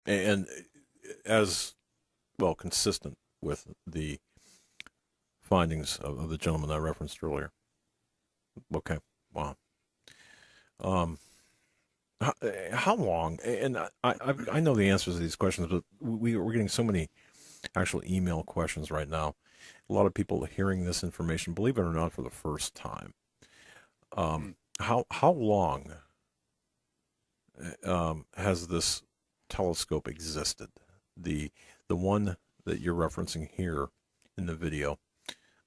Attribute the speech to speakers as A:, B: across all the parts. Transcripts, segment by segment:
A: And as well, consistent with the findings of the gentleman I referenced earlier. Okay, wow. Um, how long? And I know the answers to these questions, but we're getting so many actual email questions right now. A lot of people are hearing this information, believe it or not, for the first time.
B: Mm.
A: How long has this telescope existed? The the one that you're referencing here in the video,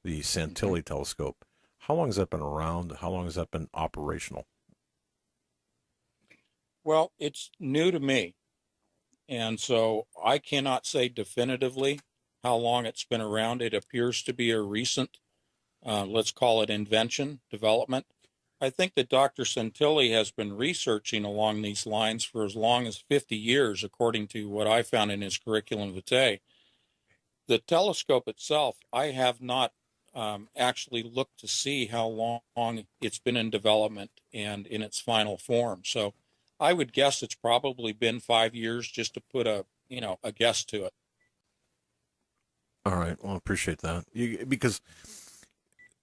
A: the
B: Hmm.
A: Santilli telescope. How long has that been around? How long has that been operational?
B: Well, it's new to me, and so I cannot say definitively how long it's been around. It appears to be a recent, let's call it invention, development. I think that Dr. Santilli has been researching along these lines for as long as 50 years, according to what I found in his curriculum vitae. The telescope itself, I have not actually looked to see how long it's been in development and in its final form. So I would guess it's probably been 5 years just to put a guess to it.
A: All right. Well, I appreciate that. Because,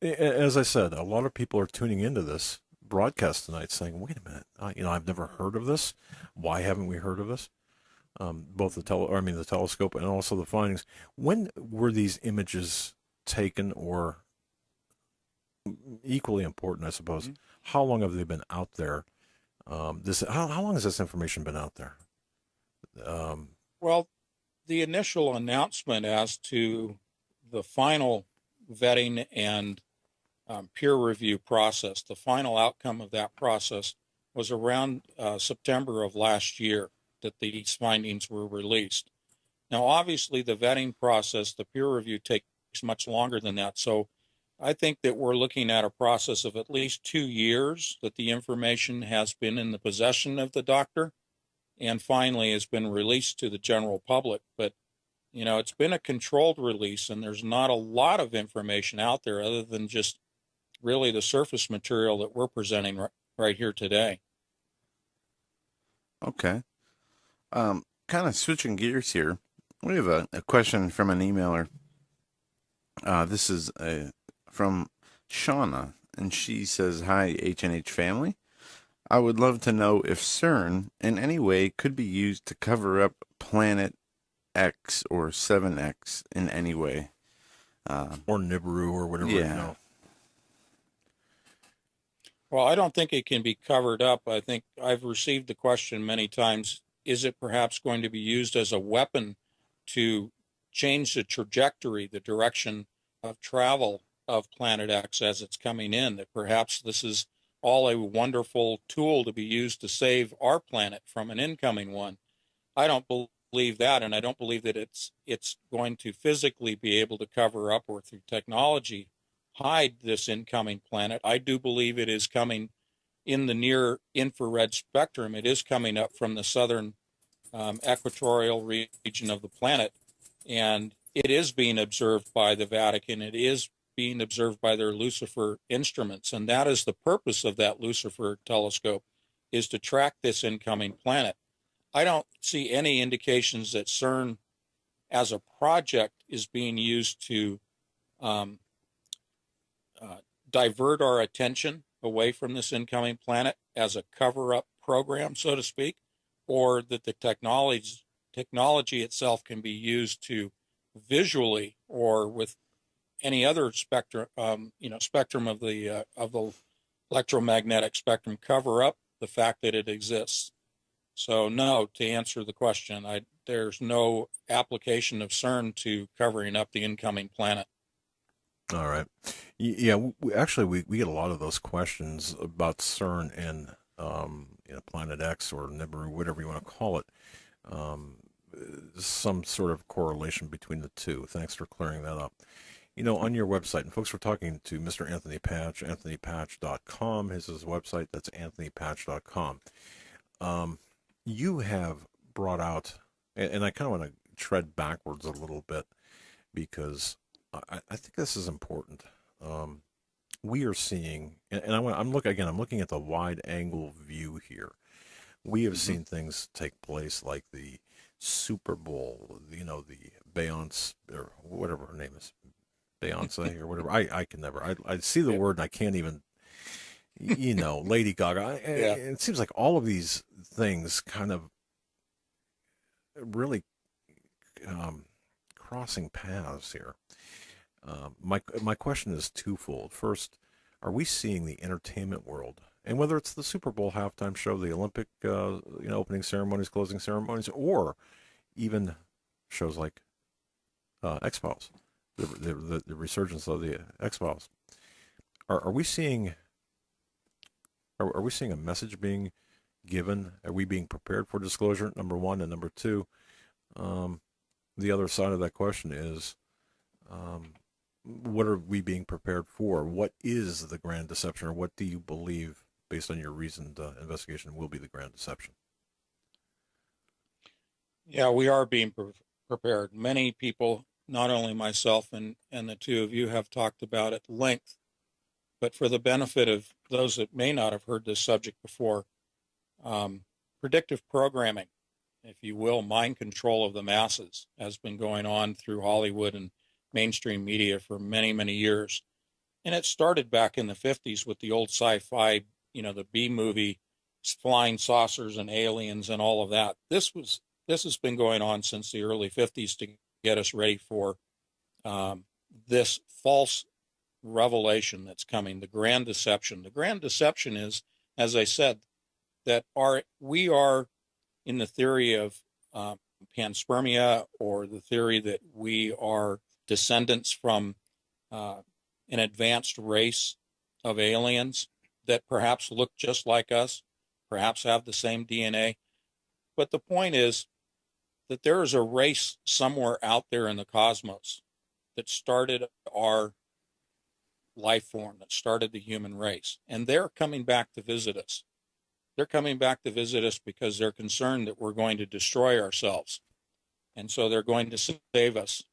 A: as I said, a lot of people are tuning into this broadcast tonight saying, wait a minute, I've never heard of this. Why haven't we heard of this? Both the telescope and also the findings. When were these images taken, or equally important, I suppose,
B: Mhm.
A: how long have they been out there? How long has this information been out there? Um,
B: Well, the initial announcement as to the final vetting and peer review process, the final outcome of that process was around September of last year that these findings were released. Now, obviously, the vetting process, the peer review takes much longer than that. So I think that we're looking at a process of at least 2 years that the information has been in the possession of the doctor and finally has been released to the general public. But it's been a controlled release, and there's not a lot of information out there other than just really the surface material that we're presenting right here today.
C: Okay. Kind of switching gears here. We have a question from an emailer. This is from Shauna, and she says, "Hi, H&H family. I would love to know if CERN in any way could be used to cover up Planet X or 7X in any way." Uh,
A: or Nibiru or whatever,
C: yeah.
B: Well, I don't think it can be covered up. I think I've received the question many times, is it perhaps going to be used as a weapon to change the trajectory, the direction of travel of Planet X as it's coming in? That perhaps this is all a wonderful tool to be used to save our planet from an incoming one. I don't believe that, and I don't believe that it's going to physically be able to cover up or through technology hide this incoming planet. I do believe it is coming in the near infrared spectrum. It is coming up from the southern equatorial region of the planet, and it is being observed by the Vatican. It is being observed by their Lucifer instruments, and that is the purpose of that Lucifer telescope, is to track this incoming planet. I don't see any indications that CERN as a project is being used to um, uh, divert our attention away from this incoming planet as a cover up program, so to speak, or that the technology itself can be used to visually or with any other spectrum of the electromagnetic spectrum cover up the fact that it exists. So no, to answer the question, there's no application of CERN to covering up the incoming planet.
A: All right. Yeah, actually, we get a lot of those questions about CERN and Planet X or Nibiru, whatever you want to call it. Um, some sort of correlation between the two. Thanks for clearing that up. On your website, and folks, we're talking to Mr. Anthony Patch, anthonypatch.com. His website, that's anthonypatch.com. Um, you have brought out, and I kind of want to tread backwards a little bit because I think this is important. Um, we are seeing, and I'm looking at the wide angle view here. We have
C: Hmm.
A: seen things take place like the Super Bowl, the Beyonce or whatever her name is, Beyonce or whatever. I can never. I see the
B: Yeah.
A: word and I can't even. Lady Gaga.
B: Yeah.
A: It seems like all of these things kind of really crossing paths here. My question is twofold. First, are we seeing the entertainment world, and whether it's the Super Bowl halftime show, the Olympic opening ceremonies, closing ceremonies, or even shows like X Files, the resurgence of the X Files, are we seeing are we seeing a message being given? Are we being prepared for disclosure? Number one, and number two, um, the other side of that question is, um, what are we being prepared for? What is the grand deception, or what do you believe, based on your reasoned investigation, will be the grand deception?
B: Yeah, we are being prepared. Many people, not only myself and the two of you, have talked about at length, but for the benefit of those that may not have heard this subject before, um, predictive programming, if you will, mind control of the masses, has been going on through Hollywood and mainstream media for many, many years. And it started back in the 50s with the old sci-fi, the B movie, flying saucers and aliens and all of that. This has been going on since the early 50s to get us ready for um, this false revelation that's coming, the grand deception. The grand deception is, as I said, that we are in the theory of uh, panspermia, or the theory that we are descendants from uh, an advanced race of aliens that perhaps look just like us, perhaps have the same DNA. But the point is that there is a race somewhere out there in the cosmos that started our life form, that started the human race. And they're coming back to visit us. They're coming back to visit us because they're concerned that we're going to destroy ourselves. And so they're going to save us.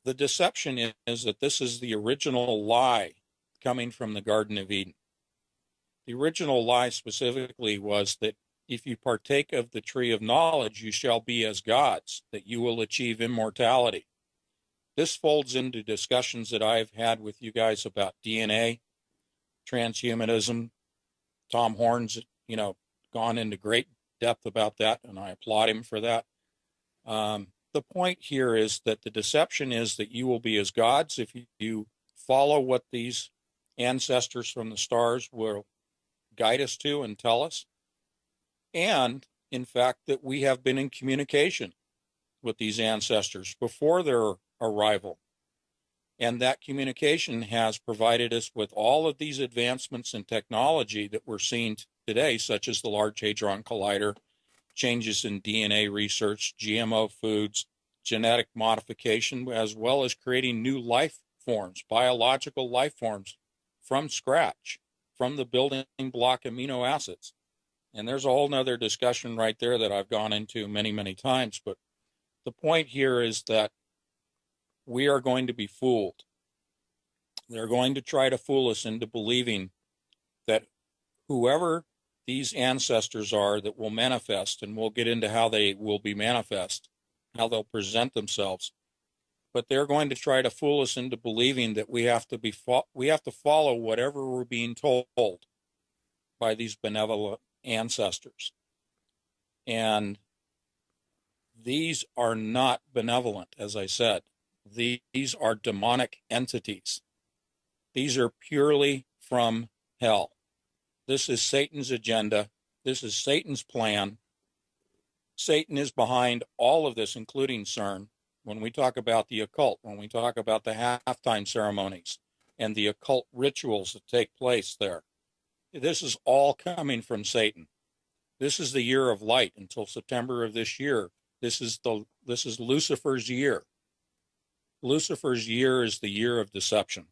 B: The deception is that this is the original lie coming from the Garden of Eden. The original lie specifically was that if you partake of the tree of knowledge, you shall be as gods, that you will achieve immortality. This folds into discussions that I've had with you guys about DNA, transhumanism. Tom Horn's, gone into great depth about that, and I applaud him for that. The point here is that the deception is that you will be as gods if you follow what these ancestors from the stars will guide us to and tell us. And in fact, that we have been in communication with these ancestors before their arrival. And that communication has provided us with all of these advancements in technology that we're seeing today, such as the Large Hadron Collider, changes in DNA research, GMO foods, genetic modification, as well as creating new life forms, biological life forms from scratch, from the building block amino acids. And there's a whole nother discussion right there that I've gone into many, many times. But the point here is that we are going to be fooled. They're going to try to fool us into believing that whoever these ancestors are that will manifest, and we'll get into how they will be manifest, how they'll present themselves, but they're going to try to fool us into believing that we have to follow whatever we're being told by these benevolent ancestors. And these are not benevolent, as I said. These are demonic entities. These are purely from hell. This is Satan's agenda. This is Satan's plan. Satan is behind all of this, including CERN. When we talk about the occult, when we talk about the halftime ceremonies and the occult rituals that take place there, this is all coming from Satan. This is the year of light until September of this year. This is Lucifer's year. Lucifer's year is the year of deception.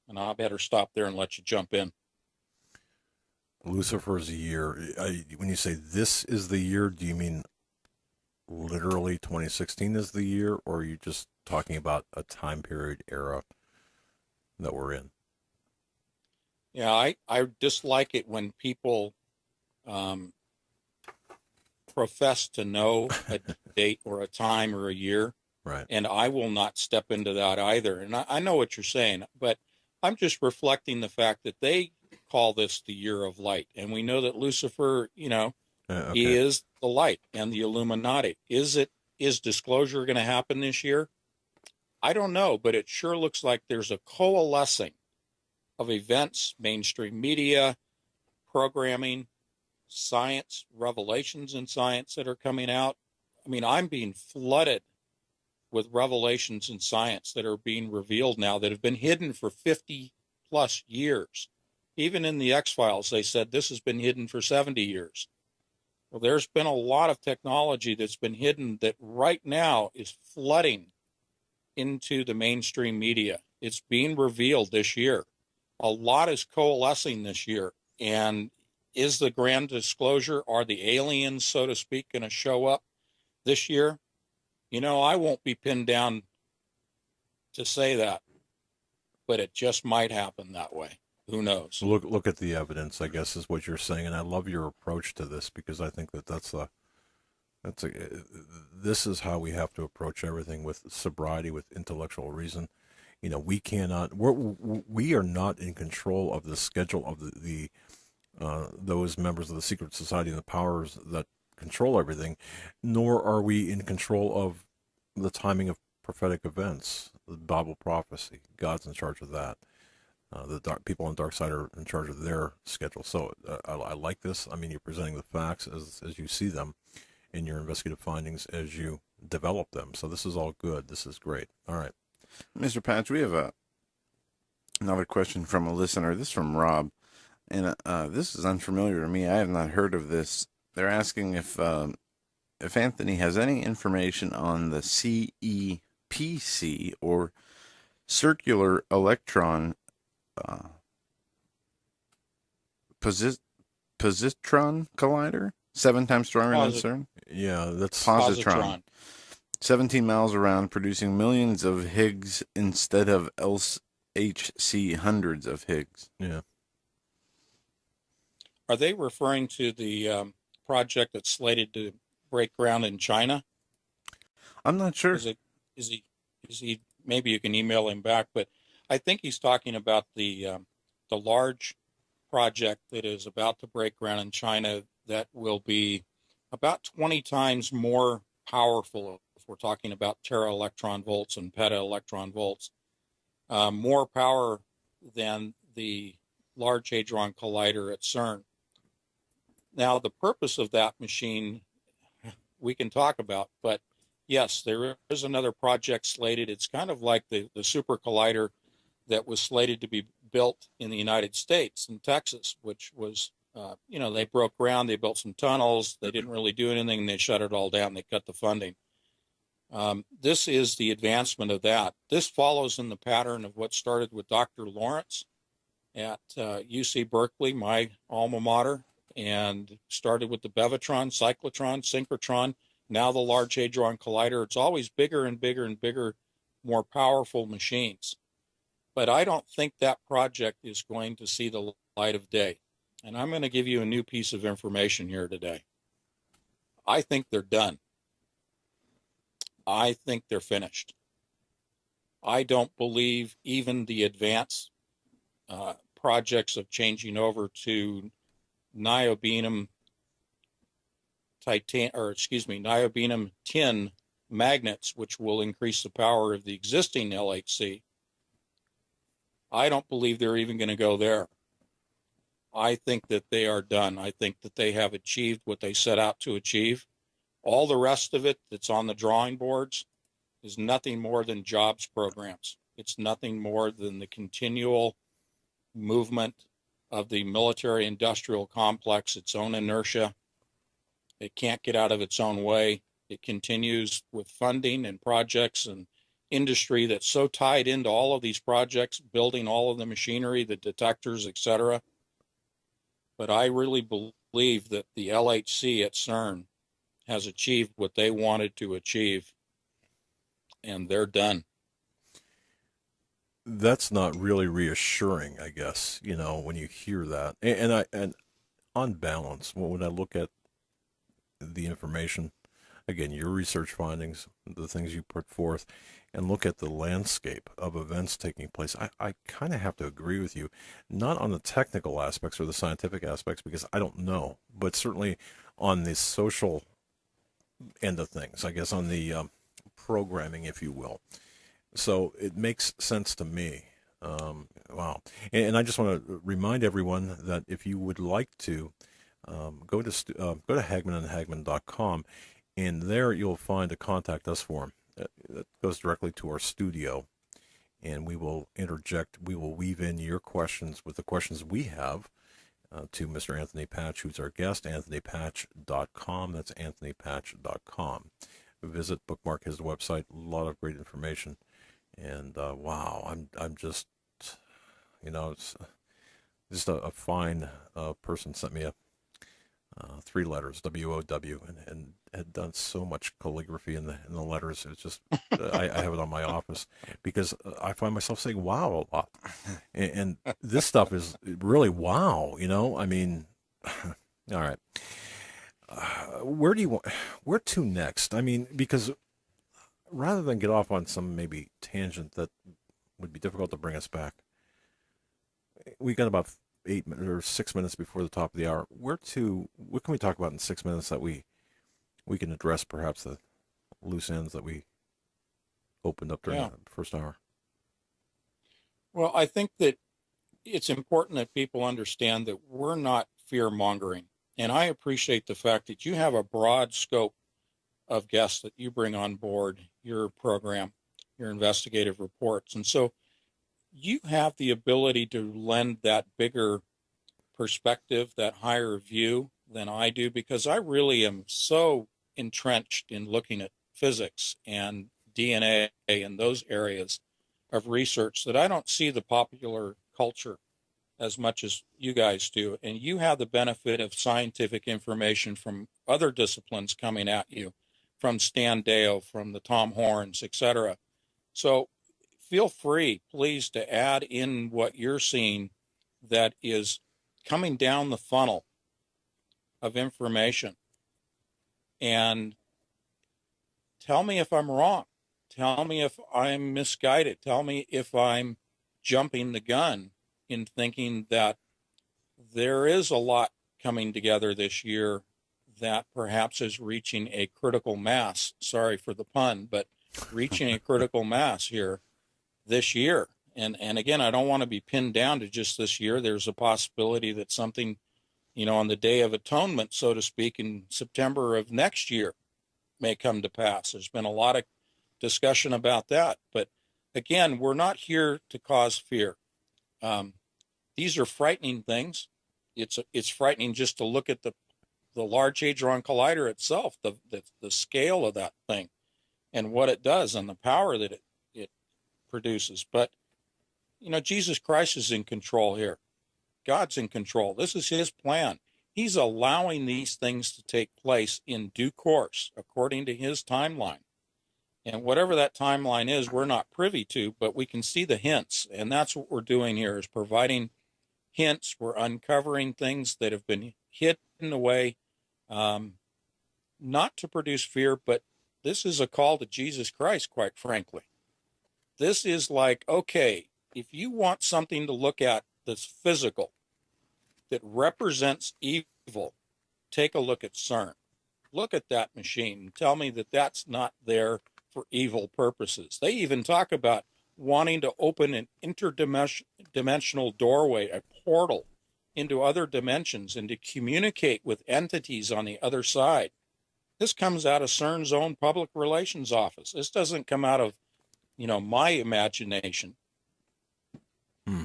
B: And I better stop there and let you jump in.
A: Lucifer's year. When you say this is the year, do you mean literally 2016 is the year, or are you just talking about a time period era that we're in?
B: Yeah, I dislike it when people um, profess to know a date or a time or a year,
A: Right.
B: and I will not step into that either. And I know what you're saying, but I'm just reflecting the fact that they call this the year of light. And we know that Lucifer, he
A: Okay.
B: is the light and the Illuminati. Is disclosure going to happen this year? I don't know, but it sure looks like there's a coalescing of events, mainstream media, programming, science, revelations in science that are coming out. I mean, I'm being flooded with revelations in science that are being revealed now that have been hidden for 50 plus years. Even in the X Files, they said this has been hidden for 70 years. Well, there's been a lot of technology that's been hidden that right now is flooding into the mainstream media. It's being revealed this year. A lot is coalescing this year. And is the grand disclosure, are the aliens, so to speak, going to show up this year? I won't be pinned down to say that, but it just might happen that way. Who knows?
A: Look at the evidence, I guess, is what you're saying, and I love your approach to this because I think that's a this is how we have to approach everything with sobriety, with intellectual reason. We are not in control of the schedule of the those members of the secret society and the powers that control everything, nor are we in control of the timing of prophetic events, the Bible prophecy. God's in charge of that. The people on the dark side are in charge of their schedule. So I like this. I mean, you're presenting the facts as you see them in your investigative findings as you develop them. So this is all good. This is great. All right.
C: Mr. Patch, we have another question from a listener. This is from Rob, and this is unfamiliar to me. I have not heard of this. They're asking if Anthony has any information on the CEPC, or circular electron positron collider, 7 times stronger than CERN.
A: Yeah, that's
C: positron. 17 miles around, producing millions of Higgs instead of LHC hundreds of Higgs.
A: Yeah.
B: Are they referring to the project that's slated to break ground in China?
C: I'm not sure.
B: Is he? Maybe you can email him back, but I think he's talking about the large project that is about to break ground in China that will be about 20 times more powerful. If we're talking about tera electron volts and peta electron volts, more power than the Large Hadron Collider at CERN. Now, the purpose of that machine we can talk about, but yes, there is another project slated. It's kind of like the super collider that was slated to be built in the United States, in Texas, which was, they broke ground, they built some tunnels, they didn't really do anything, they shut it all down, they cut the funding. This is the advancement of that. This follows in the pattern of what started with Dr. Lawrence at UC Berkeley, my alma mater, and started with the Bevatron, cyclotron, synchrotron, now the Large Hadron Collider. It's always bigger and bigger and bigger, more powerful machines. But I don't think that project is going to see the light of day. And I'm going to give you a new piece of information here today. I think they're done. I think they're finished. I don't believe even the advanced projects of changing over to niobium tin magnets, which will increase the power of the existing LHC. I don't believe they're even going to go there. I think that they are done. I think that they have achieved what they set out to achieve. All the rest of it that's on the drawing boards is nothing more than jobs programs. It's nothing more than the continual movement of the military-industrial complex, its own inertia. It can't get out of its own way. It continues with funding and projects and industry that's so tied into all of these projects, building all of the machinery, the detectors, etc. But I really believe that the LHC at CERN has achieved what they wanted to achieve, and they're done.
A: That's not really reassuring, I guess, when you hear that. And on balance, when I look at the information, again, your research findings, the things you put forth, and look at the landscape of events taking place, I kind of have to agree with you, not on the technical aspects or the scientific aspects, because I don't know, but certainly on the social end of things, I guess on the programming, if you will. So it makes sense to me. Wow. And I just want to remind everyone that if you would like to go to Hagmann and Hagmann.com, and there you'll find a contact us form that goes directly to our studio, and we will interject, we will weave in your questions with the questions we have to Mr. Anthony Patch, who's our guest, anthonypatch.com. That's anthonypatch.com. Visit, bookmark his website, a lot of great information. And wow, I'm just, it's just a fine person sent me a 3 letters, WOW, and had done so much calligraphy in the letters. It's just I have it on my office because I find myself saying wow a lot, and this stuff is really wow. I mean, all right. Where to next? I mean, because rather than get off on some maybe tangent that would be difficult to bring us back, we got about 8 minutes or 6 minutes before the top of the hour. What can we talk about in 6 minutes that we can address perhaps the loose ends that we opened up during
B: Yeah.
A: the first hour?
B: Well, I think that it's important that people understand that we're not fear mongering. And I appreciate the fact that you have a broad scope of guests that you bring on board your program, your investigative reports. And so you have the ability to lend that bigger perspective, that higher view than I do, because I really am so entrenched in looking at physics and DNA and those areas of research that I don't see the popular culture as much as you guys do. And you have the benefit of scientific information from other disciplines coming at you, from Stan Deyo, from the Tom Horns, etc. So feel free, please, to add in what you're seeing that is coming down the funnel of information. And tell me if I'm wrong. Tell me if I'm misguided. Tell me if I'm jumping the gun in thinking that there is a lot coming together this year that perhaps is reaching a critical mass. Sorry for the pun, but reaching a critical mass here this year. And again, I don't want to be pinned down to just this year. There's a possibility that something, on the Day of Atonement, so to speak, in September of next year may come to pass. There's been a lot of discussion about that. But again, we're not here to cause fear. These are frightening things. It's frightening just to look at the Large Hadron Collider itself, the scale of that thing and what it does and the power that it produces. But, Jesus Christ is in control here. God's in control. This is his plan. He's allowing these things to take place in due course, according to his timeline. And whatever that timeline is, we're not privy to, but we can see the hints. And that's what we're doing here, is providing hints. We're uncovering things that have been hidden away, not to produce fear, but this is a call to Jesus Christ, quite frankly. This is like, okay, if you want something to look at that's physical, that represents evil, take a look at CERN. Look at that machine and tell me that that's not there for evil purposes. They even talk about wanting to open an interdimensional doorway, a portal into other dimensions, and to communicate with entities on the other side. This comes out of CERN's own public relations office. This doesn't come out of, my imagination.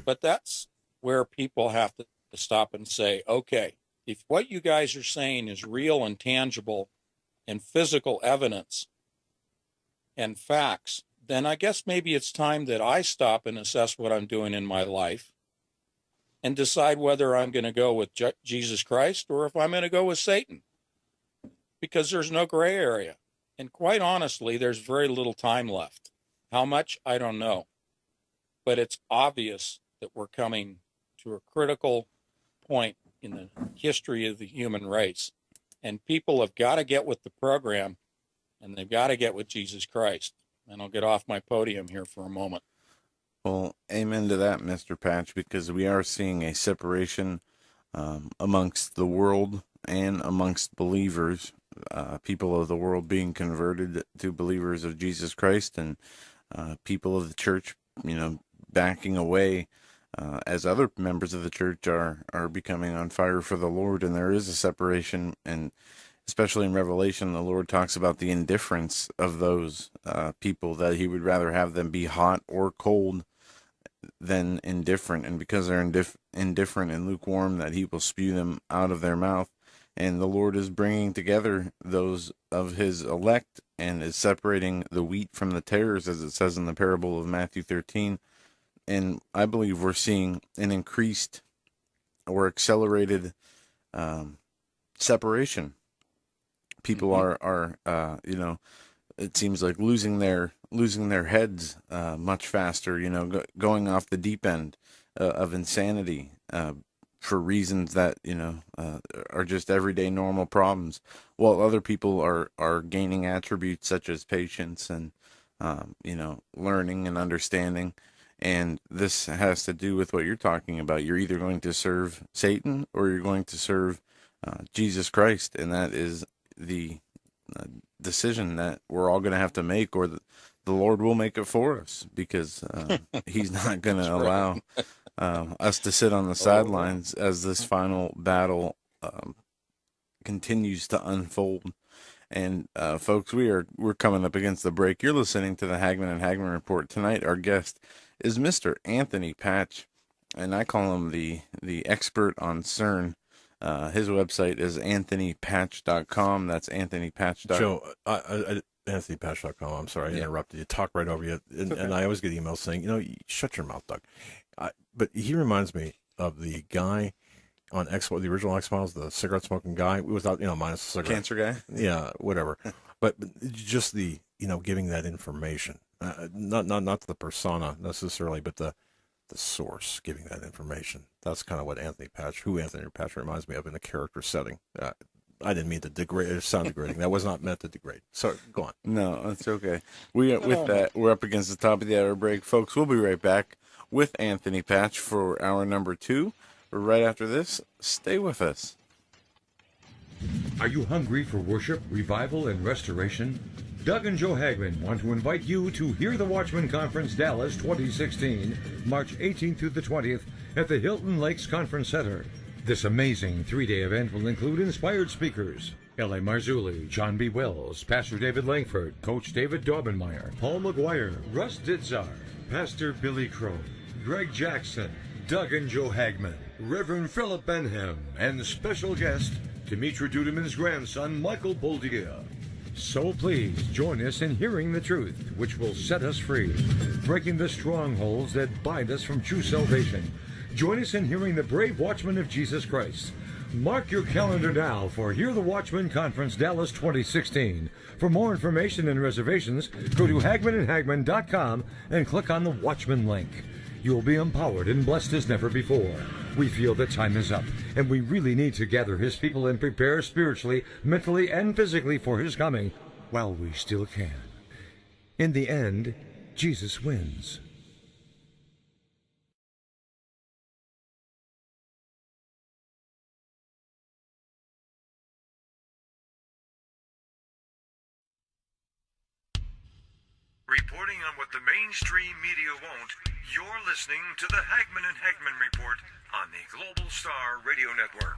B: But that's where people have to stop and say, okay, if what you guys are saying is real and tangible and physical evidence and facts, then I guess maybe it's time that I stop and assess what I'm doing in my life and decide whether I'm going to go with Jesus Christ or if I'm going to go with Satan, because there's no gray area. And quite honestly, there's very little time left. How much? I don't know. But it's obvious that we're coming to a critical point in the history of the human race. And people have got to get with the program, and they've got to get with Jesus Christ. And I'll get off my podium here for a moment.
C: Well, amen to that, Mr. Patch, because we are seeing a separation amongst the world and amongst believers, people of the world being converted to believers of Jesus Christ, and people of the church, backing away as other members of the church are becoming on fire for the Lord. And there is a separation, and especially in Revelation, the Lord talks about the indifference of those people, that he would rather have them be hot or cold than indifferent, and because they're indifferent and lukewarm, that he will spew them out of their mouth. And the Lord is bringing together those of his elect and is separating the wheat from the tares, as it says in the parable of Matthew 13. And I believe we're seeing an increased or accelerated separation. People are it seems like losing their heads much faster, going off the deep end of insanity for reasons that are just everyday normal problems, while other people are gaining attributes such as patience and learning and understanding. And this has to do with what you're talking about. You're either going to serve Satan or you're going to serve Jesus Christ, and that is the decision that we're all going to have to make, or the Lord will make it for us, because he's not going to allow us to sit on the sidelines as this final battle continues to unfold. And folks, we're coming up against the break. You're listening to the Hagmann and Hagmann Report. Tonight our guest is Mr. Anthony Patch, and I call him the expert on CERN. His website is anthonypatch.com. That's anthonypatch.com.
A: Joe, anthonypatch.com. I'm sorry, I interrupted you. Talk right over you. And I always get emails saying, shut your mouth, Doug. But he reminds me of the guy on the original X-Files, the cigarette smoking guy, without, minus the cigarette.
C: Cancer guy?
A: Yeah, whatever. but just the, giving that information, not the persona necessarily, but the source giving that information. That's kind of what Anthony Patch reminds me of in a character setting. I didn't mean to degrade. It sounded degrading. That was not meant to degrade. So go on.
C: No, that's okay. With that, we're up against the top of the hour break, folks. We'll be right back with Anthony Patch for hour number 2. Right after this, stay with us.
D: Are you hungry for worship, revival, and restoration? Doug and Joe Hagmann want to invite you to Hear the Watchman Conference Dallas 2016, March 18th through the 20th at the Hilton Lakes Conference Center. This amazing 3-day event will include inspired speakers: L.A. Marzulli, John B. Wells, Pastor David Langford, Coach David Dorbenmeyer, Paul McGuire, Russ Ditzar, Pastor Billy Crow, Greg Jackson, Doug and Joe Hagmann, Reverend Philip Benham, and special guest Demetra Dudeman's grandson, Michael Boldia. So please join us in hearing the truth, which will set us free, breaking the strongholds that bind us from true salvation. Join us in hearing the brave watchmen of Jesus Christ. Mark your calendar now for Hear the Watchman Conference Dallas 2016. For more information and reservations, go to HagmannandHagmann.com and click on the Watchman link. You'll be empowered and blessed as never before. We feel that time is up, and we really need to gather his people and prepare spiritually, mentally, and physically for his coming while we still can. In the end, Jesus wins.
E: Reporting on what the mainstream media won't, you're listening to the Hagmann and Hagmann Report on the Global Star Radio Network.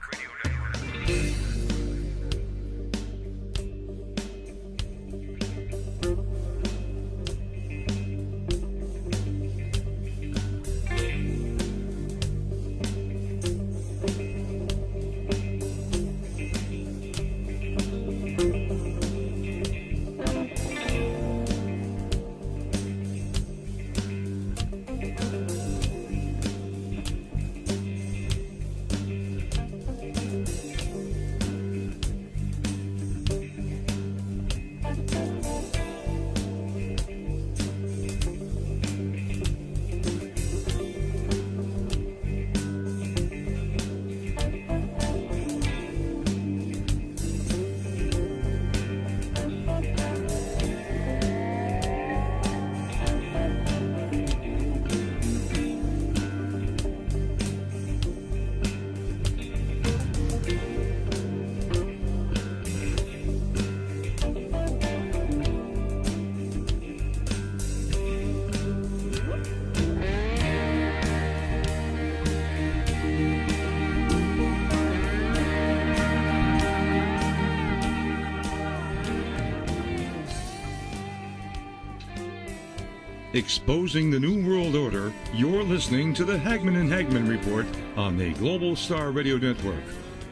D: Exposing the New World Order, you're listening to the Hagmann and Hagmann Report on the Global Star Radio Network.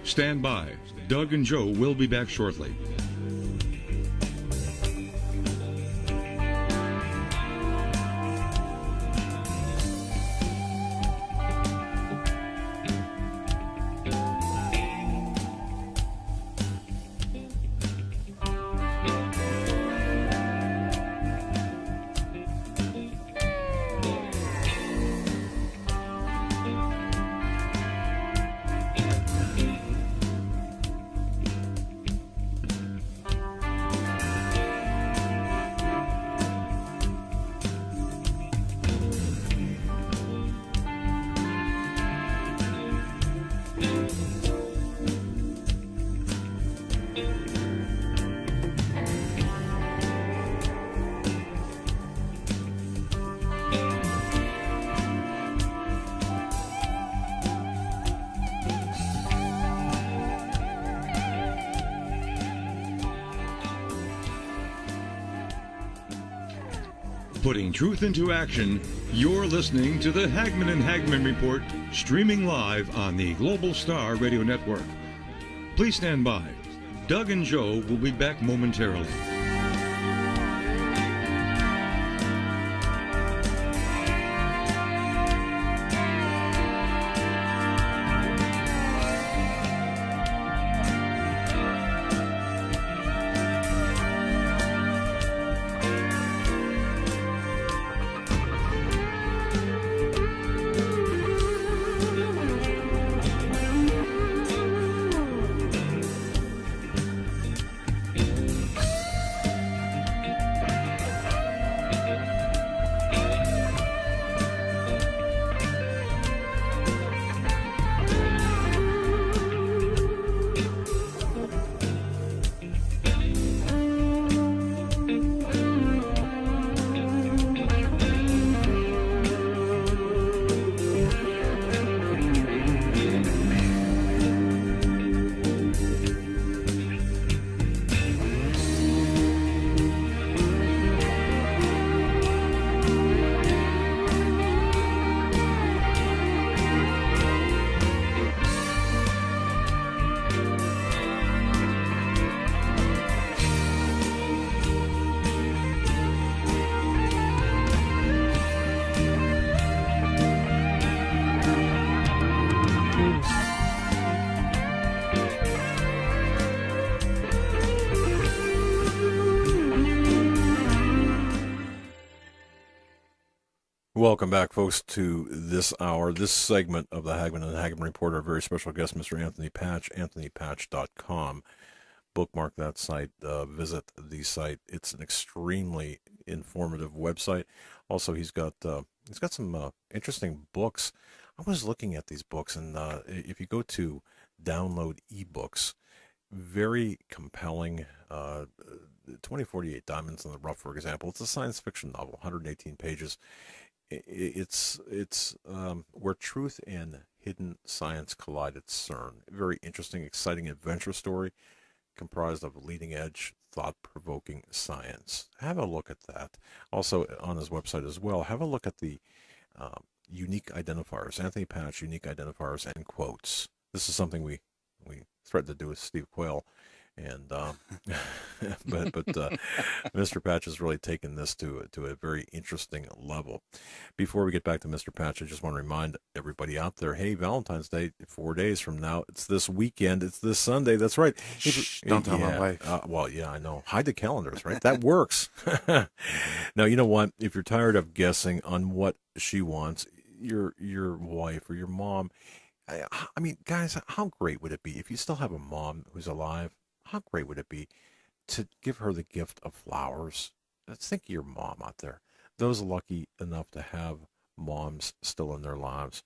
D: Stand by. Doug and Joe will be back shortly. Putting truth into action, you're listening to the Hagmann and Hagmann Report, streaming live on the Global Star Radio Network. Please stand by. Doug and Joe will be back momentarily.
A: Welcome back, folks, to this hour, this segment of the Hagmann and Hagmann Report. Our very special guest, Mr. Anthony Patch, anthonypatch.com. Bookmark that site, visit the site. It's an extremely informative website. Also, he's got some interesting books. I was looking at these books, and if you go to download ebooks, very compelling. 2048 Diamonds in the Rough, for example. It's a science fiction novel, 118 pages. It's where truth and hidden science collide at CERN. Very interesting, exciting adventure story comprised of leading edge, thought-provoking science. Have a look at that. Also on his website as well, have a look at the unique identifiers, Anthony Patch unique identifiers and quotes. This is something we threatened to do with Steve Quayle. And but Mr. Patch has really taken this to a very interesting level. Before we get back to Mr. Patch, I just want to remind everybody out there, hey, Valentine's Day, 4 days from now, it's this weekend, it's this Sunday. That's right.
C: Shh, don't tell my wife.
A: Well, yeah, I know. Hide the calendars, right? That works. Now, you know what? If you're tired of guessing on what she wants, your wife or your mom, I mean, guys, how great would it be if you still have a mom who's alive? How great would it be to give her the gift of flowers? Let's think of your mom out there. Those lucky enough to have moms still in their lives.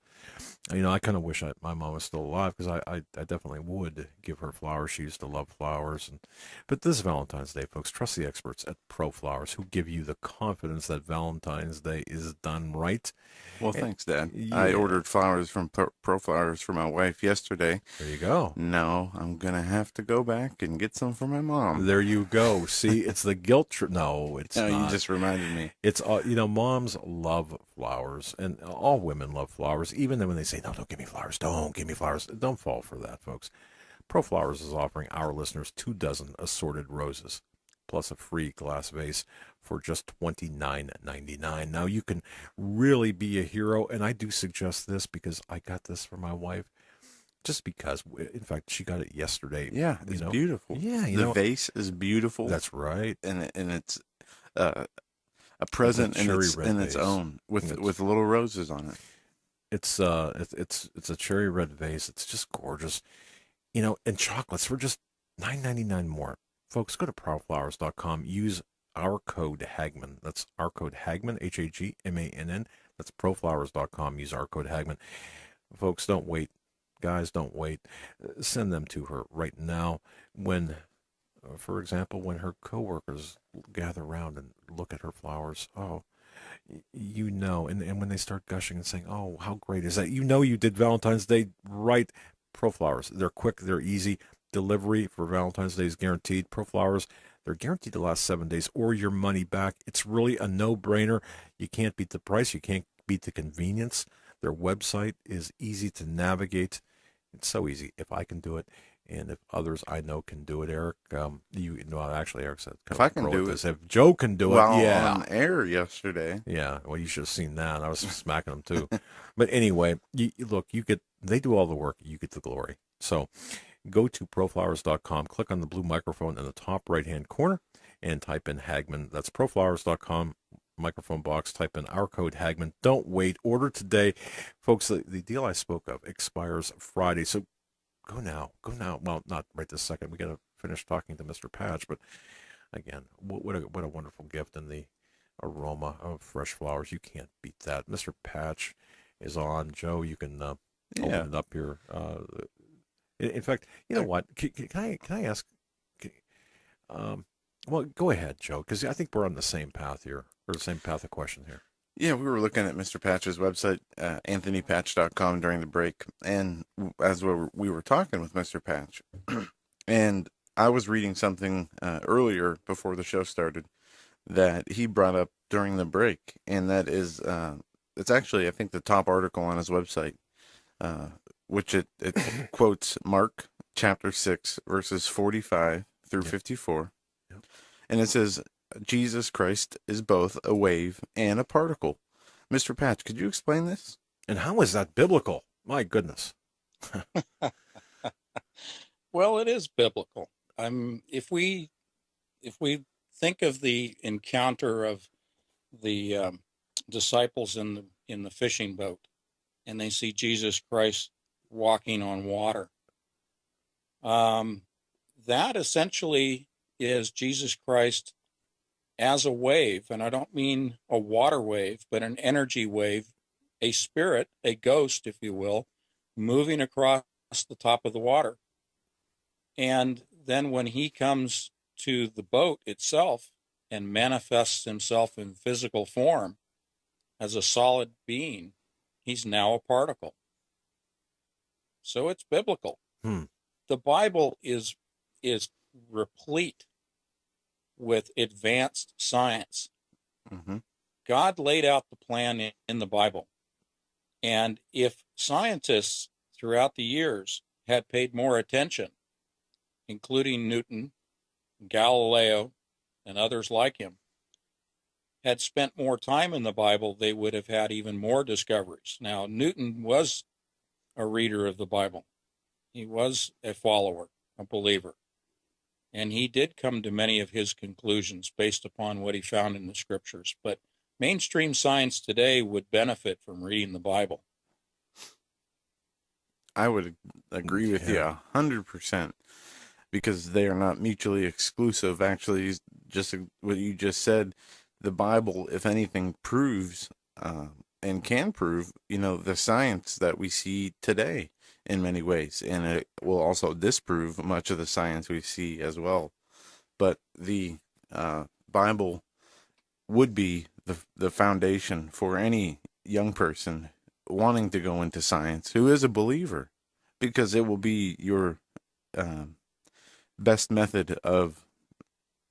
A: You know, I kind of wish my mom was still alive, because I definitely would give her flowers. She used to love flowers. But this Valentine's Day, folks, trust the experts at Pro Flowers, who give you the confidence that Valentine's Day is done right.
C: Well,
A: And,
C: thanks, Dad. I
A: yeah,
C: ordered flowers from Pro Flowers for my wife yesterday.
A: there you go.
C: Now I'm going to have to go back and get some for my mom.
A: There you go. See, it's the guilt trip. No, it's
C: No,
A: not.
C: you just reminded me.
A: It's you know, moms love flowers, and all women love flowers. Even then, when they say, "No, don't give me flowers. Don't give me flowers." Don't fall for that, folks. Pro Flowers is offering our listeners 24 assorted roses, plus a free glass vase for just $29.99. Now, you can really be a hero, and I do suggest this because I got this for my wife. Just because, in fact, she got it yesterday.
C: Yeah, it's beautiful.
A: Yeah,
C: the vase is beautiful.
A: That's right.
C: And it's a present in its own with little roses on it.
A: It's a cherry red vase. It's just gorgeous. You know, and chocolates for just $9.99 more. Folks, go to ProudFlowers.com. Use our code Hagmann. That's our code Hagmann, Hagmann. That's ProFlowers.com. Use our code Hagmann. Folks, don't wait. Guys, don't wait. Send them to her right now. When, for example, when her coworkers gather around and look at her flowers, oh, you know, and when they start gushing and saying, "Oh, how great is that?" You know, you did Valentine's Day right. Pro Flowers, they're quick, they're easy. Delivery for Valentine's Day is guaranteed. Pro Flowers, they're guaranteed to last 7 days or your money back. It's really a no-brainer. You can't beat the price. You can't beat the convenience. Their website is easy to navigate. It's so easy. If I can do it, and if others I know can do it, Eric, actually, Eric said,
C: if I can do it,
A: if Joe can do it, yeah,
C: on air yesterday,
A: yeah. Well, you should have seen that. I was smacking them too. But anyway, look, they do all the work. You get the glory. So, go to proflowers.com. Click on the blue microphone in the top right-hand corner, and type in Hagmann. That's proflowers.com. Microphone box, type in our code Hagmann. Don't wait. Order today. Folks, the deal I spoke of expires Friday. So go now. Well, not right this second. We got to finish talking to Mr. Patch. But again, what a wonderful gift in the aroma of fresh flowers. You can't beat that. Mr. Patch is on. Joe, you can open it up here. In fact, you know what? Can I ask? Well, go ahead, Joe, because I think we're on the same path here, or the same path of question here.
C: Yeah, we were looking at Mr. Patch's website, anthonypatch.com, during the break, and as we were talking with Mr. Patch, and I was reading something earlier before the show started that he brought up during the break, and that is, it's actually, I think, the top article on his website, which it quotes Mark chapter 6, verses 45 through 54. And it says, Jesus Christ is both a wave and a particle. Mr. Patch, could you explain this?
A: And how is that biblical? My goodness.
B: Well, it is biblical. If we think of the encounter of the disciples in the fishing boat, and they see Jesus Christ walking on water, that essentially is Jesus Christ as a wave, and I don't mean a water wave, but an energy wave, a spirit, a ghost, if you will, moving across the top of the water. And then when he comes to the boat itself and manifests himself in physical form as a solid being, he's now a particle. So it's biblical. The Bible is replete with advanced science.
C: Mm-hmm.
B: God laid out the plan in the Bible. And if scientists throughout the years had paid more attention, including Newton, Galileo, and others like him, had spent more time in the Bible, they would have had even more discoveries. Now, Newton was a reader of the Bible. He was a follower, a believer. And he did come to many of his conclusions based upon what he found in the scriptures. But mainstream science today would benefit from reading the Bible.
C: I would agree with you 100%, because they are not mutually exclusive. Actually, just what you just said, the Bible, if anything, proves and can prove, the science that we see today in many ways, and it will also disprove much of the science we see as well. But the Bible would be the foundation for any young person wanting to go into science who is a believer, because it will be your um, best method of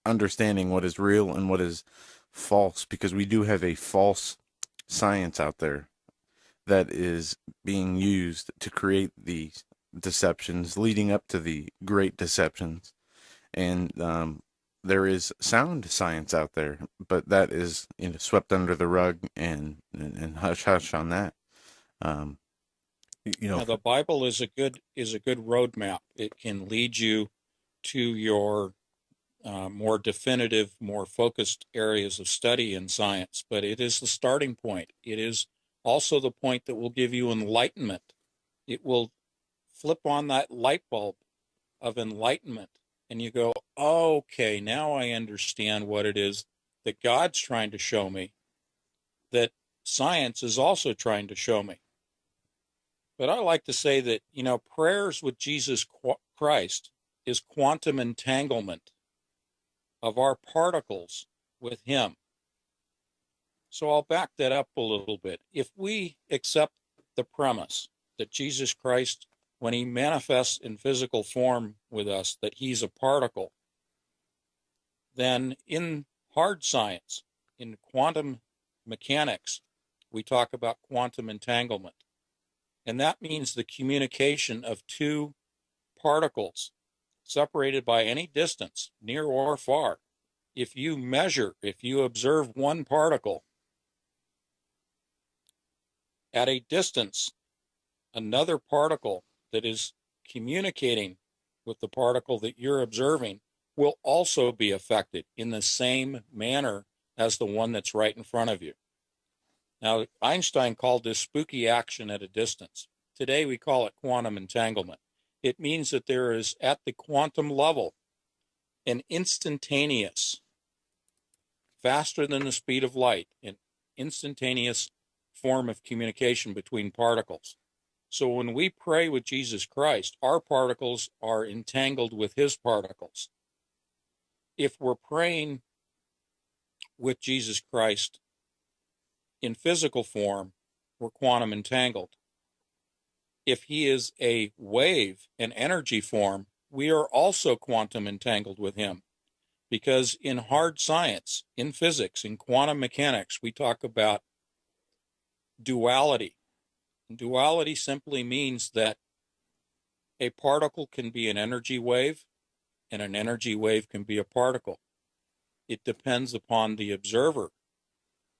C: understanding what is real and what is false, because we do have a false science out there that is being used to create these deceptions leading up to the great deceptions. And there is sound science out there, but that is swept under the rug and hush hush on that. Um,
B: Now, the Bible is a good roadmap. It can lead you to your more definitive, more focused areas of study in science, but it is the starting point. It is also the point that will give you enlightenment. It will flip on that light bulb of enlightenment, and you go, oh, okay, now I understand what it is that God's trying to show me, that science is also trying to show me. But I like to say that, prayers with Jesus Christ is quantum entanglement of our particles with him. So I'll back that up a little bit. If we accept the premise that Jesus Christ, when he manifests in physical form with us, that he's a particle, then in hard science, in quantum mechanics, we talk about quantum entanglement. And that means the communication of two particles separated by any distance, near or far. If you observe one particle at a distance, another particle that is communicating with the particle that you're observing will also be affected in the same manner as the one that's right in front of you. Now, Einstein called this spooky action at a distance. Today, we call it quantum entanglement. It means that there is, at the quantum level, an instantaneous, faster than the speed of light, an instantaneous form of communication between particles. So when we pray with Jesus Christ, our particles are entangled with his particles. If we're praying with Jesus Christ in physical form, we're quantum entangled. If he is a wave, an energy form, we are also quantum entangled with him. Because in hard science, in physics, in quantum mechanics, we talk about duality. And duality simply means that a particle can be an energy wave and an energy wave can be a particle. It depends upon the observer.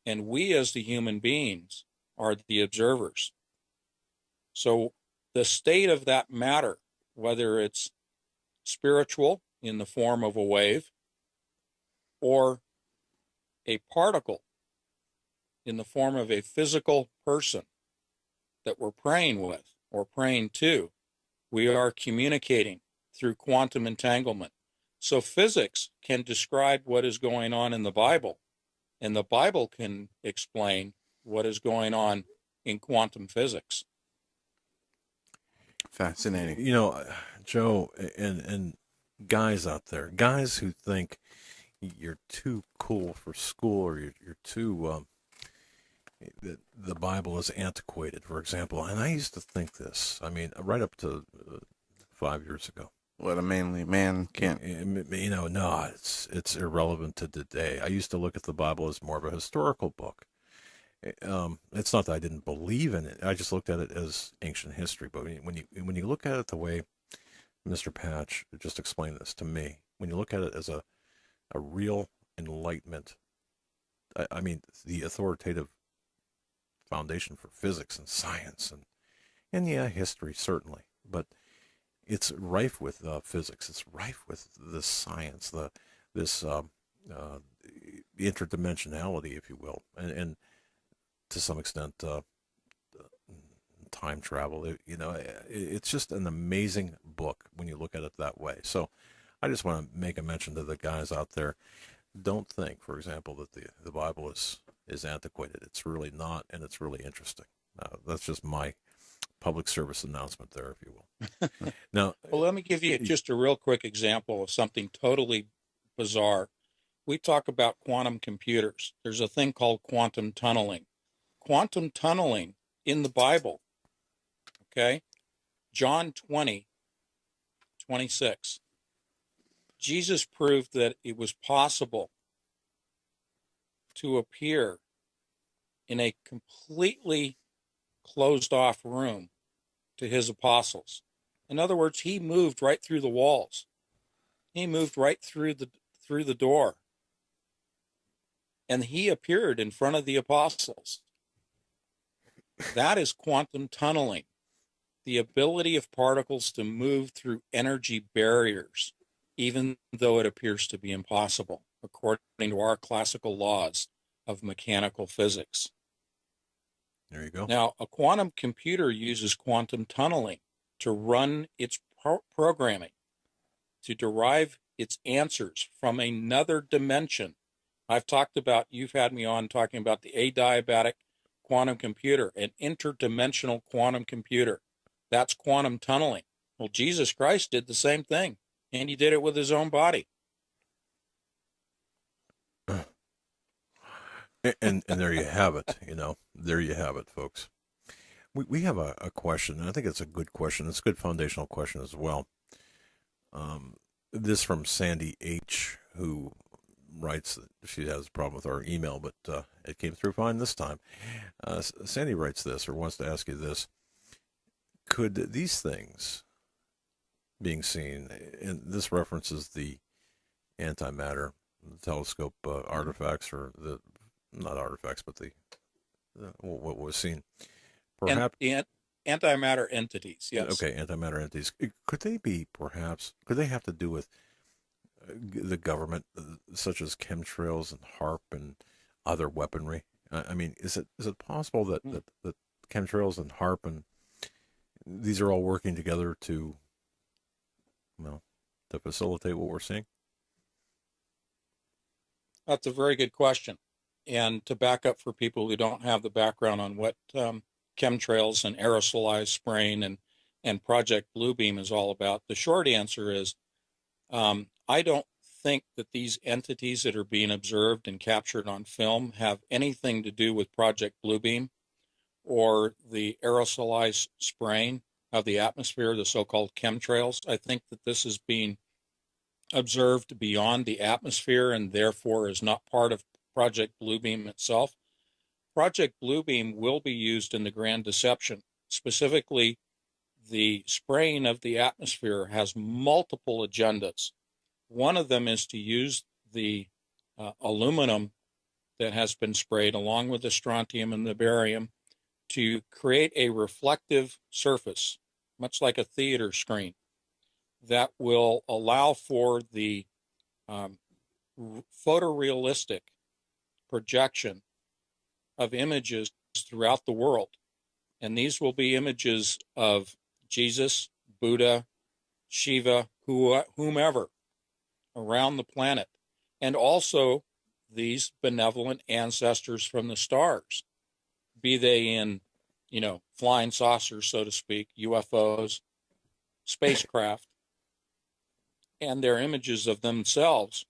B: And we as the human beings are the observers. So the state of that matter, whether it's spiritual in the form of a wave or a particle in the form of a physical person that we're praying with or praying to, we are communicating through quantum entanglement. So physics can describe what is going on in the Bible, and the Bible can explain what is going on in quantum physics.
C: Fascinating.
A: Joe, and guys out there, guys who think you're too cool for school, or you're too the Bible is antiquated, for example. And I used to think this. I mean, right up to 5 years ago.
C: What a manly man can't.
A: No, it's irrelevant to today. I used to look at the Bible as more of a historical book. It's not that I didn't believe in it. I just looked at it as ancient history. But when you look at it the way Mr. Patch just explained this to me, when you look at it as a real enlightenment, I mean, the authoritative foundation for physics and science and history certainly, but it's rife with physics. It's rife with this science, this interdimensionality, if you will, and to some extent time travel. It's just an amazing book when you look at it that way. So I just want to make a mention to the guys out there. Don't think, for example, that the Bible is is antiquated. It's really not, and it's really interesting. That's just my public service announcement there, if you will. Now,
B: Well, let me give you just a real quick example of something totally bizarre. We talk about quantum computers. There's a thing called quantum tunneling. Quantum tunneling in the Bible, okay? John 20:26. Jesus proved that it was possible to appear in a completely closed off room to his apostles. In other words, he moved right through the walls. He moved right through the door. And he appeared in front of the apostles. That is quantum tunneling, the ability of particles to move through energy barriers, even though it appears to be impossible, according to our classical laws of mechanical physics.
A: there you go.
B: Now, a quantum computer uses quantum tunneling to run its programming, to derive its answers from another dimension. I've talked about, you've had me on talking about the adiabatic quantum computer, an interdimensional quantum computer. That's quantum tunneling. Well, Jesus Christ did the same thing, and he did it with his own body.
A: And there you have it. There you have it, folks. We have a question, and I think it's a good question. It's a good foundational question as well. This from Sandy H., who writes that she has a problem with our email, but it came through fine this time. Sandy writes this, or wants to ask you this. Could these things being seen, and this references the antimatter, the telescope artifacts, or not artifacts, but what was seen, perhaps
B: Antimatter entities, yes.
A: Okay, antimatter entities. Could they have to do with the government, such as chemtrails and HARP and other weaponry? I mean, is it possible that chemtrails and HARP and these are all working together to facilitate what we're seeing?
B: That's a very good question. And to back up for people who don't have the background on what chemtrails and aerosolized spraying and Project Bluebeam is all about, the short answer is I don't think that these entities that are being observed and captured on film have anything to do with Project Bluebeam or the aerosolized spraying of the atmosphere, the so-called chemtrails. I think that this is being observed beyond the atmosphere and therefore is not part of Project Bluebeam itself. Project Bluebeam will be used in the Grand Deception. Specifically, the spraying of the atmosphere has multiple agendas. One of them is to use the aluminum that has been sprayed along with the strontium and the barium to create a reflective surface, much like a theater screen, that will allow for the photorealistic projection of images throughout the world. And these will be images of Jesus, Buddha, Shiva, whomever around the planet, and also these benevolent ancestors from the stars, be they in, flying saucers, so to speak, UFOs, spacecraft, and their images of themselves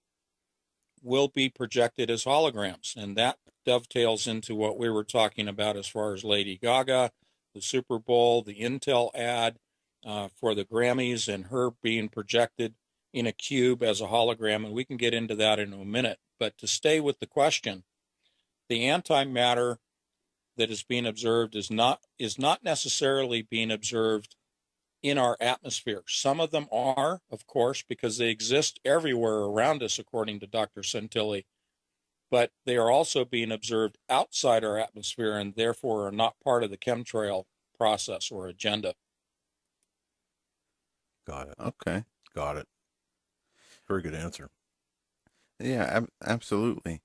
B: will be projected as holograms. And that dovetails into what we were talking about as far as Lady Gaga, the Super Bowl, the Intel ad for the Grammys, and her being projected in a cube as a hologram. And we can get into that in a minute. But to stay with the question, the antimatter that is being observed is not necessarily being observed in our atmosphere. Some of them are, of course, because they exist everywhere around us, according to Dr. Santilli, but they are also being observed outside our atmosphere and therefore are not part of the chemtrail process or agenda.
A: Got it.
C: Okay.
A: Got it. Very good answer.
C: Yeah, absolutely.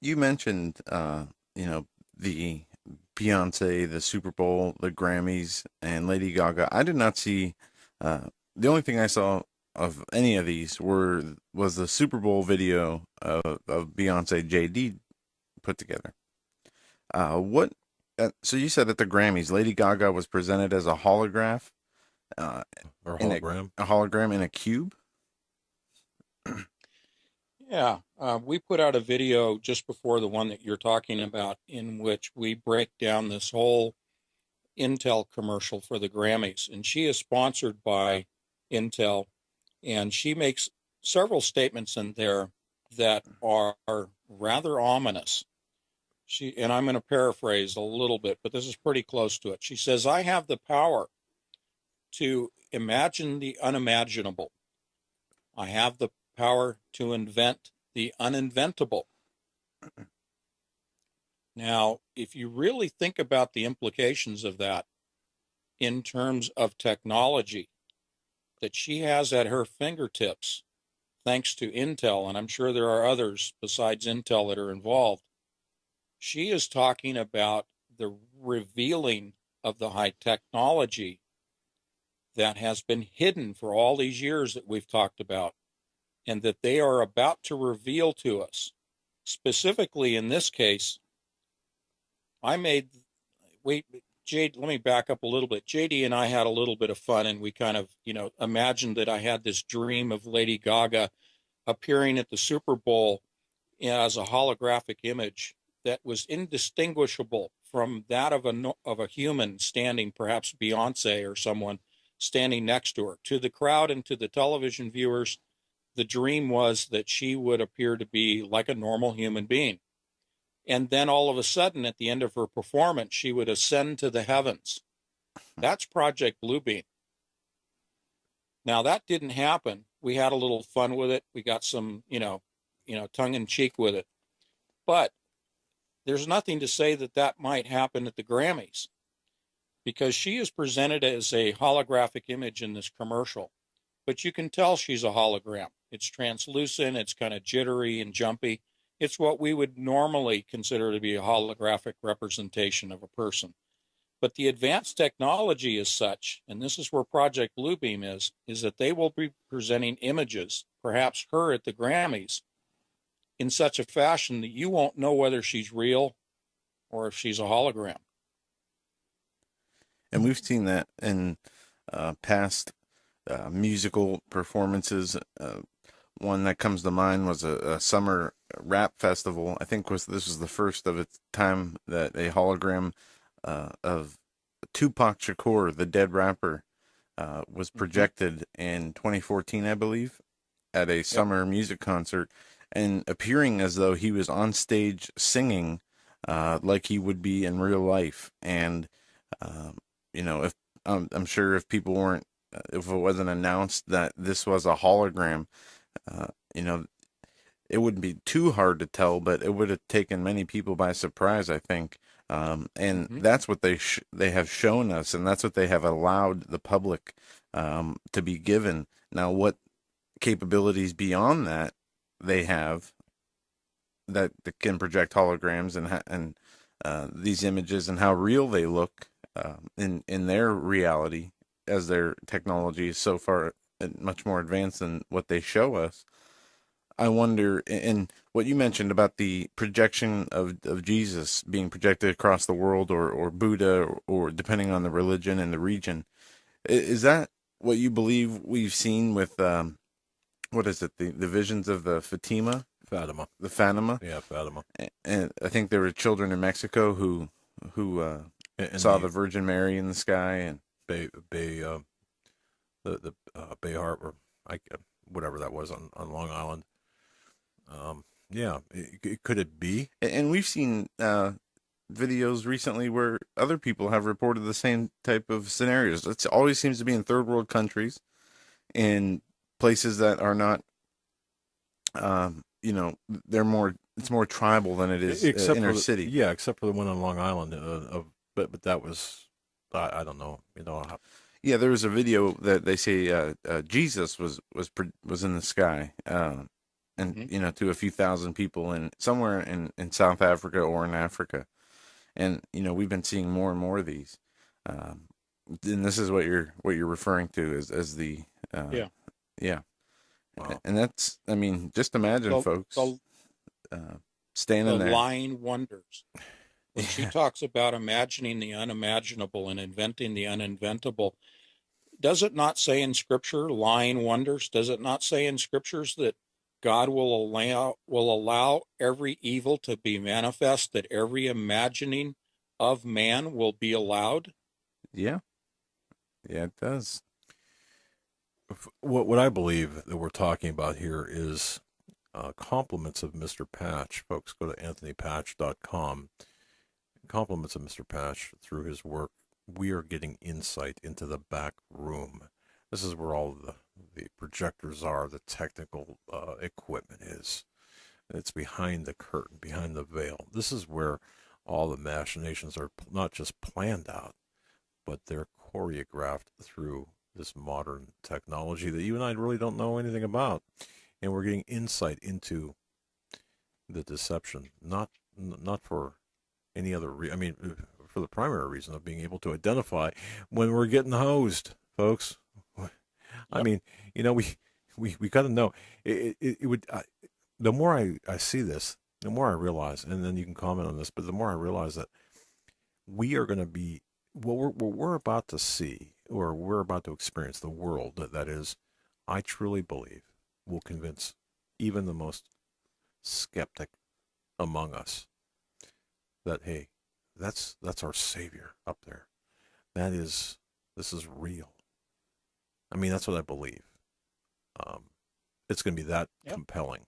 C: You mentioned, the Beyonce, the Super Bowl, the Grammys, and Lady Gaga. I did not see, the only thing I saw of any of these was the Super Bowl video of Beyonce JD put together. What? So you said at the Grammys, Lady Gaga was presented as a holograph, uh,
A: Or
C: in
A: hologram.
C: a hologram in a cube.
B: Yeah, we put out a video just before the one that you're talking about, in which we break down this whole Intel commercial for the Grammys. And she is sponsored by Intel, and she makes several statements in there that are rather ominous. And I'm going to paraphrase a little bit, but this is pretty close to it. She says, "I have the power to imagine the unimaginable. I have the power to invent the uninventable." Now, if you really think about the implications of that in terms of technology that she has at her fingertips, thanks to Intel, and I'm sure there are others besides Intel that are involved, she is talking about the revealing of the high technology that has been hidden for all these years that we've talked about, and that they are about to reveal to us. Specifically, in this case, Jade, let me back up a little bit. JD and I had a little bit of fun, and we kind of, imagined that I had this dream of Lady Gaga appearing at the Super Bowl as a holographic image that was indistinguishable from that of a human standing, perhaps Beyonce or someone standing next to her. To the crowd and to the television viewers, the dream was that she would appear to be like a normal human being. And then all of a sudden, at the end of her performance, she would ascend to the heavens. That's Project Bluebeam. Now, that didn't happen. We had a little fun with it. We got some, tongue in cheek with it. But there's nothing to say that that might happen at the Grammys, because she is presented as a holographic image in this commercial. But you can tell she's a hologram. It's translucent, it's kind of jittery and jumpy. It's what we would normally consider to be a holographic representation of a person. But the advanced technology is such, and this is where Project Bluebeam is that they will be presenting images, perhaps her at the Grammys, in such a fashion that you won't know whether she's real or if she's a hologram.
C: And we've seen that in past musical performances. One that comes to mind was a summer rap festival. I think this was the first of its time that a hologram of Tupac Shakur, the dead rapper, was projected in 2014, I believe, at a summer music concert, and appearing as though he was on stage singing like he would be in real life. And if I'm sure if people weren't, if it wasn't announced that this was a hologram, it wouldn't be too hard to tell, but it would have taken many people by surprise, I think. And that's what they have shown us, and that's what they have allowed the public to be given. Now, what capabilities beyond that they have that can project holograms and these images, and how real they look in their reality, as their technology is so far much more advanced than what they show us. I wonder, and what you mentioned about the projection of Jesus being projected across the world, or Buddha, or depending on the religion and the region, is that what you believe we've seen with, what is it, the visions of the Fatima?
A: Fatima.
C: The Fatima?
A: Yeah, Fatima.
C: And I think there were children in Mexico who saw the Virgin Mary in the sky, and
A: Bay Harbor, whatever that was on Long Island. Could it be?
C: And we've seen videos recently where other people have reported the same type of scenarios. It always seems to be in third world countries, in places that are not, it's more tribal than it is inner city.
A: Yeah, except for the one on Long Island. But that was, I don't know.
C: Yeah, there was a video that they say Jesus was in the sky, and to a few thousand people somewhere in South Africa or in Africa, and we've been seeing more and more of these, and this is what you're referring to as the
B: yeah.
C: Wow. And that's, just imagine, folks, Staying
B: the
C: in there.
B: lying wonders. When she talks about imagining the unimaginable and inventing the uninventable, does it not say in Scripture, lying wonders? Does it not say in Scriptures that God will allow every evil to be manifest, that every imagining of man will be allowed?
C: Yeah. Yeah, it does.
A: What I believe that we're talking about here is compliments of Mr. Patch. Folks, go to anthonypatch.com. Compliments of Mr. Patch. Through his work, we are getting insight into the back room. This is where all the projectors are, the technical equipment is. It's behind the curtain, behind the veil. This is where all the machinations are not just planned out, but they're choreographed through this modern technology that you and I really don't know anything about. And we're getting insight into the deception, not for any other I mean, for the primary reason of being able to identify when we're getting hosed, folks. I
B: Yep.
A: mean, we got to know. It would the more I see this, the more I realize, and then you can comment on this, but the more I realize that we are going to be what we're about to see, or we're about to experience, the world that is, I truly believe, will convince even the most skeptic among us that, hey, that's our savior up there. This is real. I mean, that's what I believe. It's going to be that
B: Yep.
A: compelling.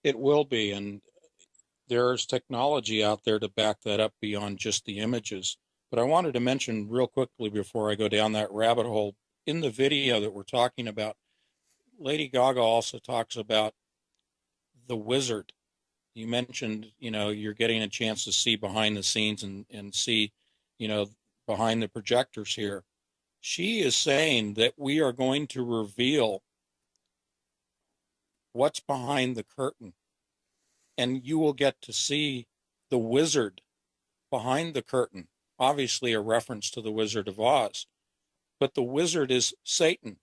B: It will be, and there's technology out there to back that up beyond just the images. But I wanted to mention real quickly before I go down that rabbit hole, in the video that we're talking about, Lady Gaga also talks about the wizard. You mentioned, you're getting a chance to see behind the scenes and see, you know, behind the projectors here. She is saying that we are going to reveal what's behind the curtain, and you will get to see the wizard behind the curtain. Obviously, a reference to the Wizard of Oz, but the wizard is Satan.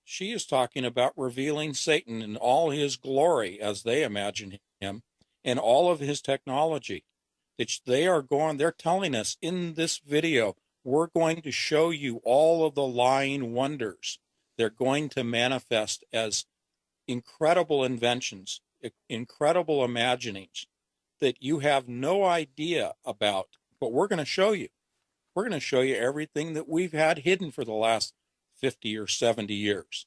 B: She is talking about revealing Satan in all his glory, as they imagine him, and all of his technology. They're telling us in this video, we're going to show you all of the lying wonders. They're going to manifest as incredible inventions, incredible imaginings that you have no idea about, but we're going to show you. We're going to show you everything that we've had hidden for the last 50 or 70 years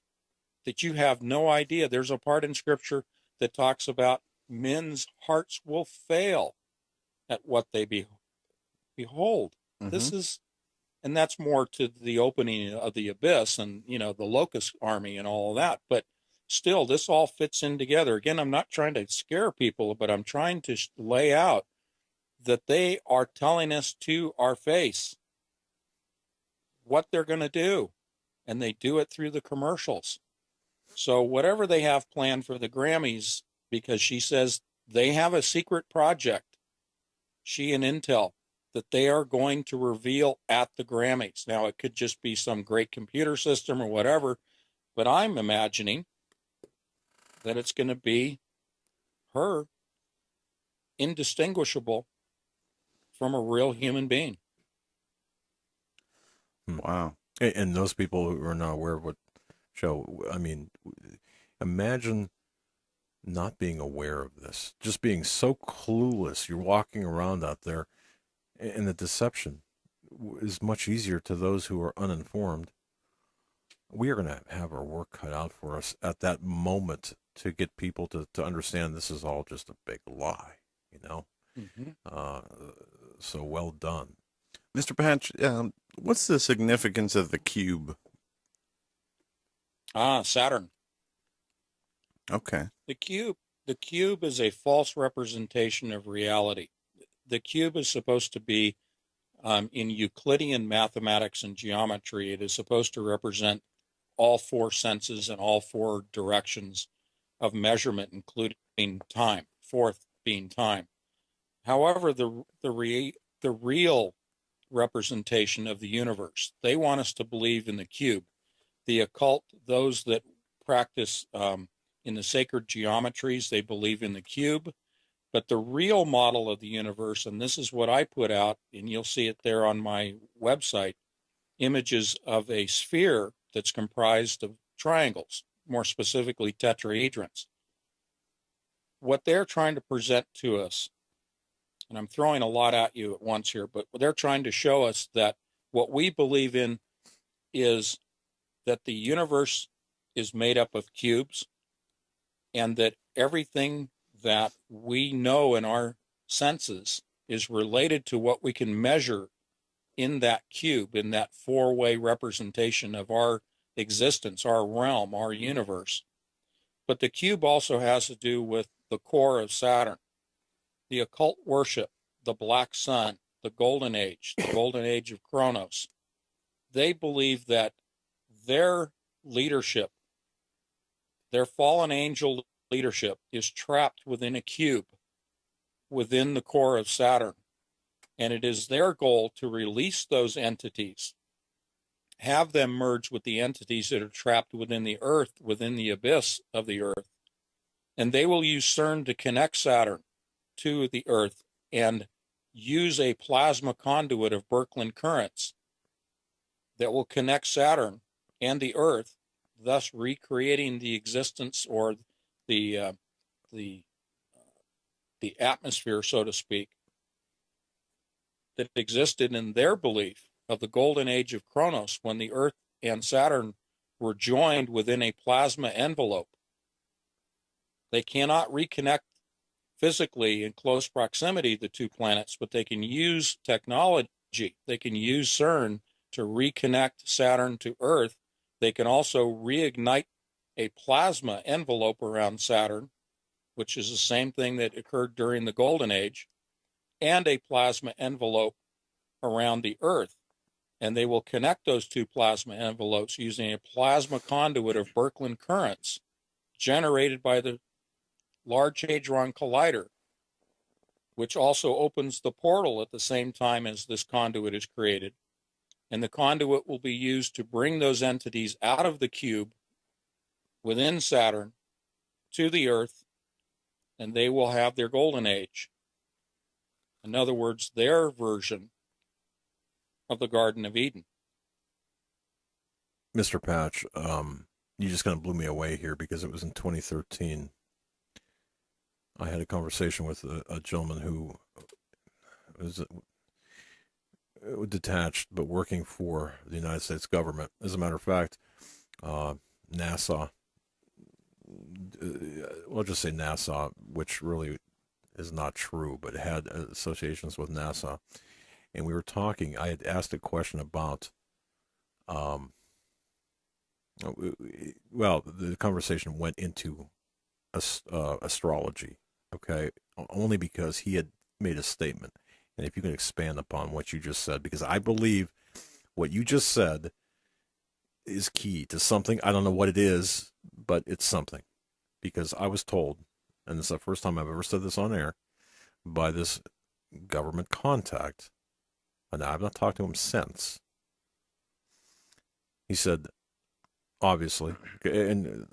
B: that you have no idea. There's a part in Scripture that talks about men's hearts will fail at what they behold.
C: Mm-hmm.
B: This is, and that's more to the opening of the abyss and, the locust army and all of that. But still, this all fits in together. Again, I'm not trying to scare people, but I'm trying to lay out that they are telling us to our face what they're going to do, and they do it through the commercials. So whatever they have planned for the Grammys, because she says they have a secret project, she and Intel, that they are going to reveal at the Grammys. Now, it could just be some great computer system or whatever, but I'm imagining that it's going to be her, indistinguishable from a real human being.
C: Wow.
A: And those people who are not aware of what show, I mean, imagine not being aware of this, just being so clueless. You're walking around out there, and the deception is much easier to those who are uninformed. We are going to have our work cut out for us at that moment to get people to understand this is all just a big lie, you know?
B: Mm-hmm.
A: So well done.
C: Mr. Patch, what's the significance of the cube?
B: Saturn.
C: Okay.
B: The cube is a false representation of reality. The cube is supposed to be, in Euclidean mathematics and geometry, it is supposed to represent all four senses and all four directions of measurement, including time, fourth being time. However, the real representation of the universe, they want us to believe in the cube. The occult, those that practice in the sacred geometries. They believe in the cube. But the real model of the universe, and this is what I put out, and you'll see it there on my website, images of a sphere that's comprised of triangles, more specifically tetrahedrons. What they're trying to present to us, and I'm throwing a lot at you at once here, but they're trying to show us that what we believe in is that the universe is made up of cubes, and that everything that we know in our senses is related to what we can measure in that cube, in that four-way representation of our existence, our realm, our universe. But the cube also has to do with the core of Saturn, the occult worship, the black sun, the golden age of Kronos. They believe that their leadership, their fallen angel leadership, is trapped within a cube, within the core of Saturn. And it is their goal to release those entities, have them merge with the entities that are trapped within the Earth, within the abyss of the Earth. And they will use CERN to connect Saturn to the Earth and use a plasma conduit of Birkeland currents that will connect Saturn and the Earth, thus recreating the existence or the atmosphere, so to speak, that existed in their belief of the golden age of Kronos, when the Earth and Saturn were joined within a plasma envelope. They cannot reconnect physically in close proximity, the two planets, but they can use technology. They can use CERN to reconnect Saturn to Earth. They can also reignite a plasma envelope around Saturn, which is the same thing that occurred during the Golden Age, and a plasma envelope around the Earth. And they will connect those two plasma envelopes using a plasma conduit of Birkeland currents generated by the Large Hadron Collider, which also opens the portal at the same time as this conduit is created. And the conduit will be used to bring those entities out of the cube within Saturn to the Earth, and they will have their golden age. In other words, their version of the Garden of Eden.
A: Mr. Patch, you just kind of blew me away here, because it was in 2013. I had a conversation with a gentleman who was detached but working for the United States government. As a matter of fact, NASA, we'll just say NASA, which really is not true, but it had associations with NASA. And we were talking, I had asked a question about, well, the conversation went into astrology, okay, only because he had made a statement. And if you can expand upon what you just said, because I believe what you just said is key to something. I don't know what it is, but it's something. Because I was told, and this is the first time I've ever said this on air, by this government contact, and I've not talked to him since. He said, obviously, and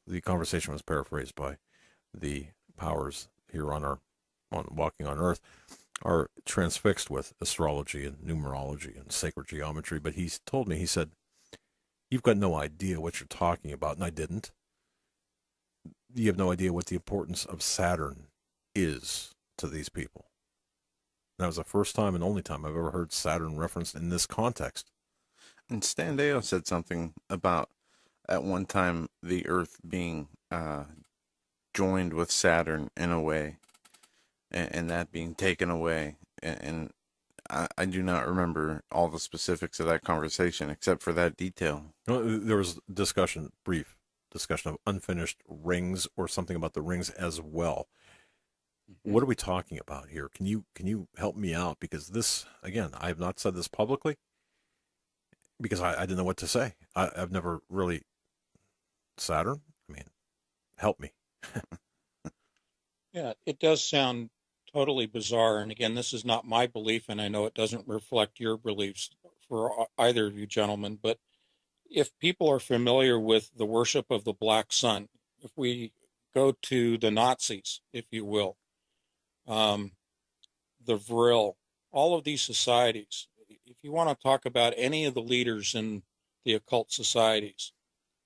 A: the conversation was paraphrased by the powers here on walking on Earth, are transfixed with astrology and numerology and sacred geometry. But he's told me, he said, you've got no idea what you're talking about. And I didn't. You have no idea what the importance of Saturn is to these people. And that was the first time and only time I've ever heard Saturn referenced in this context.
C: And Stan Deo said something about, at one time, the Earth being joined with Saturn in a way, and that being taken away. And I do not remember all the specifics of that conversation, except for that detail.
A: There was brief discussion of unfinished rings, or something about the rings as well. What are we talking about here? Can you help me out? Because this, again, I have not said this publicly, because I didn't know what to say. I've never really, Saturn? I mean, help me.
B: Yeah, it does sound totally bizarre. And again, this is not my belief, and I know it doesn't reflect your beliefs for either of you gentlemen. But if people are familiar with the worship of the black sun, if we go to the Nazis, if you will, um, the Vril, all of these societies, if you want to talk about any of the leaders in the occult societies,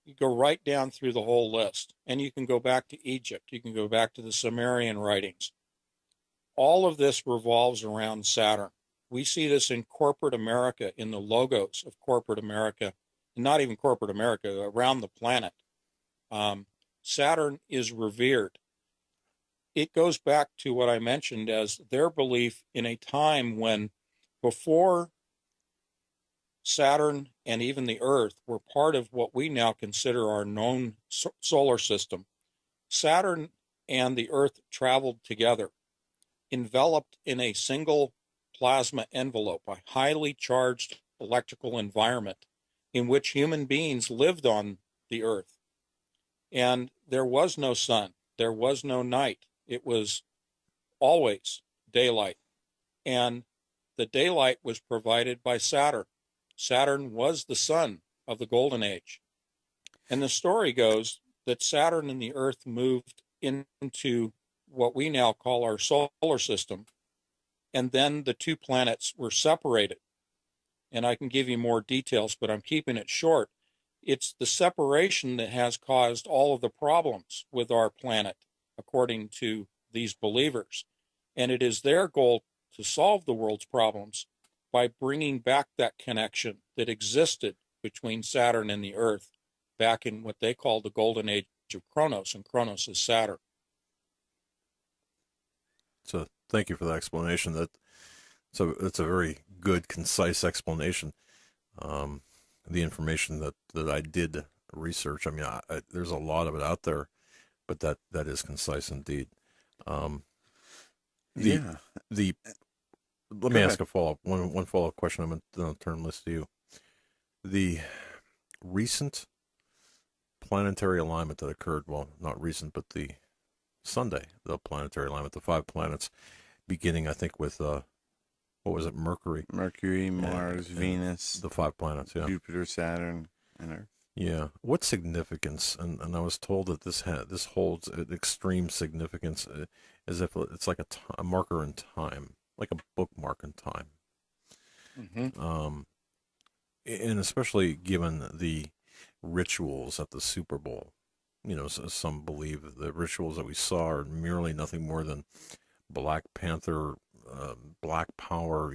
B: you go right down through the whole list. And you can go back to Egypt. You can go back to the Sumerian writings. All of this revolves around Saturn. We see this in corporate America, in the logos of corporate America, not even corporate America, around the planet. Saturn is revered. It goes back to what I mentioned as their belief in a time when, before Saturn and even the Earth were part of what we now consider our known solar system, Saturn and the Earth traveled together, enveloped in a single plasma envelope, a highly charged electrical environment in which human beings lived on the Earth. And there was no sun, there was no night. It was always daylight. And the daylight was provided by Saturn. Saturn was the sun of the Golden Age. And the story goes that Saturn and the Earth moved into what we now call our solar system, and then the two planets were separated. And I can give you more details, but I'm keeping it short. It's the separation that has caused all of the problems with our planet, according to these believers. And it is their goal to solve the world's problems by bringing back that connection that existed between Saturn and the Earth back in what they call the Golden Age of Kronos, and Kronos is Saturn.
A: So thank you for that explanation. It's a very good, concise explanation. The information that I did research, I mean, there's a lot of it out there, but that is concise indeed.
C: Yeah.
A: Let me ask a follow-up, one follow-up question. I'm going to turn this to you. The recent planetary alignment that occurred, well, not recent, but the Sunday, the planetary alignment, the 5 planets, beginning, I think, with, what was it, Mercury,
C: Mars, Venus,
A: the 5 planets, yeah.
C: Jupiter, Saturn, and Earth.
A: Yeah. What significance? And I was told that this holds an extreme significance, as if it's like a marker in time, like a bookmark in time.
B: Mm-hmm.
A: And especially given the rituals at the Super Bowl. You know, some believe the rituals that we saw are merely nothing more than Black Panther, Black Power,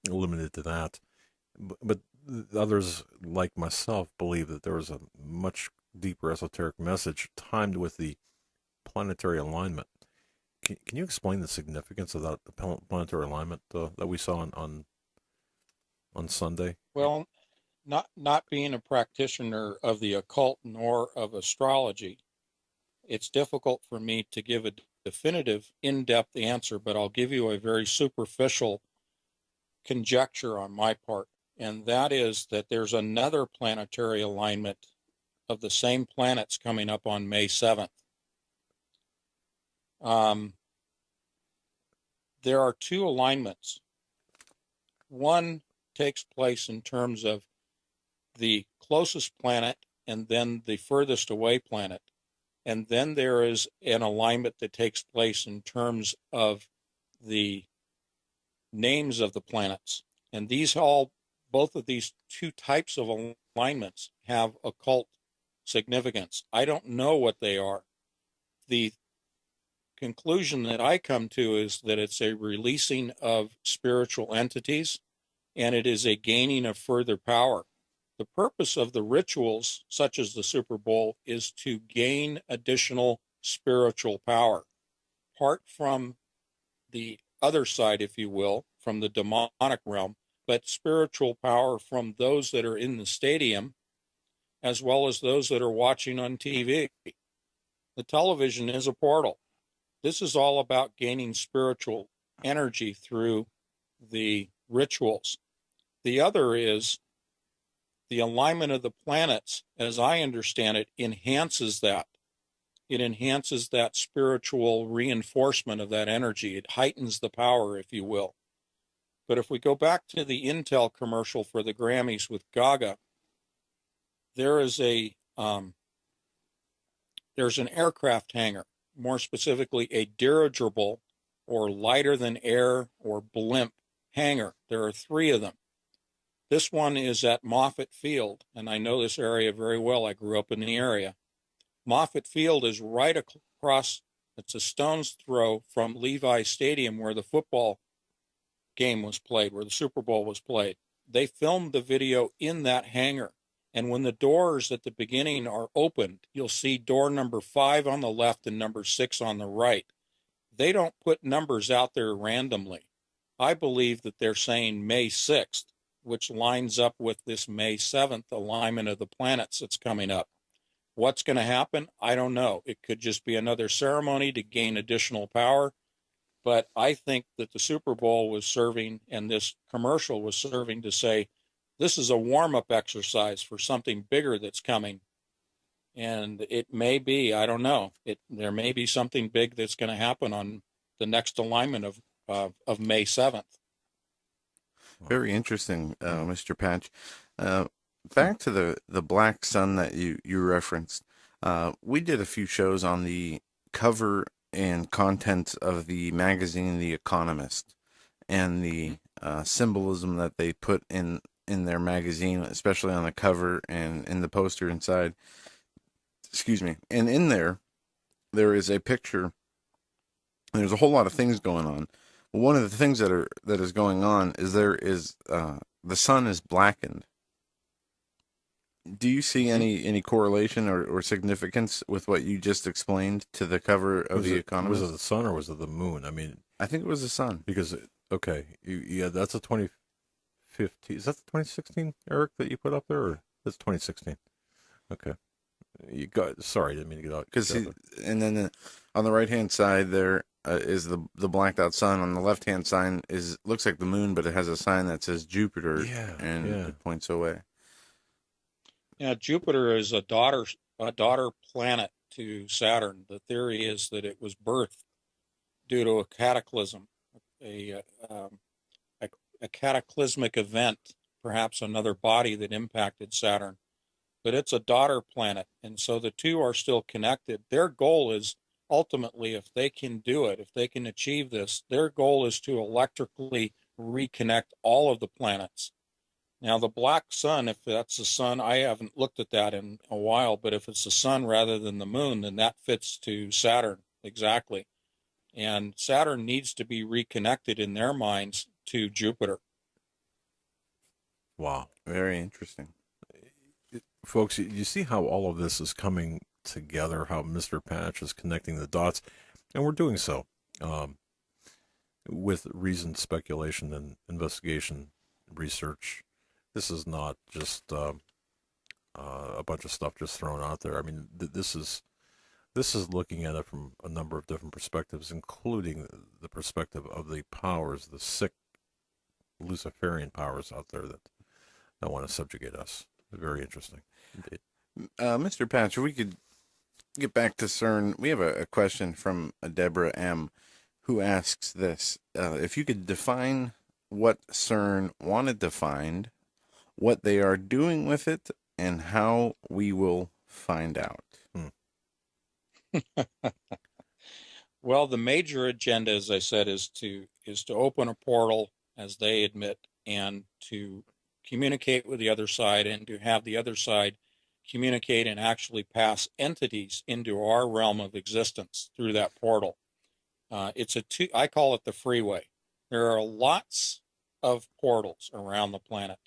A: limited to that. But others, like myself, believe that there was a much deeper esoteric message timed with the planetary alignment. Can you explain the significance of that planetary alignment that we saw on Sunday?
B: Well, not being a practitioner of the occult nor of astrology, it's difficult for me to give a definitive, in-depth answer, but I'll give you a very superficial conjecture on my part, and that is that there's another planetary alignment of the same planets coming up on May 7th. There are 2 alignments. One takes place in terms of the closest planet and then the furthest away planet. And then there is an alignment that takes place in terms of the names of the planets. And both of these 2 types of alignments have occult significance. I don't know what they are. The conclusion that I come to is that it's a releasing of spiritual entities, and it is a gaining of further power. The purpose of the rituals, such as the Super Bowl, is to gain additional spiritual power, apart from the other side, if you will, from the demonic realm, but spiritual power from those that are in the stadium, as well as those that are watching on TV. The television is a portal. This is all about gaining spiritual energy through the rituals. The other is the alignment of the planets, as I understand it, enhances that. It enhances that spiritual reinforcement of that energy. It heightens the power, if you will. But if we go back to the Intel commercial for the Grammys with Gaga, there is a there's an aircraft hangar, more specifically a dirigible or lighter than air or blimp hangar. There are 3 of them. This one is at Moffett Field, and I know this area very well. I grew up in the area. Moffett Field is right across, it's a stone's throw from Levi Stadium where the football game was played, where the Super Bowl was played. They filmed the video in that hangar. And when the doors at the beginning are opened, you'll see door number 5 on the left and number 6 on the right. They don't put numbers out there randomly. I believe that they're saying May 6th, which lines up with this May 7th alignment of the planets that's coming up. What's going to happen? I don't know. It could just be another ceremony to gain additional power. But I think that the Super Bowl was serving, and this commercial was serving to say, this is a warm-up exercise for something bigger that's coming. And it may be, I don't know, there may be something big that's going to happen on the next alignment of May 7th.
C: Very interesting, Mr. Patch. Back to the black sun that you referenced. We did a few shows on the cover and content of the magazine The Economist, and the symbolism that they put in their magazine, especially on the cover and in the poster inside. Excuse me. And in there is a picture. There's a whole lot of things going on. One of the things that is going on is the sun is blackened. Do you see any correlation or significance with what you just explained to the cover of The Economist?
A: Was it the sun or was it the moon? I mean,
C: I think it was the sun.
A: because yeah, that's a 2015. Is that the 2016, Eric, that you put up there, or that's 2016? Okay, you got. Sorry, I didn't mean to get out.
C: And then on the right hand side there is the blacked out sun. On the left hand side looks like the moon, but it has a sign that says Jupiter. And it points away.
B: Yeah, Jupiter is a daughter planet to Saturn. The theory is that it was birthed due to a cataclysm, a cataclysmic event, perhaps another body that impacted Saturn. But it's a daughter planet, and so the two are still connected. Their goal is ultimately, if they can do it, if they can achieve this, their goal is to electrically reconnect all of the planets. Now, the black sun, if that's the sun, I haven't looked at that in a while, but if it's the sun rather than the moon, then that fits to Saturn exactly. And Saturn needs to be reconnected in their minds to Jupiter.
A: Wow.
C: Very interesting.
A: Folks, you see how all of this is coming together, how Mr. Patch is connecting the dots, and we're doing so with reasoned speculation and investigation, research. This is not just a bunch of stuff just thrown out there. I mean, this is looking at it from a number of different perspectives, including the perspective of the powers, the sick Luciferian powers out there that want to subjugate us. Very interesting indeed.
C: Mr. Patch, we could get back to CERN. We have a question from Deborah M., who asks this. If you could define what CERN wanted to find, what they are doing with it, and how we will find out.
B: Well, the major agenda, as I said, is to open a portal, as they admit, and to communicate with the other side, and to have the other side communicate and actually pass entities into our realm of existence through that portal. I call it the freeway. There are lots of portals around the planet,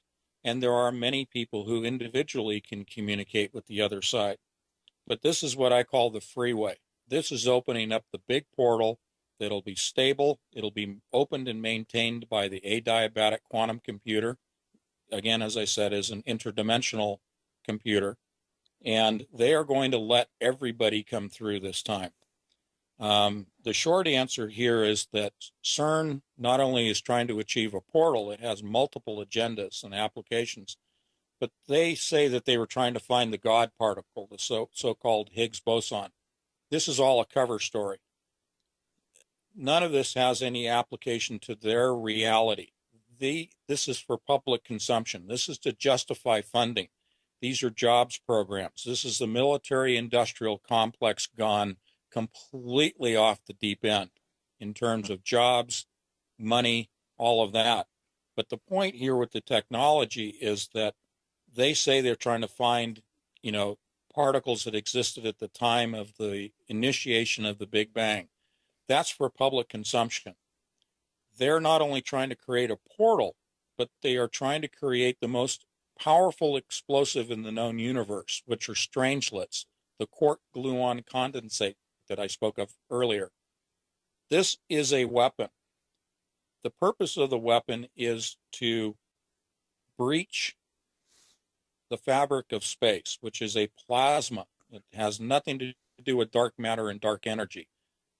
B: and there are many people who individually can communicate with the other side. But this is what I call the freeway. This is opening up the big portal that'll be stable. It'll be opened and maintained by the adiabatic quantum computer. Again, as I said, is an interdimensional computer. And they are going to let everybody come through this time. The short answer here is that CERN not only is trying to achieve a portal, it has multiple agendas and applications, but they say that they were trying to find the God particle, the so-called Higgs boson. This is all a cover story. None of this has any application to their reality. This is for public consumption. This is to justify funding. These are jobs programs. This is the military industrial complex gone completely off the deep end in terms of jobs, money, all of that. But the point here with the technology is that they say they're trying to find, particles that existed at the time of the initiation of the Big Bang. That's for public consumption. They're not only trying to create a portal, but they are trying to create the most powerful explosive in the known universe, which are strangelets, the quark gluon condensate that I spoke of earlier. This is a weapon. The purpose of the weapon is to breach the fabric of space, which is a plasma. It has nothing to do with dark matter and dark energy.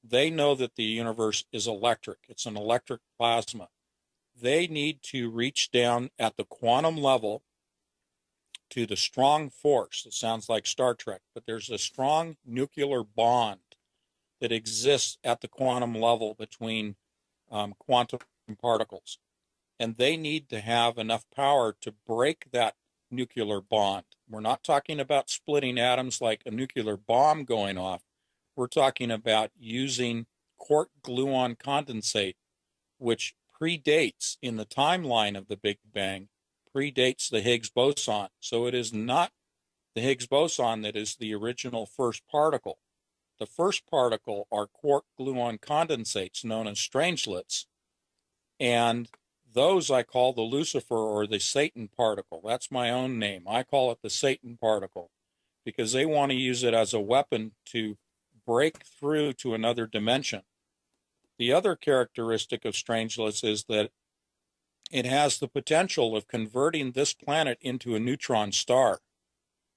B: They know that the universe is electric. It's an electric plasma. They need to reach down at the quantum level to the strong force. It sounds like Star Trek, but there's a strong nuclear bond that exists at the quantum level between quantum particles. And they need to have enough power to break that nuclear bond. We're not talking about splitting atoms like a nuclear bomb going off. We're talking about using quark gluon condensate, which predates in the timeline of the Big Bang, predates the Higgs boson. So it is not the Higgs boson that is the original first particle. The first particle are quark gluon condensates known as strangelets. And those I call the Lucifer or the Satan particle. That's my own name. I call it the Satan particle because they want to use it as a weapon to break through to another dimension. The other characteristic of strangelets is that it has the potential of converting this planet into a neutron star.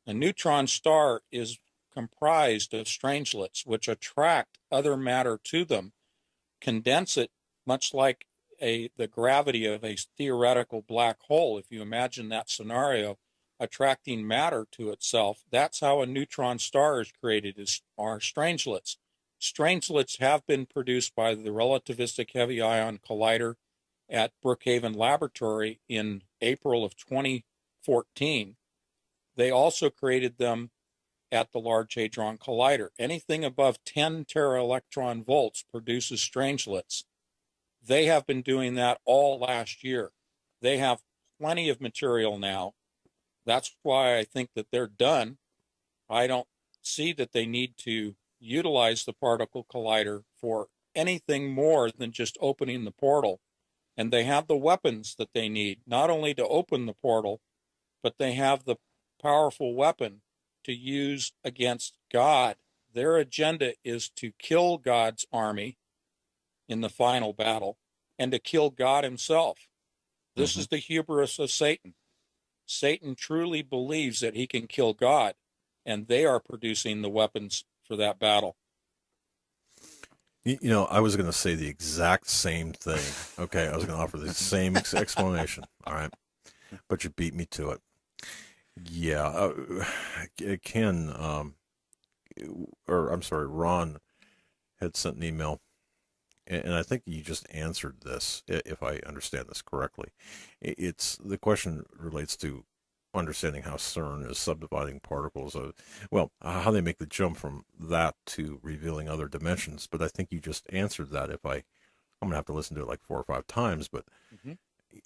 B: A neutron star is comprised of strangelets, which attract other matter to them, condense it, much like the gravity of a theoretical black hole. If you imagine that scenario, attracting matter to itself, that's how a neutron star is created, are strangelets. Strangelets have been produced by the Relativistic Heavy Ion Collider at Brookhaven Laboratory in April of 2014. They also created them at the Large Hadron Collider. Anything above 10 tera-electron volts produces strangelets. They have been doing that all last year. They have plenty of material now. That's why I think that they're done. I don't see that they need to utilize the particle collider for anything more than just opening the portal. And they have the weapons that they need, not only to open the portal, but they have the powerful weapon to use against God. Their agenda is to kill God's army in the final battle and to kill God himself. This is the hubris of Satan. Satan truly believes that he can kill God, and they are producing the weapons for that battle.
A: I was going to say the exact same thing. Okay, I was going to offer the same explanation. All right, but you beat me to it. Yeah, Ken, or I'm sorry, Ron had sent an email, and I think you just answered this, if I understand this correctly. It's the question relates to understanding how CERN is subdividing particles how they make the jump from that to revealing other dimensions. But I think you just answered that. I'm gonna have to listen to it like 4 or 5 times, but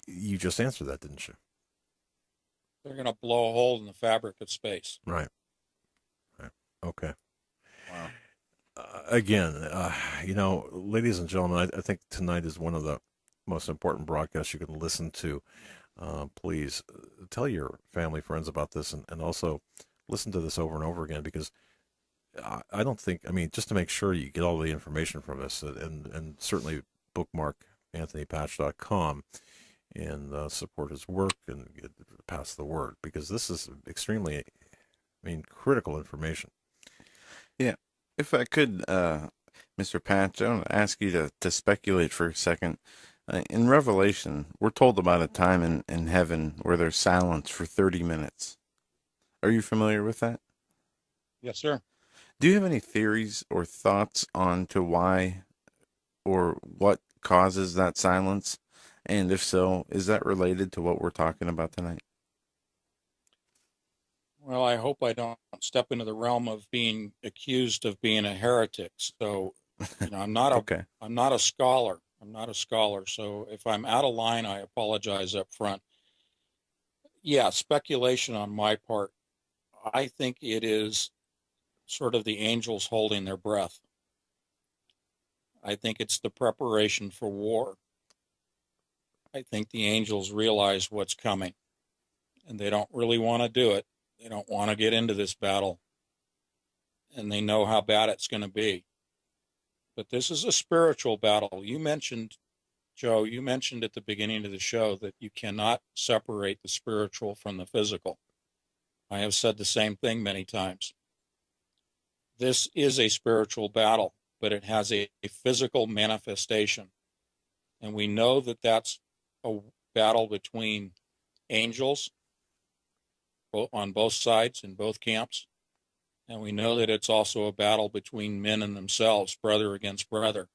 A: you just answered that, didn't you?
B: They're going to blow a hole in the fabric of space.
A: Right. Okay.
C: Wow.
A: Again, ladies and gentlemen, I think tonight is one of the most important broadcasts you can listen to. Please tell your family, friends about this, and also listen to this over and over again, because I don't think, just to make sure you get all the information from us, and certainly bookmark anthonypatch.com and support his work and pass the word, because this is extremely, critical information.
C: Yeah. If I could, Mr. Patch, I want to ask you to speculate for a second. In Revelation, we're told about a time in heaven where there's silence for 30 minutes. Are you familiar with that?
B: Yes, sir.
C: Do you have any theories or thoughts on to why or what causes that silence? And if so, is that related to what we're talking about tonight?
B: Well, I hope I don't step into the realm of being accused of being a heretic. So,
C: Okay.
B: I'm not a scholar. I'm not a scholar. So if I'm out of line, I apologize up front. Yeah, speculation on my part. I think it is sort of the angels holding their breath. I think it's the preparation for war. I think the angels realize what's coming and they don't really want to do it. They don't want to get into this battle and they know how bad it's going to be. But this is a spiritual battle. You mentioned, Joe, you mentioned at the beginning of the show that you cannot separate the spiritual from the physical. I have said the same thing many times. This is a spiritual battle, but it has a physical manifestation. And we know that that's a battle between angels on both sides in both camps. And we know that it's also a battle between men and themselves, brother against brother.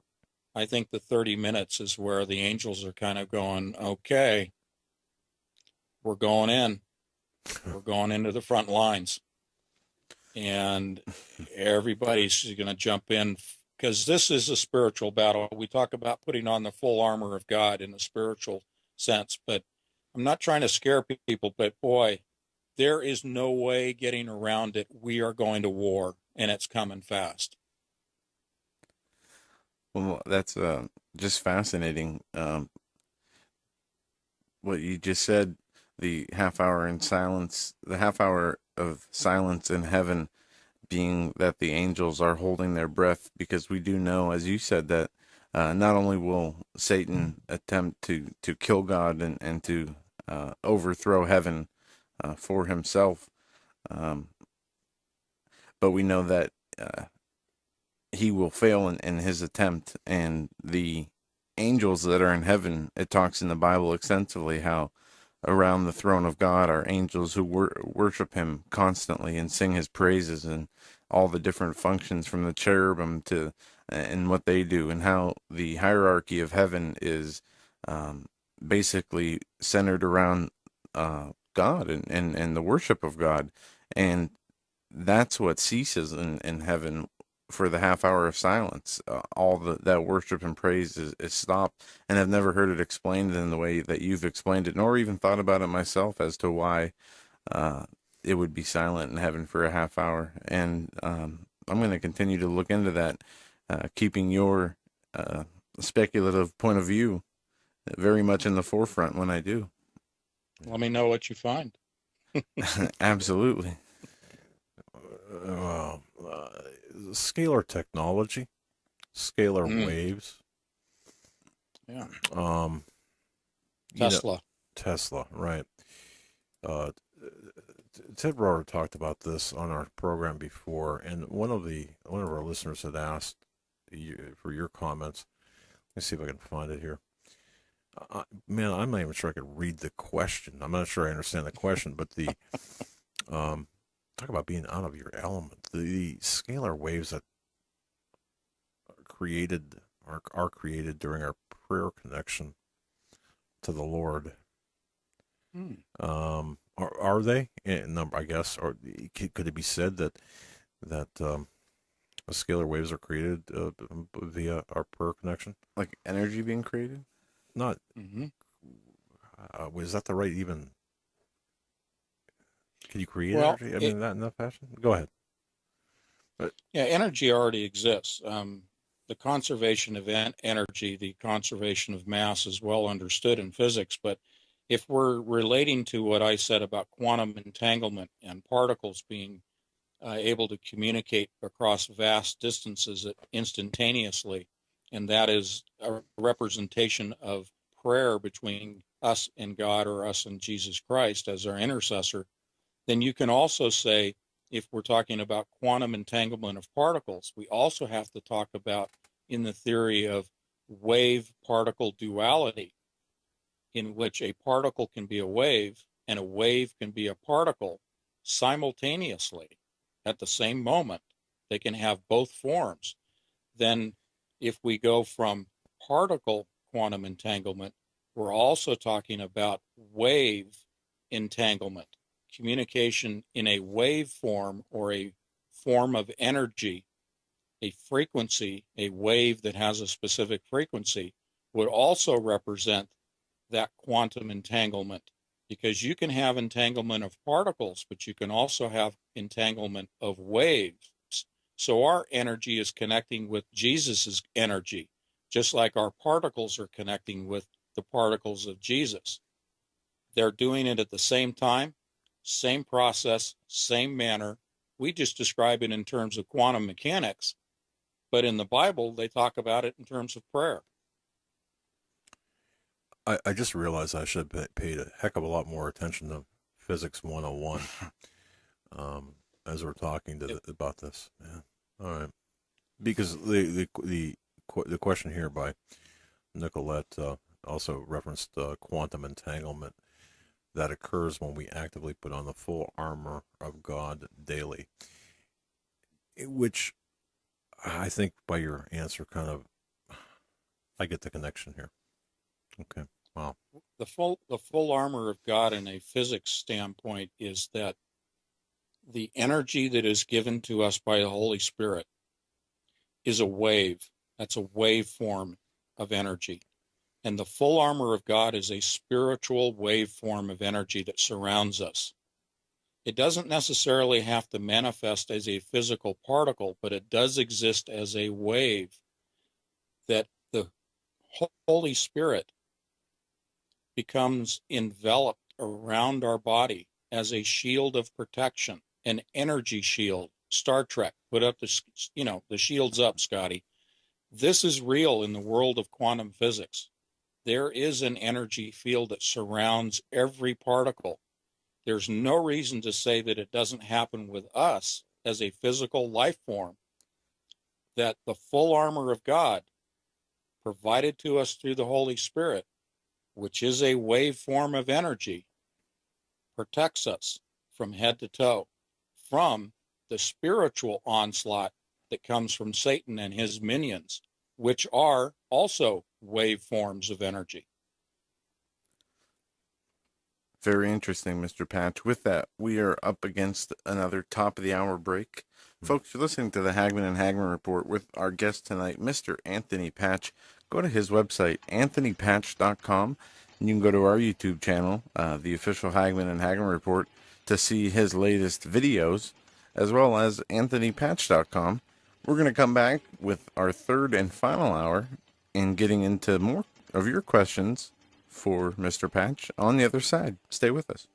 B: I think the 30 minutes is where the angels are kind of going, okay, we're going in. We're going into the front lines. And everybody's going to jump in because this is a spiritual battle. We talk about putting on the full armor of God in a spiritual sense, but I'm not trying to scare people, but boy, there is no way getting around it. We are going to war, and it's coming fast.
C: Well, that's just fascinating. What you just said, the half hour in silence, the half hour of silence in heaven, being that the angels are holding their breath, because we do know, as you said, that not only will Satan attempt to kill God and to overthrow heaven for himself, um, but we know that he will fail in his attempt. And the angels that are in heaven, it talks in the Bible extensively how around the throne of God are angels who worship him constantly and sing his praises, and all the different functions from the cherubim to and what they do, and how the hierarchy of heaven is basically centered around God and the worship of God. And that's what ceases in heaven for the half hour of silence. All that worship and praise is stopped, and I've never heard it explained in the way that you've explained it, nor even thought about it myself as to why uh, it would be silent in heaven for a half hour. And I'm going to continue to look into that, keeping your speculative point of view very much in the forefront when I do.
B: Let me know what you find.
C: Absolutely.
A: Uh, scalar technology, scalar waves.
B: Yeah.
A: Tesla.
B: Tesla.
A: Tesla, right. Uh, Ted Rohrer talked about this on our program before, and one of our listeners had asked for your comments. Let me see if I can find it here. Man, I'm not even sure I could read the question. I'm not sure I understand the question, but the talk about being out of your element. The scalar waves that are created during our prayer connection to the Lord. Are they? I guess, or could it be said that scalar waves are created via our prayer connection?
C: Like energy being created?
A: Not. Was that the right even? Can you create
B: Well,
A: energy? I mean, that in that fashion. Go ahead. But
B: yeah, energy already exists. The conservation of energy, the conservation of mass is well understood in physics. But if we're relating to what I said about quantum entanglement and particles being able to communicate across vast distances instantaneously, and that is a representation of prayer between us and God or us and Jesus Christ as our intercessor, then you can also say, if we're talking about quantum entanglement of particles, we also have to talk about in the theory of wave particle duality, in which a particle can be a wave and a wave can be a particle simultaneously at the same moment. They can have both forms. Then, if we go from particle quantum entanglement, we're also talking about wave entanglement. communication in a wave form or a form of energy, a frequency, a wave that has a specific frequency, would also represent that quantum entanglement. Because you can have entanglement of particles, but you can also have entanglement of waves. So our energy is connecting with Jesus's energy, just like our particles are connecting with the particles of Jesus. They're doing it at the same time, same process, same manner. We just describe it in terms of quantum mechanics, but in the Bible, they talk about it in terms of prayer.
A: I just realized I should have paid a heck of a lot more attention to Physics 101 as we're talking about this. Yeah. All right. Because the question here by Nicolette also referenced quantum entanglement that occurs when we actively put on the full armor of God daily, which I think by your answer I get the connection here. Okay. Wow.
B: The full armor of God in a physics standpoint is that the energy that is given to us by the Holy Spirit is a wave. That's a wave form of energy. And the full armor of God is a spiritual wave form of energy that surrounds us. It doesn't necessarily have to manifest as a physical particle, but it does exist as a wave that the Holy Spirit becomes enveloped around our body as a shield of protection, an energy shield. Star Trek, put up the shields up, Scotty. This is real in the world of quantum physics. There is an energy field that surrounds every particle. There's no reason to say that it doesn't happen with us as a physical life form, that the full armor of God provided to us through the Holy Spirit, which is a wave form of energy, protects us from head to toe from the spiritual onslaught that comes from Satan and his minions, which are also wave forms of energy.
C: Very interesting, Mr. Patch. With that, we are up against another top of the hour break. Folks, you're listening to the Hagmann and Hagmann Report with our guest tonight, Mr. Anthony Patch. Go to his website, anthonypatch.com, and you can go to our YouTube channel, the official Hagmann and Hagmann Report, to see his latest videos, as well as anthonypatch.com. We're going to come back with our third and final hour and getting into more of your questions for Mr. Patch on the other side. Stay with us.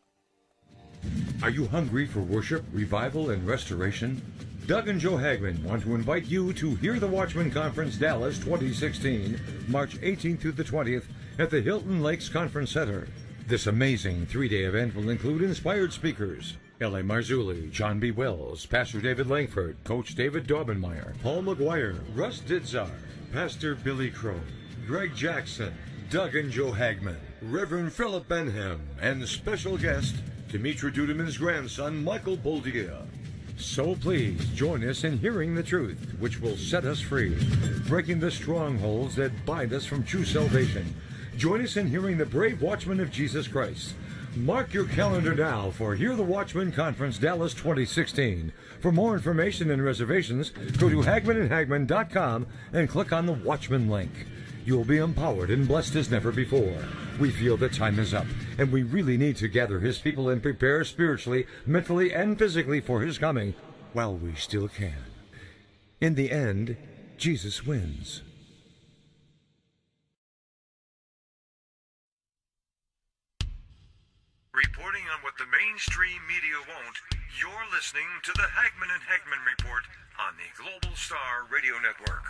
D: Are you hungry for worship, revival, and restoration? Doug and Joe Hagmann want to invite you to Hear the Watchman Conference Dallas 2016, March 18th through the 20th at the Hilton Lakes Conference Center. This amazing three-day event will include inspired speakers: L.A. Marzulli, John B. Wells, Pastor David Langford, Coach David Daubenmeyer, Paul McGuire, Russ Didzar, Pastor Billy Crow, Greg Jackson, Doug and Joe Hagmann, Reverend Philip Benham, and special guest, Demetra Dudeman's grandson, Michael Boldia. So please join us in hearing the truth, which will set us free, breaking the strongholds that bind us from true salvation. Join us in hearing the brave watchmen of Jesus Christ. Mark your calendar now for Hear the Watchman Conference Dallas 2016. For more information and reservations, go to HagmannandHagmann.com and click on the Watchman link. You will be empowered and blessed as never before. We feel that time is up, and we really need to gather His people and prepare spiritually, mentally, and physically for His coming while we still can. In the end, Jesus wins.
E: Reporting on what the mainstream media won't, you're listening to the Hagmann and Hagmann Report on the Global Star Radio Network.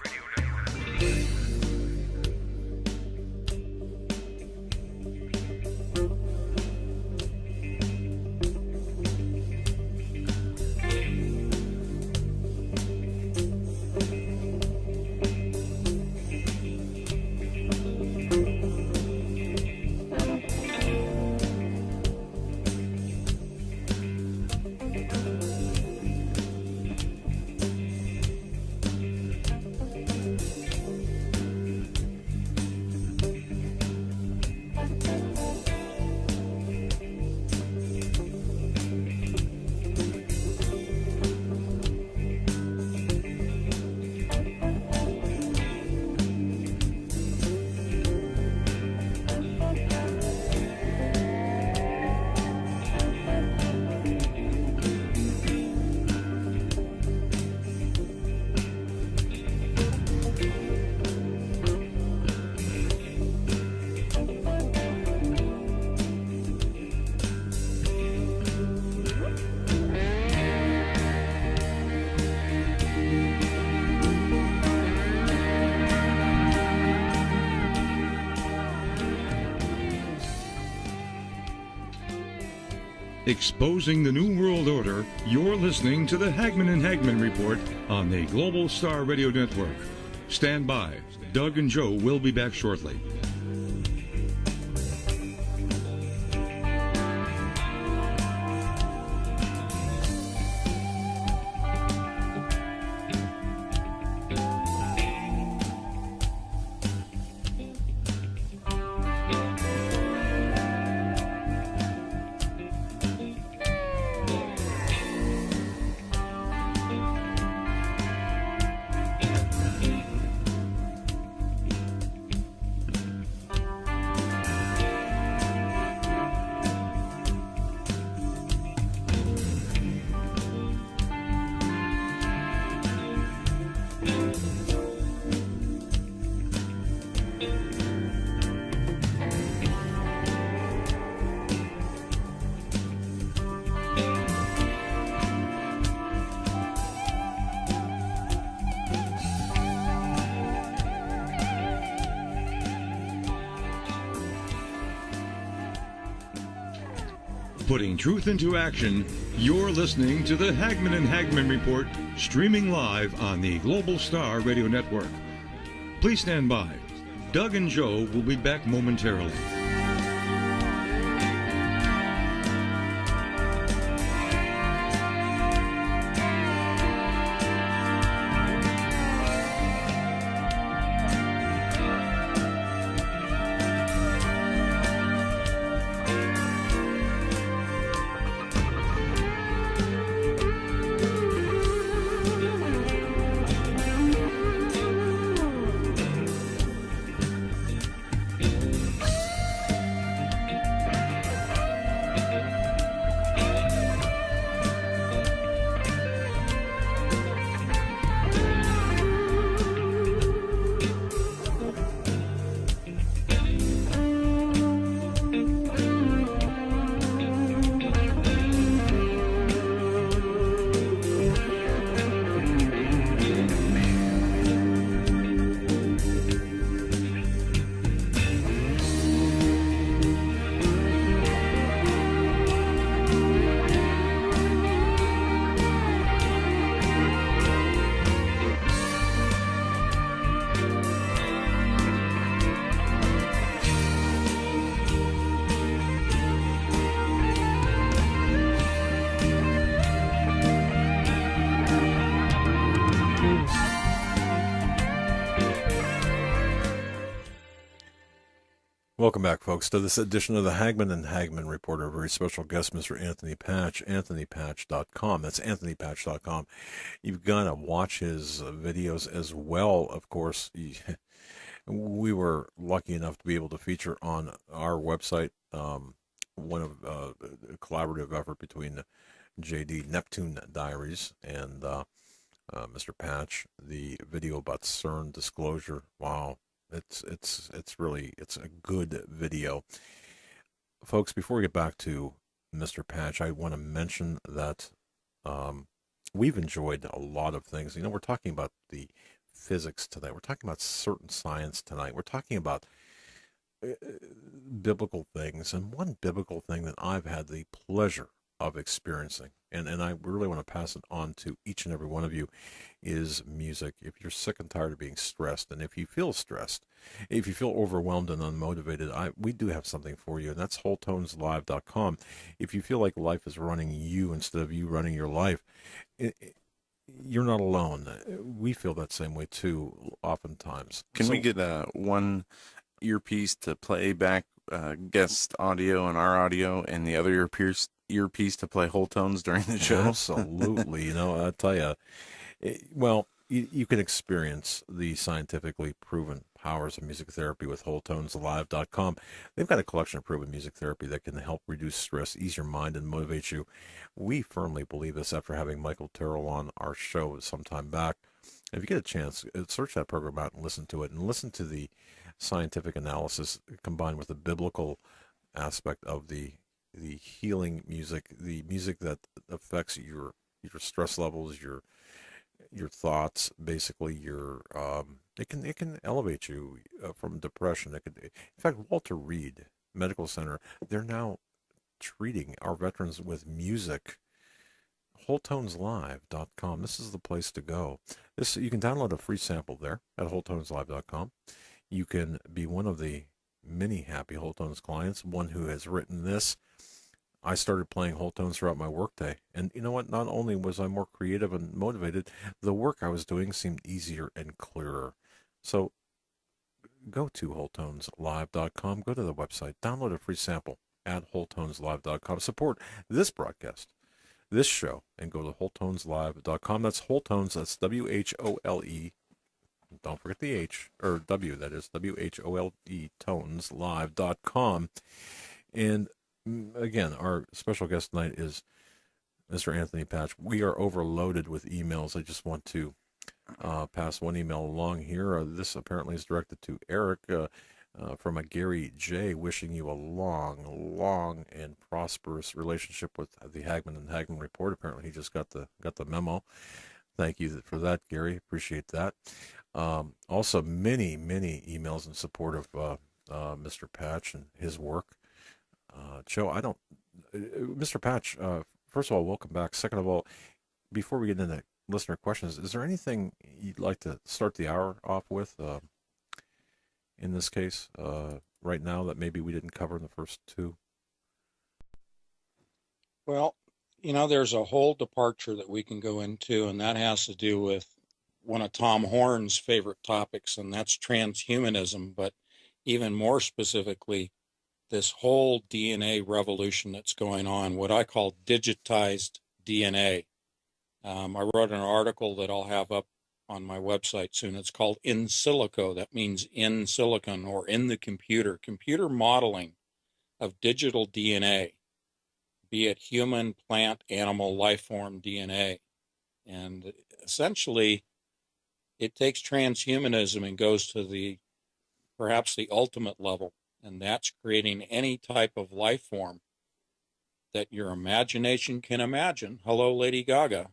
D: Exposing the New World Order, you're listening to the Hagmann and Hagmann Report on the Global Star Radio Network. Stand by. Doug and Joe will be back shortly. Putting truth into action, you're listening to the Hagmann and Hagmann Report, streaming live on the Global Star Radio Network. Please stand by. Doug and Joe will be back momentarily.
A: Welcome back, folks, to this edition of the Hagmann and Hagmann Report. Our very special guest, Mr. Anthony Patch, anthonypatch.com. That's anthonypatch.com. You've got to watch his videos as well, of course. We were lucky enough to be able to feature on our website one of a collaborative effort between JD Neptune Diaries and Mr. Patch, the video about CERN disclosure. Wow. It's a good video. Folks, before we get back to Mr. Patch, I want to mention that we've enjoyed a lot of things. We're talking about the physics tonight. We're talking about certain science tonight. We're talking about biblical things. And one biblical thing that I've had the pleasure of experiencing, and I really want to pass it on to each and every one of you, is music. If you're sick and tired of being stressed, and if you feel stressed, if you feel overwhelmed and unmotivated, we do have something for you, and that's wholetoneslive.com. If you feel like life is running you instead of you running your life, you're not alone. We feel that same way too, oftentimes.
C: Can we get one earpiece to play back guest audio and our audio, and the other earpiece to play whole tones during the show?
A: Absolutely. I tell you, well, you can experience the scientifically proven powers of music therapy with wholetoneslive.com. They've got a collection of proven music therapy that can help reduce stress, ease your mind, and motivate you. We firmly believe this after having Michael Terrell on our show some time back. If you get a chance, search that program out and listen to it, and listen to the scientific analysis combined with the biblical aspect of the healing music, the music that affects your stress levels, your thoughts, basically it can elevate you from depression. In fact, Walter Reed Medical Center, they're now treating our veterans with music. WholeTonesLive.com. This is the place to go. You can download a free sample there at WholeTonesLive.com. You can be one of the many happy Whole Tones clients, one who has written this. I started playing whole tones throughout my workday. And you know what? Not only was I more creative and motivated, the work I was doing seemed easier and clearer. So go to WholeTonesLive.com, go to the website, download a free sample at WholeTonesLive.com. Support this broadcast, this show, and go to WholeTonesLive.com. That's Whole Tones, that's WHOLE. Don't forget the H, or W, that is, WHOLE, toneslive.com. And again, our special guest tonight is Mr. Anthony Patch. We are overloaded with emails. I just want to pass one email along here. This apparently is directed to Eric from a Gary J. wishing you a long and prosperous relationship with the Hagmann and Hagmann Report. Apparently, he just got the memo. Thank you for that, Gary. Appreciate that. Also, many emails in support of Mr. Patch and his work. Joe, Mr. Patch, first of all, welcome back. Second of all, before we get into listener questions, is there anything you'd like to start the hour off with in this case right now that maybe we didn't cover in the first two?
B: Well, there's a whole departure that we can go into, and that has to do with one of Tom Horn's favorite topics, and that's transhumanism, but even more specifically, this whole DNA revolution that's going on, what I call digitized DNA. I wrote an article that I'll have up on my website soon. It's called In Silico. That means in silicon or in the computer modeling of digital DNA, be it human, plant, animal, life form DNA. And essentially, it takes transhumanism and goes to perhaps the ultimate level. And that's creating any type of life form that your imagination can imagine. Hello, Lady Gaga.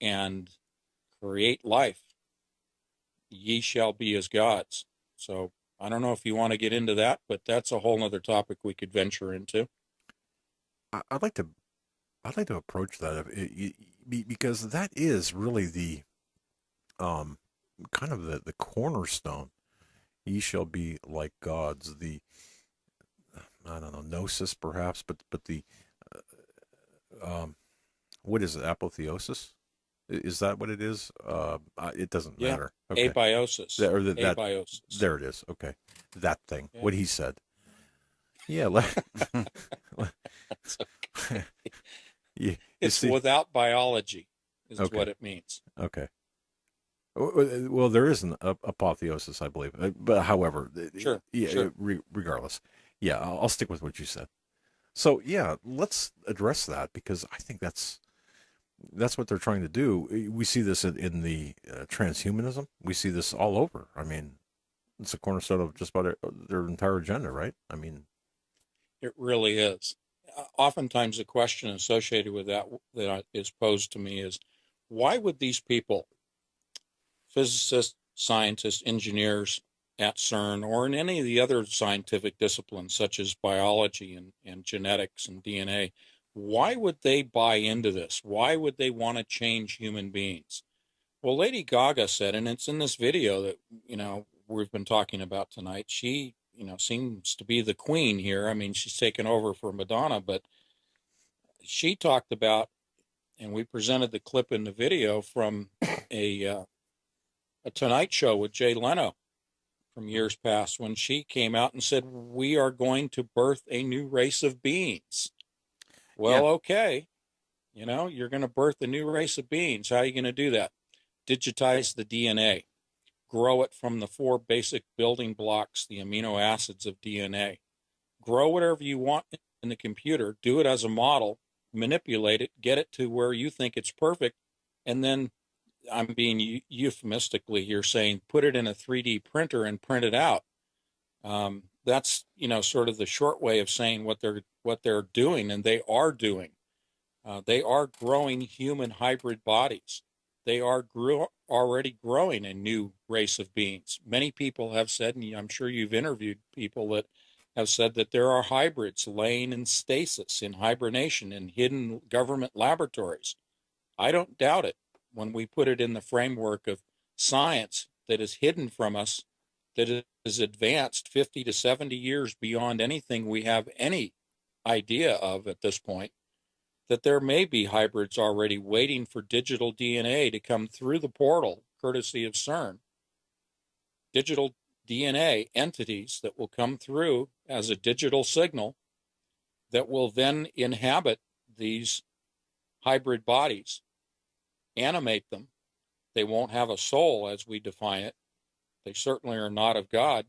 B: And create life. Ye shall be as gods. So I don't know if you want to get into that, but that's a whole other topic we could venture into.
A: I'd like to approach that because that is really the kind of the cornerstone. Ye shall be like gods. I don't know, gnosis perhaps, but the what is it? Apotheosis? Is that what it is? It doesn't matter. Okay.
B: Abiosis.
A: Abiosis. There it is. Okay, that thing. Yeah. What he said. Yeah.
B: Okay. It's without biology, is what it means.
A: Okay. Well, there is an apotheosis, I believe. But however,
B: sure.
A: Yeah.
B: Sure.
A: Regardless, yeah, I'll stick with what you said. So yeah, let's address that because I think that's what they're trying to do. We see this in the transhumanism. We see this all over. I mean, it's a cornerstone of just about their entire agenda, right? I mean,
B: it really is. Oftentimes, the question associated with that is posed to me is, why would these people, physicists, scientists, engineers at CERN, or in any of the other scientific disciplines such as biology and genetics and DNA, why would they buy into this? Why would they want to change human beings? Well, Lady Gaga said, and it's in this video that, we've been talking about tonight, she, seems to be the queen here. I mean, she's taken over for Madonna, but she talked about, and we presented the clip in the video from a Tonight Show with Jay Leno from years past when she came out and said, we are going to birth a new race of beings. Well, okay. You're going to birth a new race of beings. How are you going to do that? Digitize the DNA. Grow it from the 4 basic building blocks, the amino acids of DNA. Grow whatever you want in the computer. Do it as a model. Manipulate it. Get it to where you think it's perfect. And then, I'm being euphemistically here saying, put it in a 3D printer and print it out. That's, sort of the short way of saying what they're doing, and they are doing. They are growing human hybrid bodies. They are already growing a new race of beings. Many people have said, and I'm sure you've interviewed people, that have said that there are hybrids laying in stasis, in hibernation, in hidden government laboratories. I don't doubt it when we put it in the framework of science that is hidden from us, that is advanced 50 to 70 years beyond anything we have any idea of at this point, that there may be hybrids already waiting for digital DNA to come through the portal, courtesy of CERN. Digital DNA entities that will come through as a digital signal that will then inhabit these hybrid bodies, animate them. They won't have a soul as we define it. They certainly are not of God,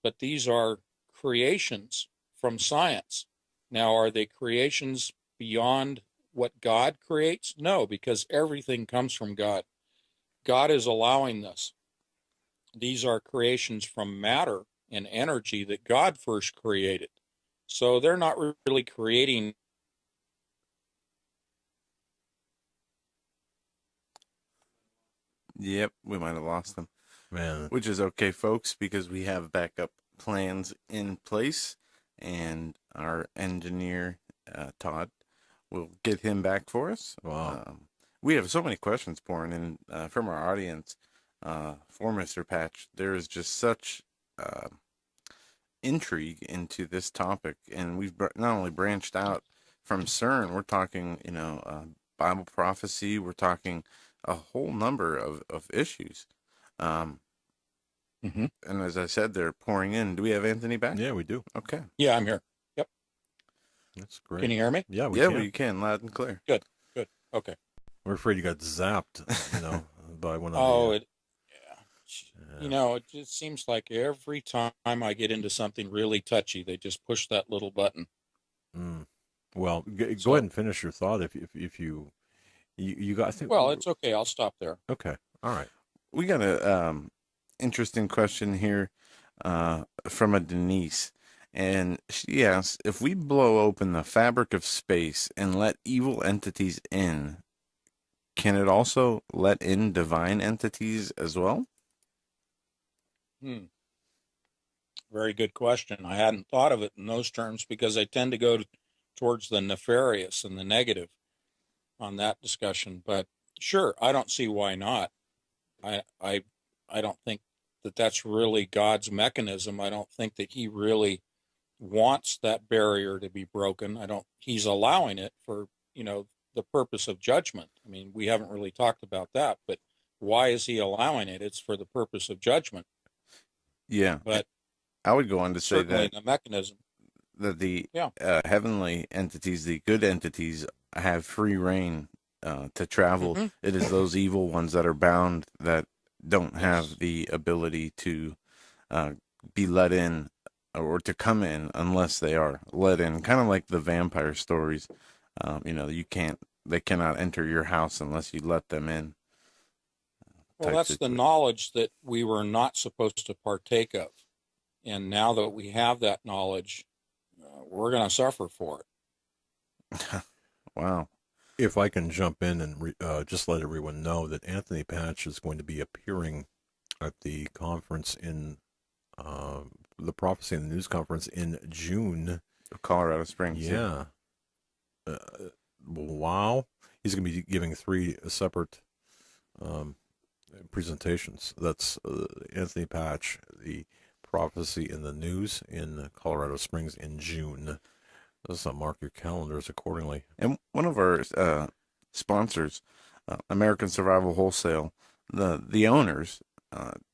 B: but these are creations from science. Now, are they creations beyond what God creates? No, because everything comes from God. God is allowing this. These are creations from matter and energy that God first created. So they're not really creating.
C: Yep, we might have lost them.
A: Man,
C: Which is okay, folks, because we have backup plans in place, and our engineer, Todd, will get him back for us.
A: wow.
C: We have so many questions pouring in from our audience for Mr. Patch. There is just such intrigue into this topic, and we've not only branched out from CERN, we're talking, Bible prophecy, we're talking a whole number of issues. And as I said, they're pouring in. Do we have Anthony back?
A: Yeah, we do.
C: Okay.
B: Yeah, I'm here. Yep.
A: That's great.
B: Can you hear me?
A: Yeah, we
C: Yeah,
A: can.
C: we can, loud and clear.
B: Good. Good. Okay.
A: We're afraid you got zapped, by one of
B: Oh,
A: the.
B: yeah. It just seems like every time I get into something really touchy, they just push that little button.
A: Well, go ahead and finish your thought if you got. I think.
B: Well, it's okay. I'll stop there.
A: Okay. All right.
C: We got a interesting question here from a Denise. And she asks, if we blow open the fabric of space and let evil entities in, can it also let in divine entities as well?
B: Very good question. I hadn't thought of it in those terms because I tend to go towards the nefarious and the negative on that discussion. But sure, I don't see why not. I don't think that that's really God's mechanism. I don't think that he really wants that barrier to be broken. He's allowing it for, the purpose of judgment. I mean, we haven't really talked about that, but why is he allowing it? It's for the purpose of judgment.
C: Yeah.
B: But
C: I would go on to say
B: certainly
C: that
B: the mechanism.
C: the
B: Yeah.
C: heavenly entities, the good entities, have free reign to travel. It is those evil ones that are bound that don't have the ability to be let in or to come in unless they are let in. Kind of like the vampire stories. They cannot enter your house unless you let them in.
B: Well, that's the knowledge that we were not supposed to partake of. And now that we have that knowledge, we're going to suffer for it.
C: Wow.
A: If I can jump in and just let everyone know that Anthony Patch is going to be appearing at the conference in the Prophecy and the News Conference in June.
C: Colorado Springs.
A: Yeah. Wow. He's going to be giving 3 separate presentations. That's Anthony Patch, the Prophecy in the News in Colorado Springs in June. Let's mark your calendars accordingly.
C: And one of our sponsors, American Survival Wholesale, the owners,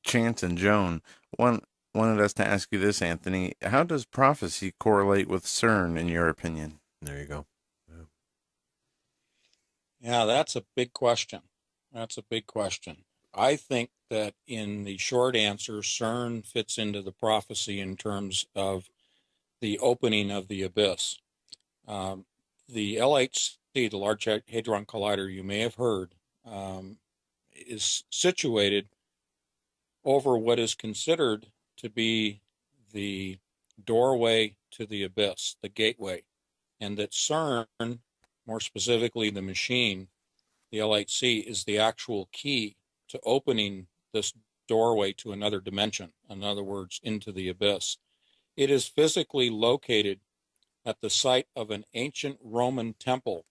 C: Chance and Joan, wanted us to ask you this, Anthony. How does prophecy correlate with CERN, in your opinion?
A: There you go.
B: Yeah, that's a big question. I think that in the short answer, CERN fits into the prophecy in terms of the opening of the abyss. The LHC, the Large Hadron Collider, you may have heard, is situated over what is considered to be the doorway to the abyss, the gateway, and that CERN, more specifically the machine, the LHC, is the actual key to opening this doorway to another dimension, in other words, into the abyss. It is physically located at the site of an ancient Roman temple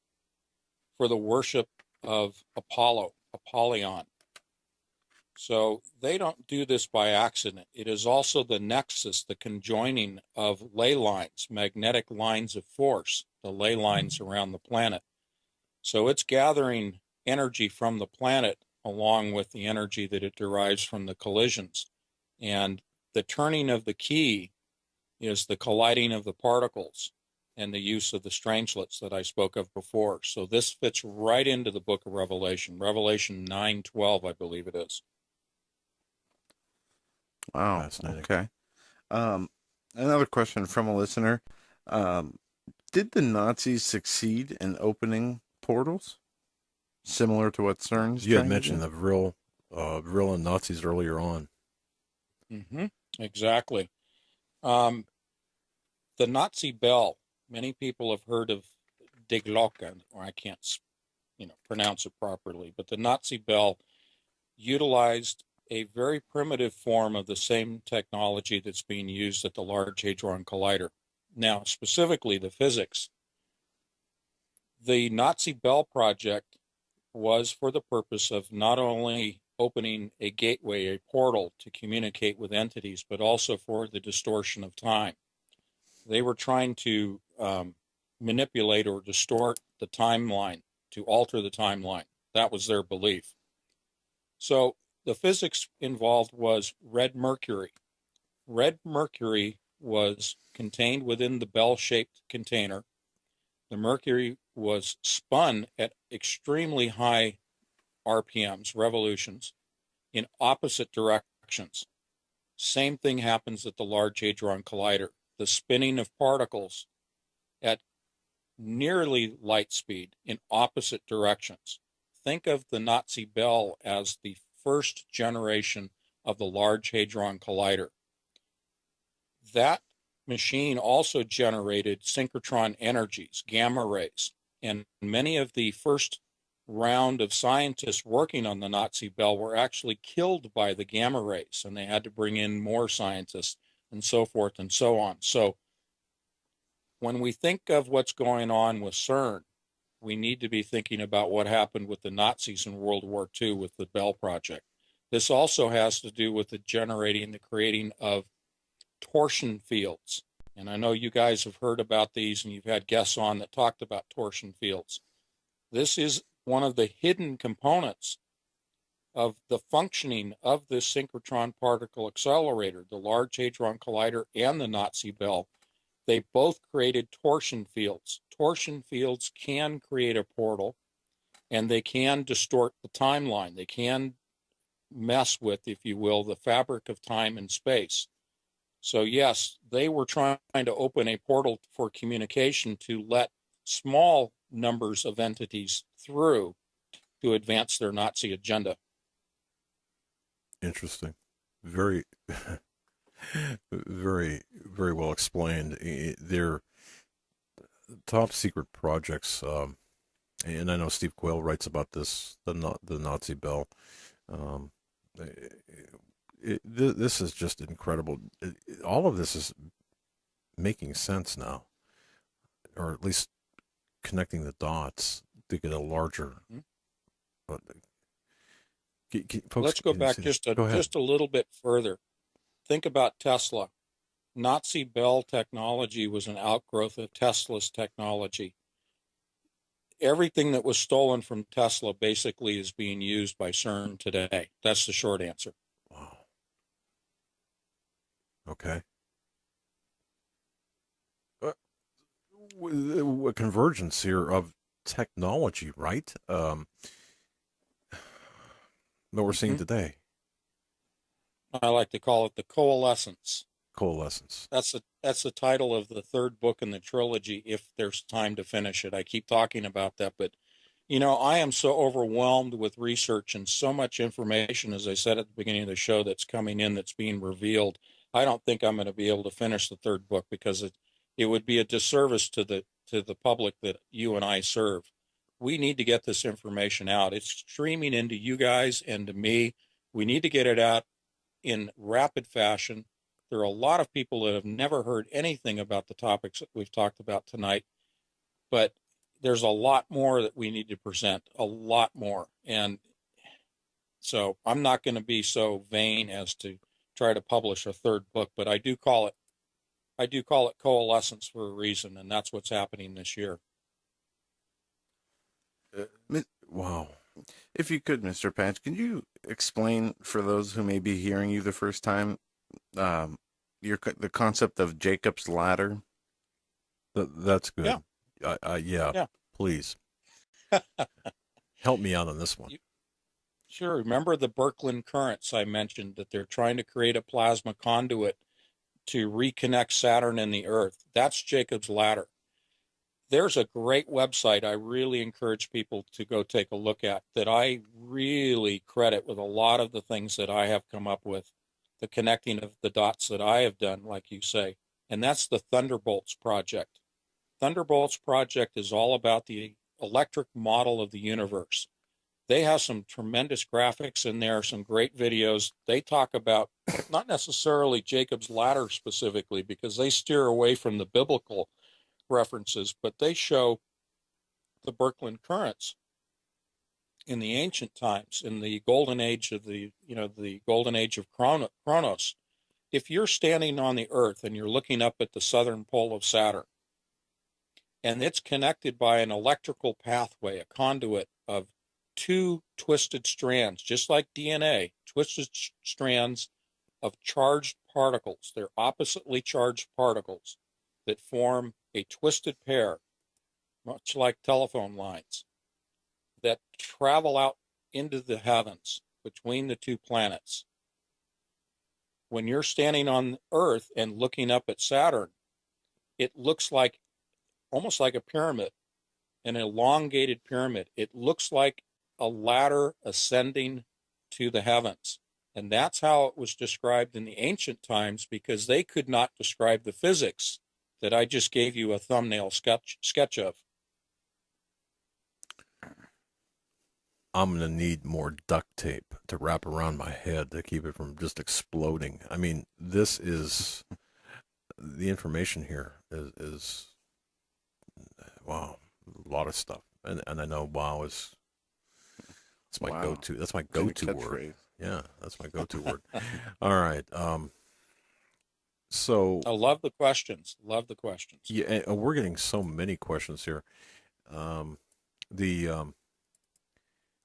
B: for the worship of Apollyon. So they don't do this by accident. It is also the nexus, the conjoining of ley lines, magnetic lines of force, the ley lines around the planet. So it's gathering energy from the planet along with the energy that it derives from the collisions. And the turning of the key is the colliding of the particles and the use of the strangelets that I spoke of before. So this fits right into the book of Revelation, Revelation 9:12, I believe it is.
C: Wow.
A: Fascinating.
C: Okay. Another question from a listener. Did the Nazis succeed in opening portals? Similar to what CERN's
A: You had
C: trying to
A: mentioned
C: do?
A: the Vril and Nazis earlier on.
B: Exactly. The Nazi bell, many people have heard of Die Glocke, or I can't, pronounce it properly, but the Nazi bell utilized a very primitive form of the same technology that's being used at the Large Hadron Collider. Now, specifically the physics. The Nazi Bell project was for the purpose of not only opening a gateway, a portal to communicate with entities, but also for the distortion of time. They were trying to manipulate or distort the timeline, to alter the timeline. That was their belief. So the physics involved was red mercury. Red mercury was contained within the bell-shaped container. The mercury was spun at extremely high RPMs, revolutions, in opposite directions. Same thing happens at the Large Hadron Collider. The spinning of particles at nearly light speed in opposite directions. Think of the Nazi Bell as the first generation of the Large Hadron Collider. That machine also generated synchrotron energies, gamma rays, and many of the first round of scientists working on the Nazi Bell were actually killed by the gamma rays, and they had to bring in more scientists and so forth and so on. So when we think of what's going on with CERN, we need to be thinking about what happened with the Nazis in World War II with the Bell Project. This also has to do with the creating of torsion fields. And I know you guys have heard about these and you've had guests on that talked about torsion fields. This is one of the hidden components of the functioning of this synchrotron particle accelerator, the Large Hadron Collider and the Nazi Bell. They both created torsion fields. Torsion fields can create a portal and they can distort the timeline. They can mess with, if you will, the fabric of time and space. So yes, they were trying to open a portal for communication to let small numbers of entities through to advance their Nazi agenda.
A: Interesting. Very, very, very well explained. They're top secret projects, and I know Steve Quayle writes about this, the Nazi Bell. Um, this is just incredible. All of this is making sense now, or at least connecting the dots to get a larger. Uh, Folks,
B: Let's go back
A: Go ahead.
B: just a little bit further. Think about Tesla. Nazi Bell technology was an outgrowth of Tesla's technology. Everything that was stolen from Tesla basically is being used by CERN today. That's the short answer.
A: Wow. Okay. A convergence here of technology, right? That we're seeing today.
B: I like to call it the coalescence.
A: Coalescence.
B: That's the title of the third book in the trilogy, if there's time to finish it. I keep talking about that, but I am so overwhelmed with research and so much information, as I said at the beginning of the show, that's coming in, that's being revealed. I don't think I'm going to be able to finish the third book because it would be a disservice to the public that you and I serve. We need to get this information out. It's streaming into you guys and to me. We need to get it out in rapid fashion. There are a lot of people that have never heard anything about the topics that we've talked about tonight, but there's a lot more that we need to present, a lot more. And so I'm not going to be so vain as to try to publish a third book, but I do call it coalescence for a reason, and that's what's happening this year.
A: Wow.
C: If you could, Mr. Patch, can you explain for those who may be hearing you the first time the concept of Jacob's ladder?
A: That's good.
B: Yeah.
A: Yeah. Please help me out on this one.
B: Sure. Remember the Birkeland currents I mentioned, that they're trying to create a plasma conduit to reconnect Saturn and the Earth? That's Jacob's ladder. There's a great website I really encourage people to go take a look at, that I really credit with a lot of the things that I have come up with, the connecting of the dots that I have done, like you say, and that's the Thunderbolts Project. Thunderbolts Project is all about the electric model of the universe. They have some tremendous graphics in there, some great videos. They talk about not necessarily Jacob's ladder specifically, because they steer away from the biblical references, but they show the Birkeland currents in the ancient times, in the golden age of the golden age of Chronos. If you're standing on the Earth and you're looking up at the southern pole of Saturn, and it's connected by an electrical pathway, a conduit of two twisted strands, just like DNA, twisted strands of charged particles. They're oppositely charged particles that form a twisted pair, much like telephone lines, that travel out into the heavens between the two planets. When you're standing on Earth and looking up at Saturn, it looks like almost like a pyramid, an elongated pyramid. It looks like a ladder ascending to the heavens. And that's how it was described in the ancient times, because they could not describe the physics that I just gave you a thumbnail sketch of.
A: I'm going to need more duct tape to wrap around my head to keep it from just exploding. I mean, this is the information here is wow, a lot of stuff. And I know wow is that's my go-to. That's my go-to word. Yeah, that's my go-to word. All right. So
B: I love the questions. Love the questions.
A: yeah, and we're getting so many questions here. The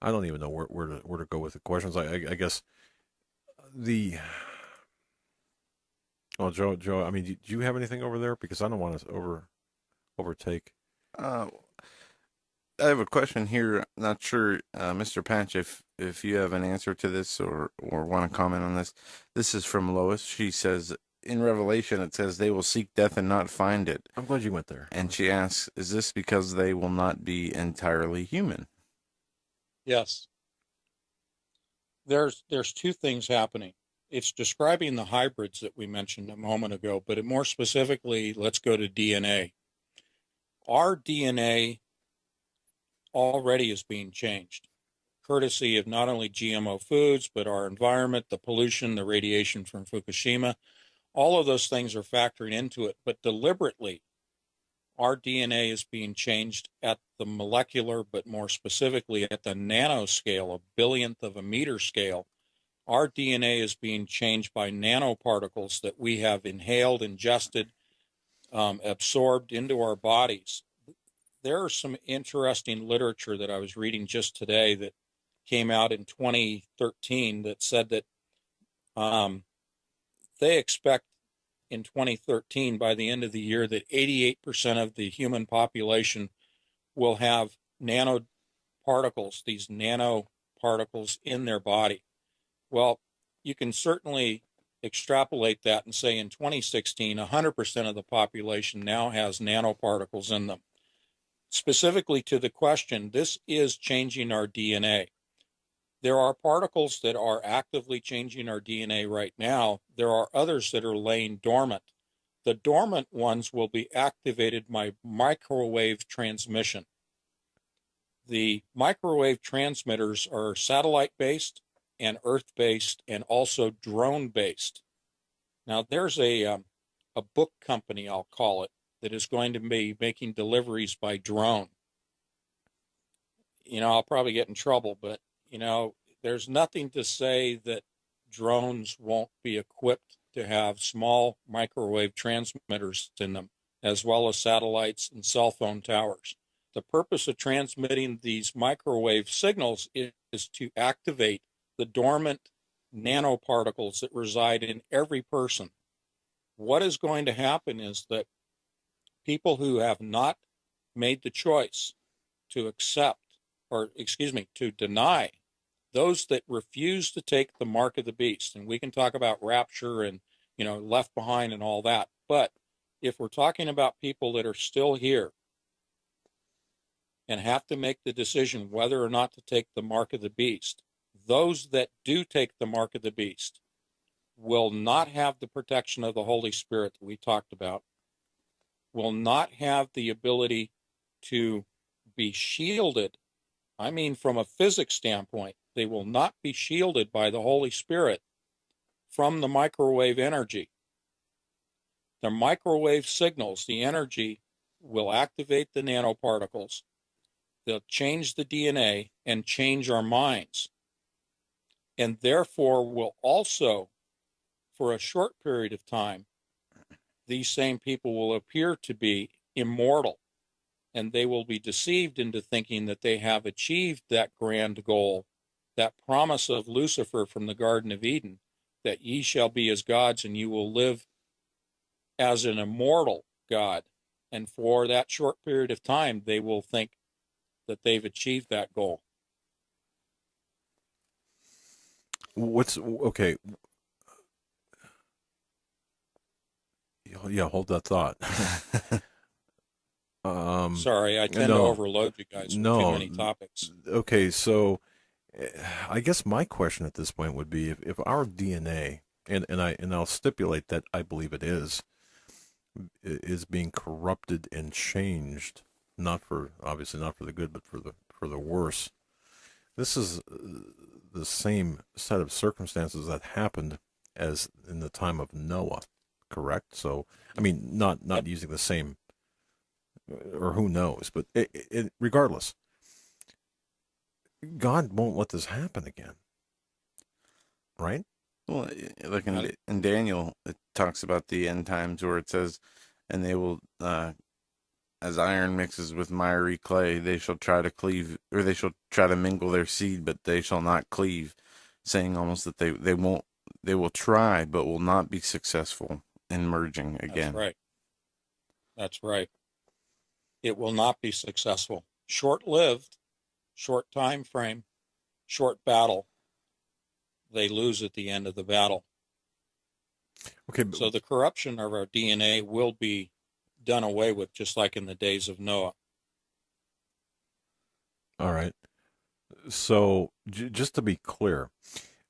A: I don't even know where to go with the questions. I guess the Joe. I mean, do you have anything over there? Because I don't want to overtake.
C: I have a question here. Not sure, Mr. Patch, if you have an answer to this or want to comment on this. This is from Lois. She says, in Revelation, it says they will seek death and not find it.
A: I'm glad you went there.
C: And she asks, is this because they will not be entirely human?
B: Yes. There's two things happening. It's describing the hybrids that we mentioned a moment ago, but more specifically, let's go to DNA. Our DNA already is being changed, courtesy of not only GMO foods, but our environment, the pollution, the radiation from Fukushima. All of those things are factoring into it, but deliberately, our DNA is being changed at the molecular, but more specifically at the nanoscale, a billionth of a meter scale. Our DNA is being changed by nanoparticles that we have inhaled, ingested, absorbed into our bodies. There are some interesting literature that I was reading just today that came out in 2013 that said that they expect in 2013, by the end of the year, that 88% of the human population will have nanoparticles, these nanoparticles in their body. Well, you can certainly extrapolate that and say in 2016, 100% of the population now has nanoparticles in them. Specifically to the question, this is changing our DNA. There are particles that are actively changing our DNA right now. There are others that are laying dormant. The dormant ones will be activated by microwave transmission. The microwave transmitters are satellite-based and Earth-based and also drone-based. Now, there's a book company, I'll call it, that is going to be making deliveries by drone. I'll probably get in trouble, but, there's nothing to say that drones won't be equipped to have small microwave transmitters in them, as well as satellites and cell phone towers. The purpose of transmitting these microwave signals is to activate the dormant nanoparticles that reside in every person. What is going to happen is that people who have not made the choice to accept, or excuse me, to deny, those that refuse to take the mark of the beast, and we can talk about rapture and, left behind and all that, but if we're talking about people that are still here and have to make the decision whether or not to take the mark of the beast, those that do take the mark of the beast will not have the protection of the Holy Spirit that we talked about, will not have the ability to be shielded. I mean, from a physics standpoint, they will not be shielded by the Holy Spirit from the microwave energy. The microwave signals, the energy, will activate the nanoparticles. They'll change the DNA and change our minds. And therefore will also, for a short period of time, these same people will appear to be immortal, and they will be deceived into thinking that they have achieved that grand goal, that promise of Lucifer from the Garden of Eden, that ye shall be as gods and you will live as an immortal God. And for that short period of time, they will think that they've achieved that goal.
A: What's okay? Yeah, hold that thought.
B: Sorry, I tend to overload you guys with too many topics.
A: Okay, so I guess my question at this point would be if our DNA, and I'll stipulate that I believe it is being corrupted and changed, obviously not for the good, but for the worse. This is the same set of circumstances that happened as in the time of Noah, correct? So, I mean, not
B: Yep.
A: using the same, or who knows, but regardless, God won't let this happen again, right?
C: Well, like in Daniel, it talks about the end times where it says, and they will, as iron mixes with miry clay, they shall try to cleave, or they shall try to mingle their seed, but they shall not cleave, saying almost that they will try, but will not be successful in merging again.
B: That's right. That's right. It will not be successful. Short-lived, short time frame, short battle. They lose at the end of the battle.
A: Okay.
B: So the corruption of our DNA will be done away with, just like in the days of Noah.
A: All right. So just to be clear,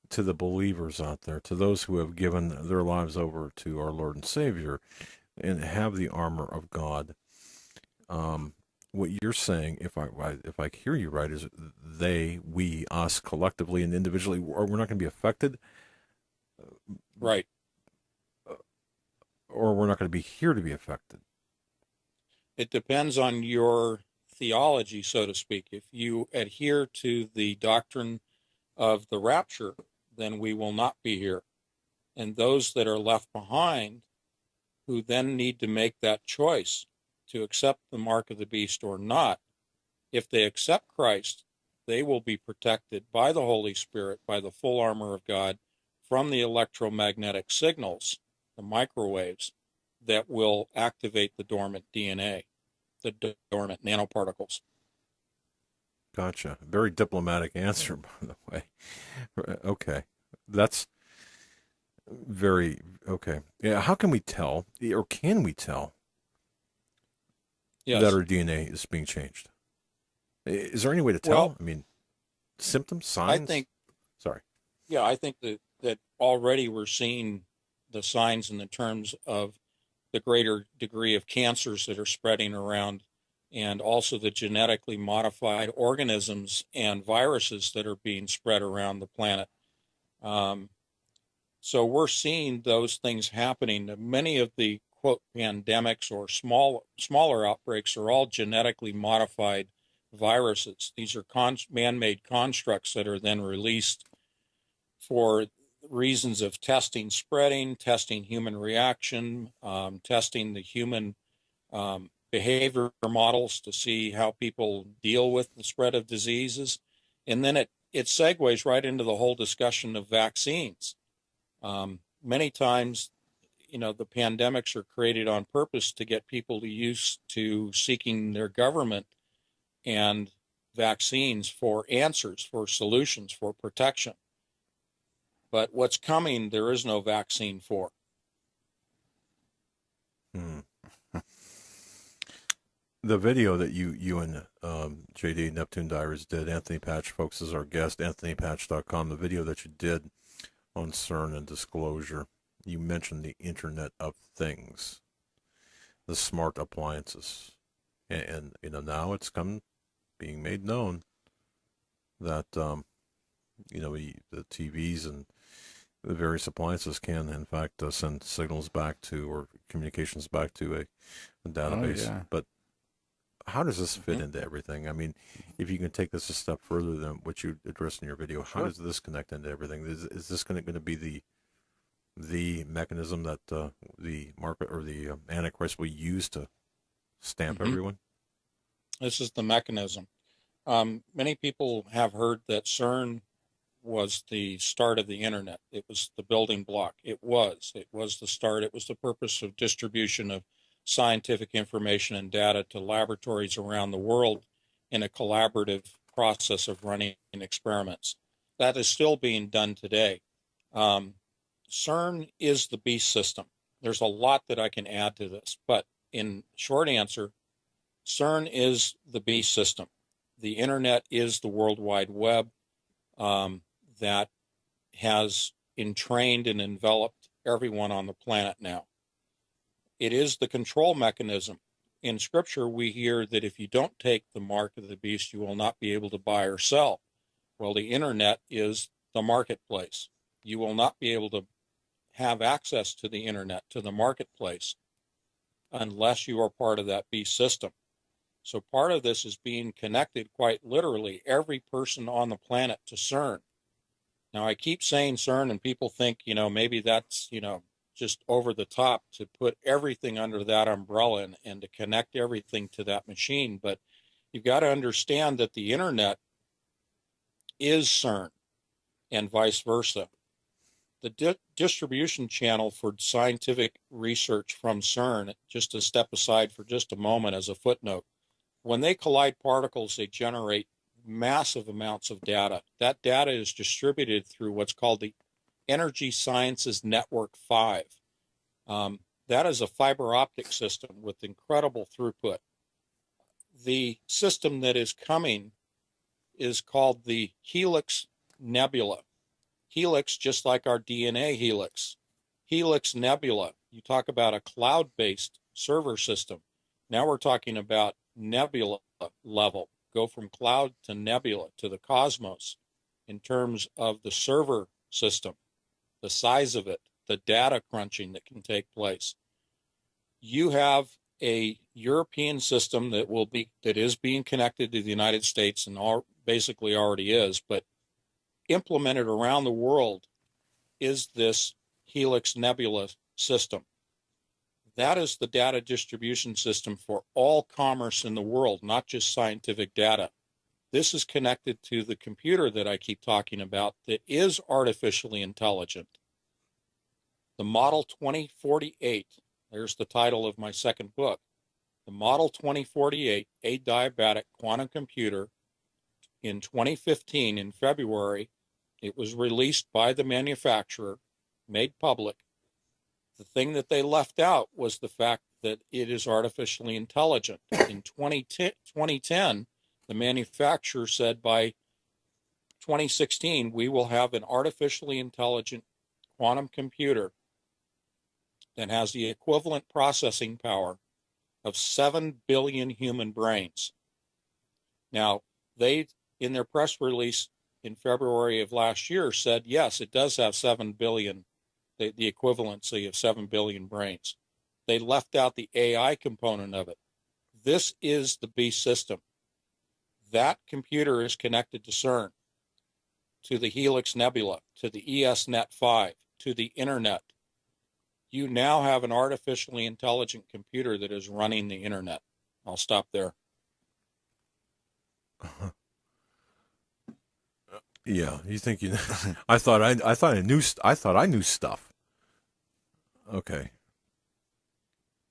A: to the believers out there, to those who have given their lives over to our Lord and Savior and have the armor of God, what you're saying, if I hear you right, is we, us, collectively and individually, we're not going to be affected,
B: Right.
A: or we're not going to be here to be affected.
B: It depends on your theology, so to speak. If you adhere to the doctrine of the rapture, then we will not be here. And those that are left behind, who then need to make that choice to accept the mark of the beast or not, if they accept Christ, they will be protected by the Holy Spirit, by the full armor of God, from the electromagnetic signals, the microwaves, that will activate the dormant DNA, the dormant nanoparticles.
A: Gotcha. Very diplomatic answer, by the way. Okay. That's very okay. Yeah, how can we tell, or can we tell,
B: Yes.
A: that our DNA is being changed? Is there any way to tell?
B: Well,
A: I mean, symptoms, signs? Sorry.
B: Yeah, I think that already we're seeing the signs in the terms of the greater degree of cancers that are spreading around, and also the genetically modified organisms and viruses that are being spread around the planet. So we're seeing those things happening. Many of the quote pandemics or smaller outbreaks are all genetically modified viruses. These are man-made constructs that are then released for reasons of testing spreading, testing human reaction, testing the human behavior models to see how people deal with the spread of diseases. And then it segues right into the whole discussion of vaccines. Many times, the pandemics are created on purpose to get people to used to seeking their government and vaccines for answers, for solutions, for protection. But what's coming, there is no vaccine for.
A: Hmm. The video that you and JD Neptune Diaries did, Anthony Patch, folks, is our guest, anthonypatch.com. The video that you did on CERN and disclosure, you mentioned the Internet of Things, the smart appliances, and now it's being made known that the TVs and the various appliances can, in fact, send signals back to or communications back to a database.
C: Oh, yeah.
A: But how does this fit into everything? I mean, if you can take this a step further than what you addressed in your video, how does this connect into everything? Is this going to be the mechanism that the market or the Antichrist will use to stamp everyone?
B: This is the mechanism. Many people have heard that CERN was the start of the internet. It was the building block. It was the start. It was the purpose of distribution of scientific information and data to laboratories around the world in a collaborative process of running experiments. That is still being done today. CERN is the beast system. There's a lot that I can add to this, but in short answer, CERN is the beast system. The internet is the World Wide Web that has entrained and enveloped everyone on the planet now. It is the control mechanism. In Scripture, we hear that if you don't take the mark of the beast, you will not be able to buy or sell. Well, the internet is the marketplace. You will not be able to have access to the internet, to the marketplace, unless you are part of that beast system. So part of this is being connected, quite literally, every person on the planet to CERN. Now, I keep saying CERN, and people think, maybe that's, just over the top to put everything under that umbrella and to connect everything to that machine. But you've got to understand that the internet is CERN and vice versa. The distribution channel for scientific research from CERN, just to step aside for just a moment as a footnote, when they collide particles, they generate massive amounts of data. That data is distributed through what's called the Energy Sciences Network 5. That is a fiber optic system with incredible throughput. The system that is coming is called the Helix Nebula. Helix, just like our DNA helix. Helix Nebula, you talk about a cloud-based server system. Now we're talking about nebula level. Go from cloud to nebula to the cosmos in terms of the server system, the size of it, the data crunching that can take place. You have a European system that is being connected to the United States and basically already is, but implemented around the world is this Helix Nebula system. That is the data distribution system for all commerce in the world, not just scientific data. This is connected to the computer that I keep talking about that is artificially intelligent. The Model 2048, there's the title of my second book. The Model 2048, a diabatic quantum computer, in 2015, in February, it was released by the manufacturer, made public. The thing that they left out was the fact that it is artificially intelligent. In 2010, the manufacturer said by 2016, we will have an artificially intelligent quantum computer that has the equivalent processing power of 7 billion human brains. Now, they, in their press release in February of last year, said, yes, it does have 7 billion the equivalency of 7 billion brains. They left out the AI component of it. This is the beast system. That computer is connected to CERN, to the Helix Nebula, to the ESNet 5, to the internet. You now have an artificially intelligent computer that is running the internet. I'll stop there.
A: Yeah, you think you? I thought I knew stuff. Okay,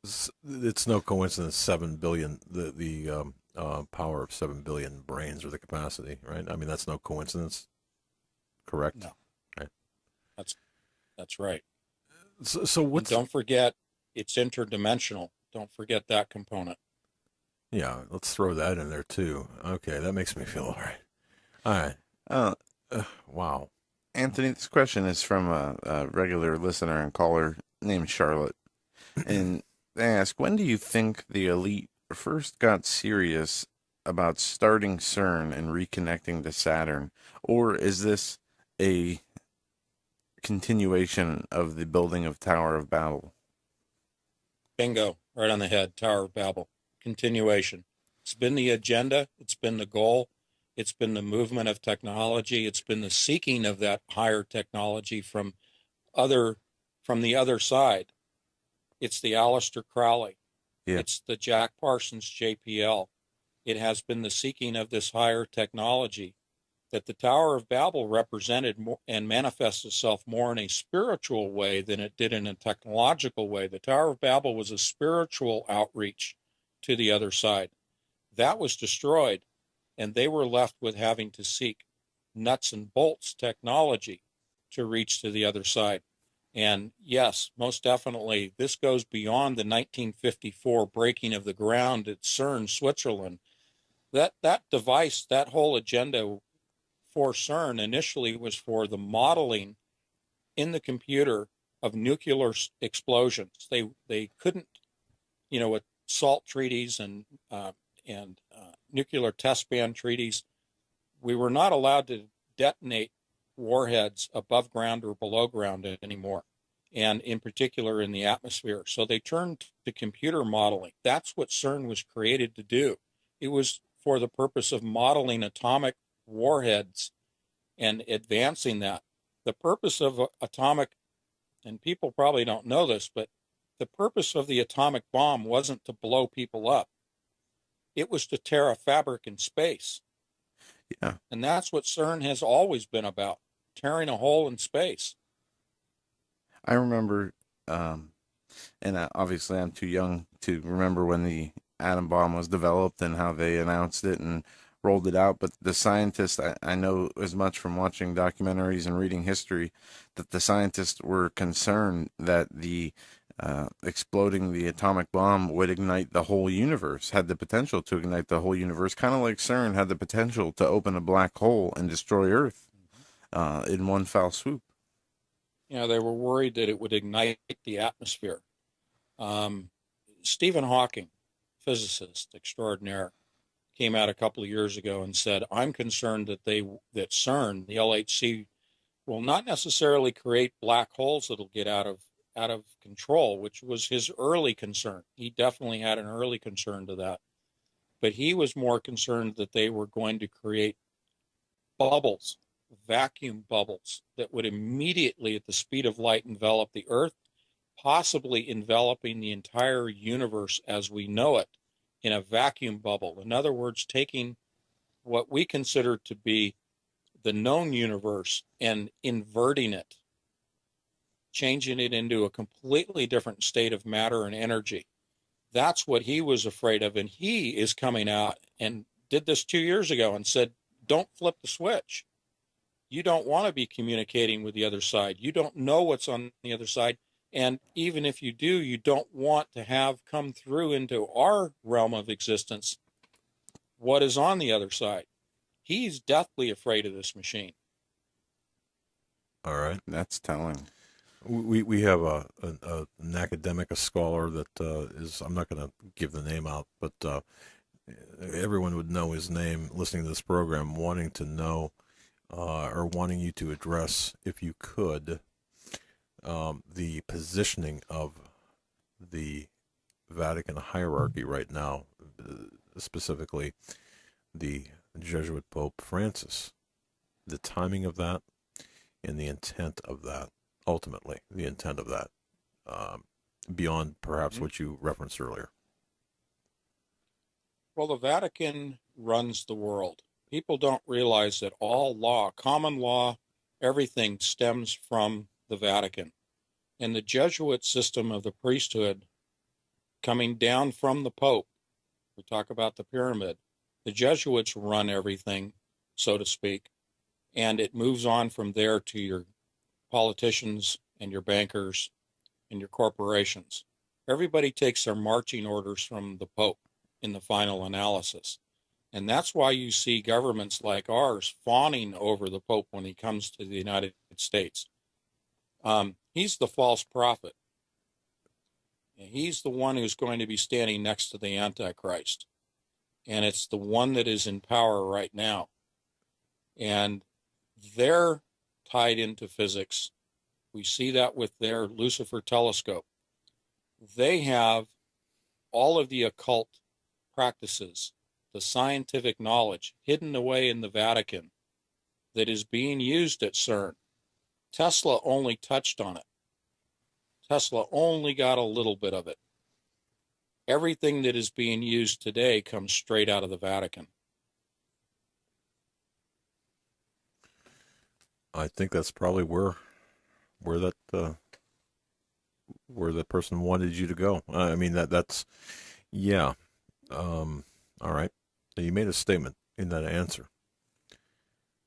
A: it's no coincidence 7 billion, the power of 7 billion brains, or the capacity, right? I mean, that's no coincidence, correct?
B: No,
A: right.
B: That's right.
A: So
B: and don't forget, it's interdimensional. Don't forget that component.
A: Yeah, let's throw that in there too. Okay, that makes me feel all right. All right. Wow.
C: Anthony, this question is from a regular listener and caller named Charlotte. And they ask, when do you think the elite first got serious about starting CERN and reconnecting to Saturn? Or is this a continuation of the building of Tower of Babel?
B: Bingo, right on the head, Tower of Babel. Continuation. It's been the agenda. It's been the goal. It's been the movement of technology. It's been the seeking of that higher technology from the other side. It's the Aleister Crowley.
C: Yeah.
B: It's the Jack Parsons JPL. It has been the seeking of this higher technology that the Tower of Babel represented and manifests itself more in a spiritual way than it did in a technological way. The Tower of Babel was a spiritual outreach to the other side. That was destroyed, and they were left with having to seek nuts and bolts technology to reach to the other side. And yes, most definitely, this goes beyond the 1954 breaking of the ground at CERN, Switzerland. That device, that whole agenda for CERN initially was for the modeling in the computer of nuclear explosions. They couldn't, with SALT treaties and nuclear test ban treaties, we were not allowed to detonate warheads above ground or below ground anymore, and in particular in the atmosphere. So they turned to computer modeling. That's what CERN was created to do. It was for the purpose of modeling atomic warheads and advancing that. The purpose of atomic, and people probably don't know this, but the purpose of the atomic bomb wasn't to blow people up. It was to tear a fabric in space.
C: Yeah.
B: And that's what CERN has always been about, tearing a hole in space.
C: I remember, and obviously I'm too young to remember when the atom bomb was developed and how they announced it and rolled it out. But the scientists, I know as much from watching documentaries and reading history, that the scientists were concerned that the exploding the atomic bomb would ignite the whole universe, had the potential to ignite the whole universe, kind of like CERN had the potential to open a black hole and destroy Earth in one foul swoop.
B: They were worried that it would ignite the atmosphere. Stephen Hawking, physicist extraordinaire, came out a couple of years ago and said, I'm concerned that CERN, the LHC, will not necessarily create black holes that'll get out of control, which was his early concern. He definitely had an early concern to that. But he was more concerned that they were going to create bubbles, vacuum bubbles, that would immediately, at the speed of light, envelop the Earth, possibly enveloping the entire universe as we know it in a vacuum bubble. In other words, taking what we consider to be the known universe and inverting it, changing it into a completely different state of matter and energy. That's what he was afraid of. And he is coming out and did this 2 years ago and said, don't flip the switch. You don't want to be communicating with the other side. You don't know what's on the other side. And even if you do, you don't want to have come through into our realm of existence what is on the other side. He's deathly afraid of this machine.
A: All right.
C: That's telling.
A: We have an academic, a scholar that is, I'm not going to give the name out, but everyone would know his name listening to this program, wanting to know or wanting you to address, if you could, the positioning of the Vatican hierarchy right now, specifically the Jesuit Pope Francis, the timing of that and the intent of that, ultimately, the intent of that, beyond perhaps what you referenced earlier.
B: Well, the Vatican runs the world. People don't realize that all law, common law, everything stems from the Vatican. And the Jesuit system of the priesthood coming down from the Pope, we talk about the pyramid, the Jesuits run everything, so to speak, and it moves on from there to your politicians and your bankers and your corporations. Everybody takes their marching orders from the Pope in the final analysis. And that's why you see governments like ours fawning over the Pope when he comes to the United States. He's the false prophet. He's the one who's going to be standing next to the Antichrist. And it's the one that is in power right now. And they're tied into physics. We see that with their Lucifer telescope. They have all of the occult practices, the scientific knowledge hidden away in the Vatican that is being used at CERN. Tesla only touched on it. Tesla only got a little bit of it. Everything that is being used today comes straight out of the Vatican.
A: I think that's probably where that person wanted you to go. I mean that's yeah. All right. You made a statement in that answer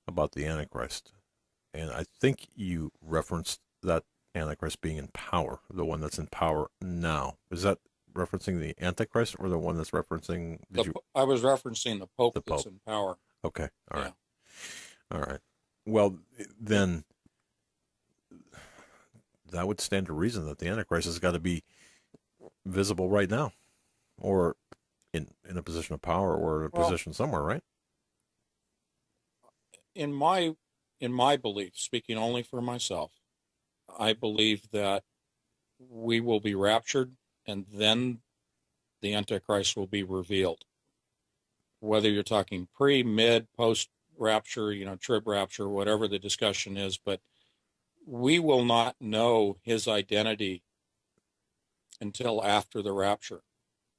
A: about the Antichrist, and I think you referenced that Antichrist being in power, the one that's in power now. Is that referencing the Antichrist or the one that's referencing?
B: I was referencing the Pope
A: the
B: that's
A: Pope.
B: in power.
A: Okay. All right.
B: Yeah.
A: All right. Well, then that would stand to reason that the Antichrist has got to be visible right now, or in a position of power, or a position somewhere, right?
B: In my belief, speaking only for myself, I believe that we will be raptured and then the Antichrist will be revealed. Whether you're talking pre, mid, post rapture, trib rapture, whatever the discussion is, but we will not know his identity until after the rapture.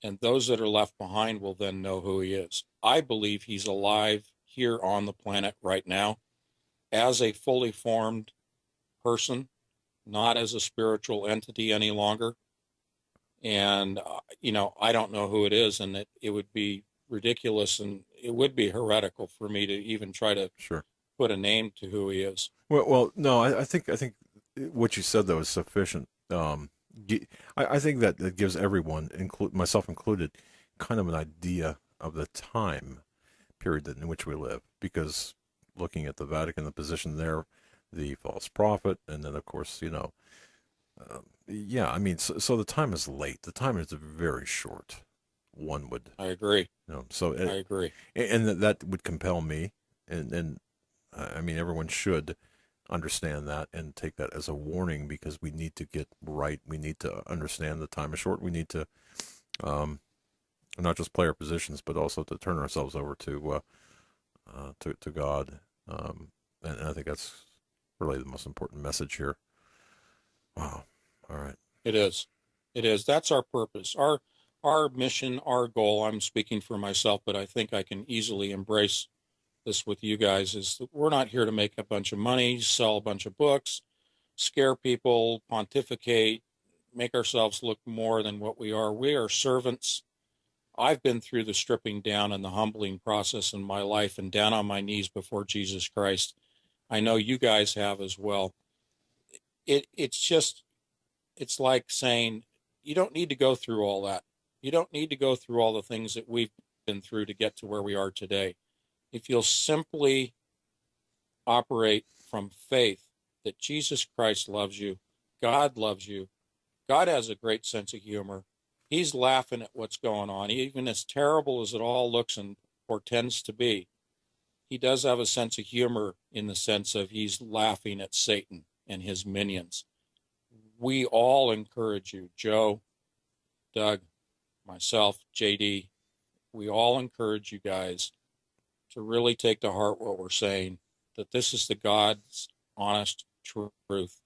B: And those that are left behind will then know who he is. I believe he's alive here on the planet right now as a fully formed person, not as a spiritual entity any longer. And, I don't know who it is, and it would be ridiculous and it would be heretical for me to even try to put a name to who he is.
A: Well, no, I think what you said though is sufficient. I think that gives everyone, myself included, kind of an idea of the time period in which we live, because looking at the Vatican, the position there, the false prophet, and then of course, I mean, so the time is late. The time is very short. One would.
B: I agree.
A: So
B: I agree,
A: and that would compel me, and I mean, everyone should understand that and take that as a warning, because we need to get right. We need to understand the time is short. We need to not just play our positions, but also to turn ourselves over to God. And I think that's really the most important message here. Wow. All right.
B: It is. That's our purpose, our mission, our goal. I'm speaking for myself, but I think I can easily embrace this with you guys, is that we're not here to make a bunch of money, sell a bunch of books, scare people, pontificate, make ourselves look more than what we are. We are servants. I've been through the stripping down and the humbling process in my life, and down on my knees before Jesus Christ. I know you guys have as well. It's like saying, you don't need to go through all that. You don't need to go through all the things that we've been through to get to where we are today. If you'll simply operate from faith that Jesus Christ loves you, God loves you, God has a great sense of humor. He's laughing at what's going on, even as terrible as it all looks and portends to be. He does have a sense of humor, in the sense of he's laughing at Satan and his minions. we all encourage you, Joe, Doug, myself, JD, we all encourage you guys to really take to heart what we're saying, that this is the God's honest truth,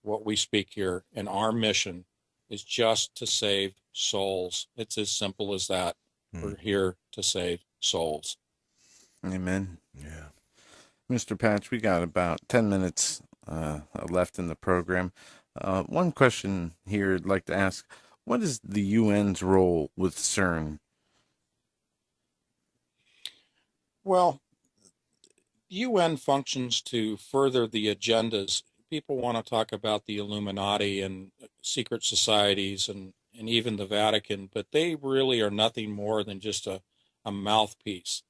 B: what we speak here, and our mission is just to save souls. It's as simple as that. We're here to save souls.
C: Amen.
A: Yeah.
C: Mr. Patch, we got about 10 minutes left in the program. One question here I'd like to ask: what is the UN's role with CERN?
B: Well, UN functions to further the agendas. People want to talk about the Illuminati and secret societies and even the Vatican, but they really are nothing more than just a mouthpiece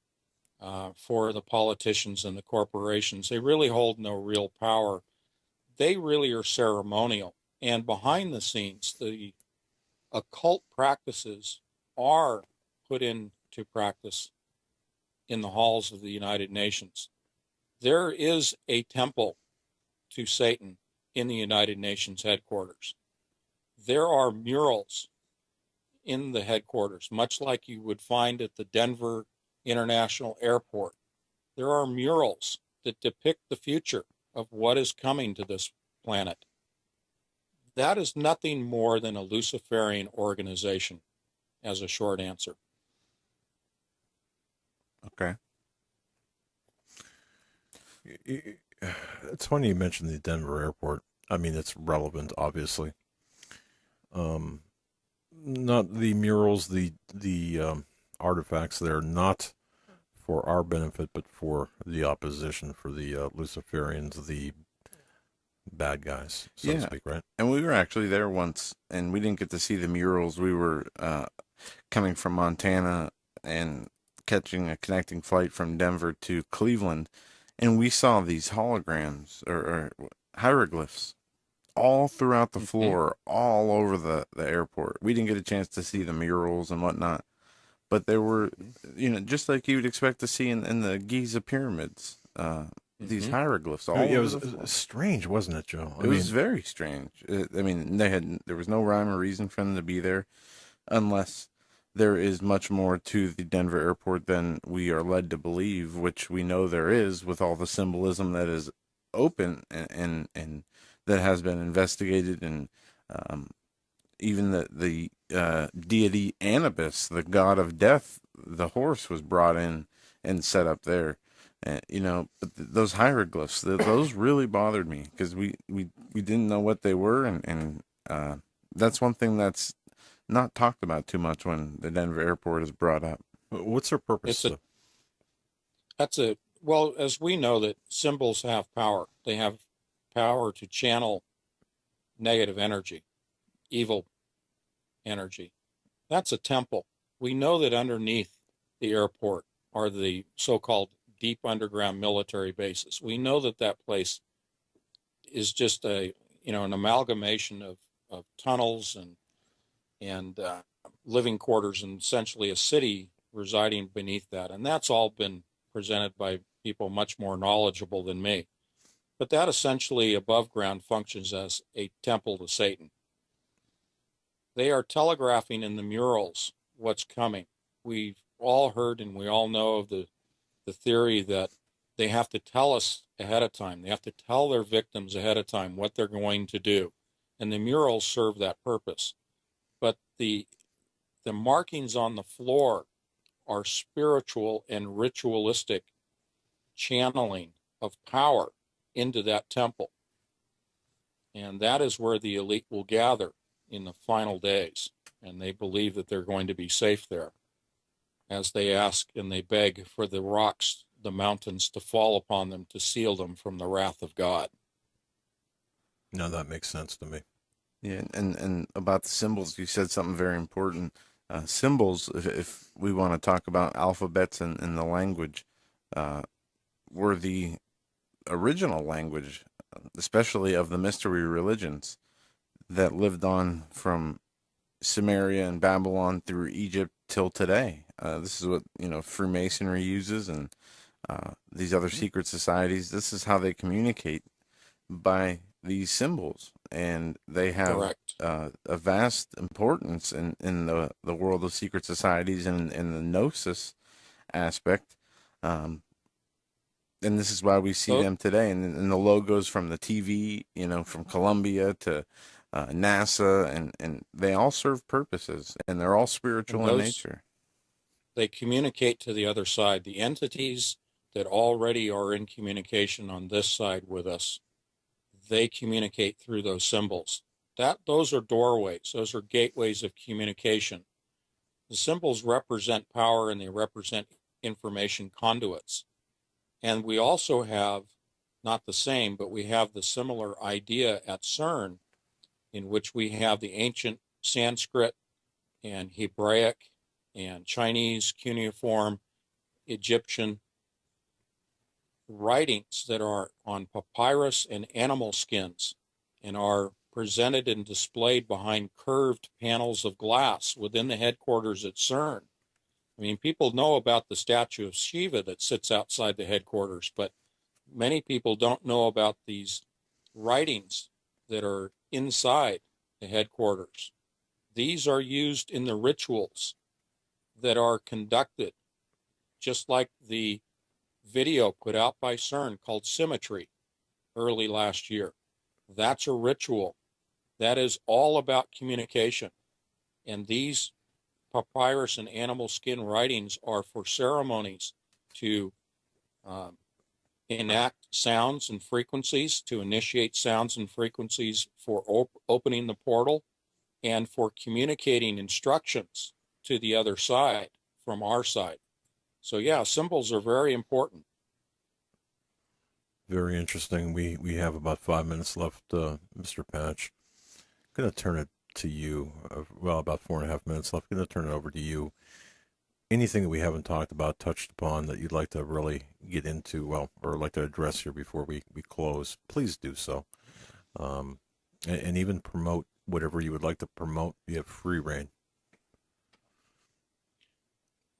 B: for the politicians and the corporations. They really hold no real power. They really are ceremonial. And behind the scenes, the occult practices are put into practice in the halls of the United Nations. There is a temple to Satan in the United Nations headquarters. There are murals in the headquarters, much like you would find at the Denver International Airport. There are murals that depict the future of what is coming to this planet. That is nothing more than a Luciferian organization, as a short answer.
C: Okay.
A: It's funny you mentioned the Denver airport. I mean, it's relevant, obviously. Not the murals, the artifacts there, not for our benefit, but for the opposition, for the Luciferians, the bad guys, so to speak, right?
C: And we were actually there once, and we didn't get to see the murals. We were coming from Montana and catching a connecting flight from Denver to Cleveland, and we saw these holograms or hieroglyphs all throughout the floor, all over the airport. We didn't get a chance to see the murals and whatnot, but there were, just like you would expect to see in the Giza pyramids, these hieroglyphs all over
A: It was
C: the floor.
A: strange, wasn't it, Joe?
C: It was very strange. There was no rhyme or reason for them to be there, unless there is much more to the Denver airport than we are led to believe, which we know there is, with all the symbolism that is open and that has been investigated, and even the deity Anubis, the god of death, the horse, was brought in and set up there. But those hieroglyphs, those really bothered me, because we didn't know what they were, and that's one thing that's not talked about too much when the Denver airport is brought up.
A: What's their purpose?
B: Well, as we know, that symbols have power. They have power to channel negative energy, evil energy. That's a temple. We know that underneath the airport are the so-called deep underground military bases. We know that that place is just an amalgamation of tunnels and living quarters, and essentially a city residing beneath that. And that's all been presented by people much more knowledgeable than me. But that essentially above ground functions as a temple to Satan. They are telegraphing in the murals what's coming. We've all heard and we all know of the theory that they have to tell us ahead of time. They have to tell their victims ahead of time what they're going to do. And the murals serve that purpose. But the markings on the floor are spiritual and ritualistic channeling of power into that temple. And that is where the elite will gather in the final days. And they believe that they're going to be safe there, as they ask and they beg for the rocks, the mountains, to fall upon them to seal them from the wrath of God.
A: No, that makes sense to me.
C: Yeah, and about the symbols, you said something very important. Symbols, if we want to talk about alphabets and the language, were the original language, especially of the mystery religions that lived on from Sumeria and Babylon through Egypt till today. This is what Freemasonry uses, and these other secret societies. This is how they communicate, by these symbols. and they have
B: Correct.
C: a vast importance in the world of secret societies and in the gnosis aspect. And this is why we see
B: Tho-
C: them today. And the logos from the TV, from Columbia to NASA, and they all serve purposes, and they're all
B: and
C: spiritual in
B: those,
C: nature.
B: they communicate to the other side. The entities that already are in communication on this side with us, they communicate through those symbols. Those are doorways. Those are gateways of communication. The symbols represent power and they represent information conduits. And we also have, not the same, but we have the similar idea at CERN, in which we have the ancient Sanskrit and Hebraic and Chinese, cuneiform, Egyptian writings that are on papyrus and animal skins and are presented and displayed behind curved panels of glass within the headquarters at CERN. I mean, people know about the statue of Shiva that sits outside the headquarters, but many people don't know about these writings that are inside the headquarters. These are used in the rituals that are conducted, just like the video put out by CERN called Symmetry early last year. That's a ritual. That is all about communication. And these papyrus and animal skin writings are for ceremonies to enact sounds and frequencies, to initiate sounds and frequencies for opening the portal, and for communicating instructions to the other side from our side. So yeah, symbols are very important.
A: Very interesting. We have about 5 minutes left, Mr. Patch. I'm going to turn it to you. Well, about 4.5 minutes left. I'm going to turn it over to you. Anything that we haven't talked about, touched upon, that you'd like to really get into, well, or like to address here before we close, please do so. And even promote whatever you would like to promote. You have free reign.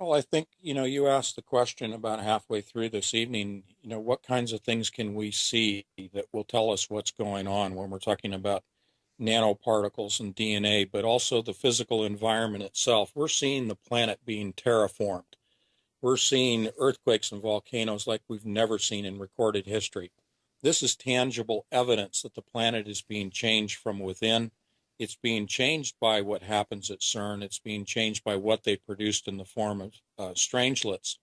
B: Well, I think, you asked the question about halfway through this evening, what kinds of things can we see that will tell us what's going on when we're talking about nanoparticles and DNA, but also the physical environment itself. We're seeing the planet being terraformed. We're seeing earthquakes and volcanoes like we've never seen in recorded history. This is tangible evidence that the planet is being changed from within. It's being changed by what happens at CERN. It's being changed by what they produced in the form of strangelets.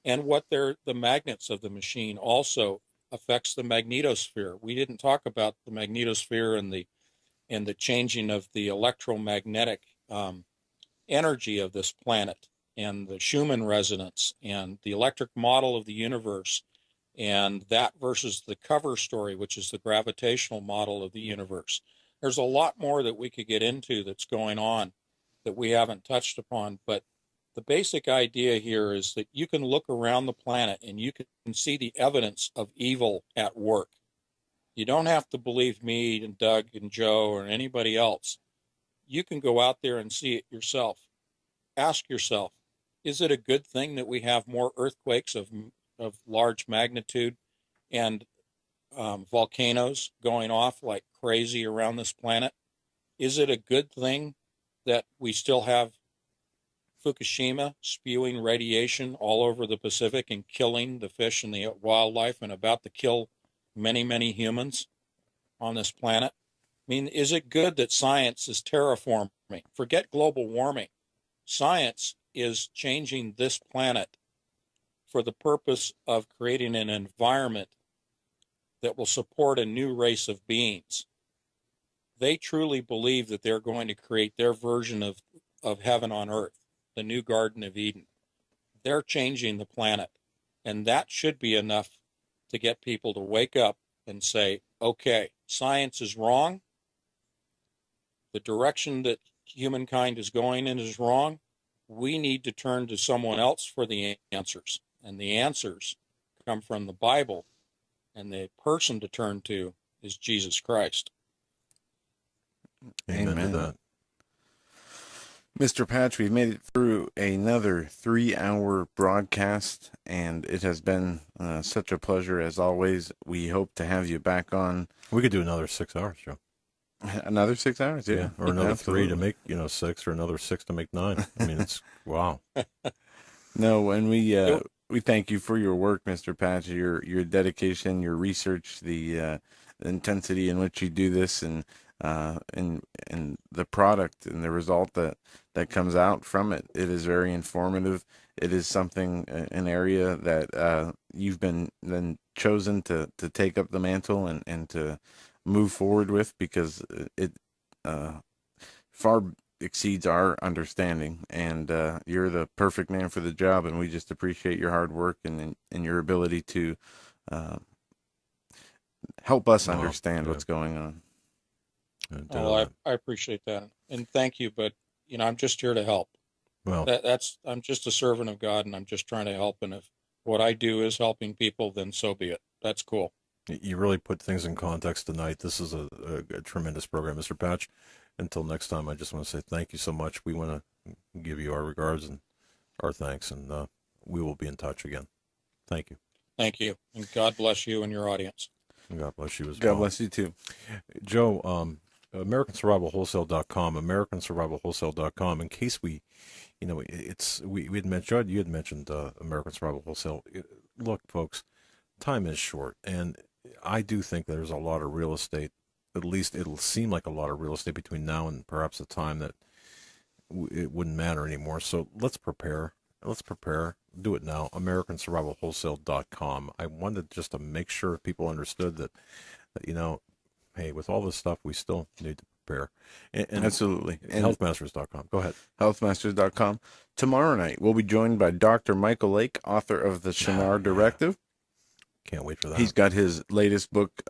B: And what the magnets of the machine also affects the magnetosphere. We didn't talk about the magnetosphere and the changing of the electromagnetic energy of this planet and the Schumann resonance and the electric model of the universe, and that versus the cover story, which is the gravitational model of the universe. There's a lot more that we could get into that's going on that we haven't touched upon, but the basic idea here is that you can look around the planet and you can see the evidence of evil at work. You don't have to believe me and Doug and Joe or anybody else. You can go out there and see it yourself. Ask yourself, is it a good thing that we have more earthquakes of large magnitude and volcanoes going off like crazy around this planet? Is it a good thing that we still have Fukushima spewing radiation all over the Pacific and killing the fish and the wildlife and about to kill many, many humans on this planet? I mean, is it good that science is terraforming? Forget global warming. Science is changing this planet for the purpose of creating an environment that will support a new race of beings. They truly believe that they're going to create their version of heaven on earth, the new Garden of Eden. They're changing the planet. And that should be enough to get people to wake up and say, okay, science is wrong. The direction that humankind is going in is wrong. We need to turn to someone else for the answers. And the answers come from the Bible. And the person to turn to is Jesus Christ.
A: Amen to that.
C: Mr. Patch, we've made it through another 3-hour broadcast, and it has been such a pleasure as always. We hope to have you back on.
A: We could do another 6 hours, Joe.
C: Another 6 hours, yeah.
A: Or another three to
C: Absolutely.
A: make, 6, or another 6 to make 9. I mean, it's wow.
C: No, and
B: It-
C: we thank you for your work, Mr. Patch, your dedication, your research, the intensity in which you do this, and the product and the result that comes out from it. It is very informative. It is something, an area that you've been then chosen to take up the mantle and to move forward with, because it uh, far exceeds our understanding, and you're the perfect man for the job, and we just appreciate your hard work and your ability to uh, help us
A: Wow.
C: understand
A: Yeah.
C: what's going on.
A: And,
B: well, I appreciate that, and thank you. But I'm just here to help.
A: well,
B: That's I'm just a servant of God, and I'm just trying to help. And if what I do is helping people, then so be it. That's cool.
A: you really put things in context tonight. This is a tremendous program, Mr. Patch. Until next time, I just want to say thank you so much. We want to give you our regards and our thanks, and we will be in touch again. Thank you.
B: Thank you, and God bless you and your audience.
A: And God bless you as
C: God
A: well.
C: bless you too.
A: Joe, AmericanSurvivalWholesale.com, AmericanSurvivalWholesale.com. In case we had mentioned, you had mentioned American Survival Wholesale. Look, folks, time is short, and I do think there's a lot of real estate. At least it'll seem like a lot of real estate between now and perhaps the time that it wouldn't matter anymore. So let's prepare. Let's prepare. Do it now. AmericanSurvivalWholesale.com. I wanted just to make sure people understood that hey, with all this stuff, we still need to prepare. And
C: Absolutely. And
A: healthmasters.com. Go ahead.
C: healthmasters.com. Tomorrow night, we'll be joined by Dr. Michael Lake, author of the Shinar Directive.
A: Can't wait for that.
C: He's got his latest book.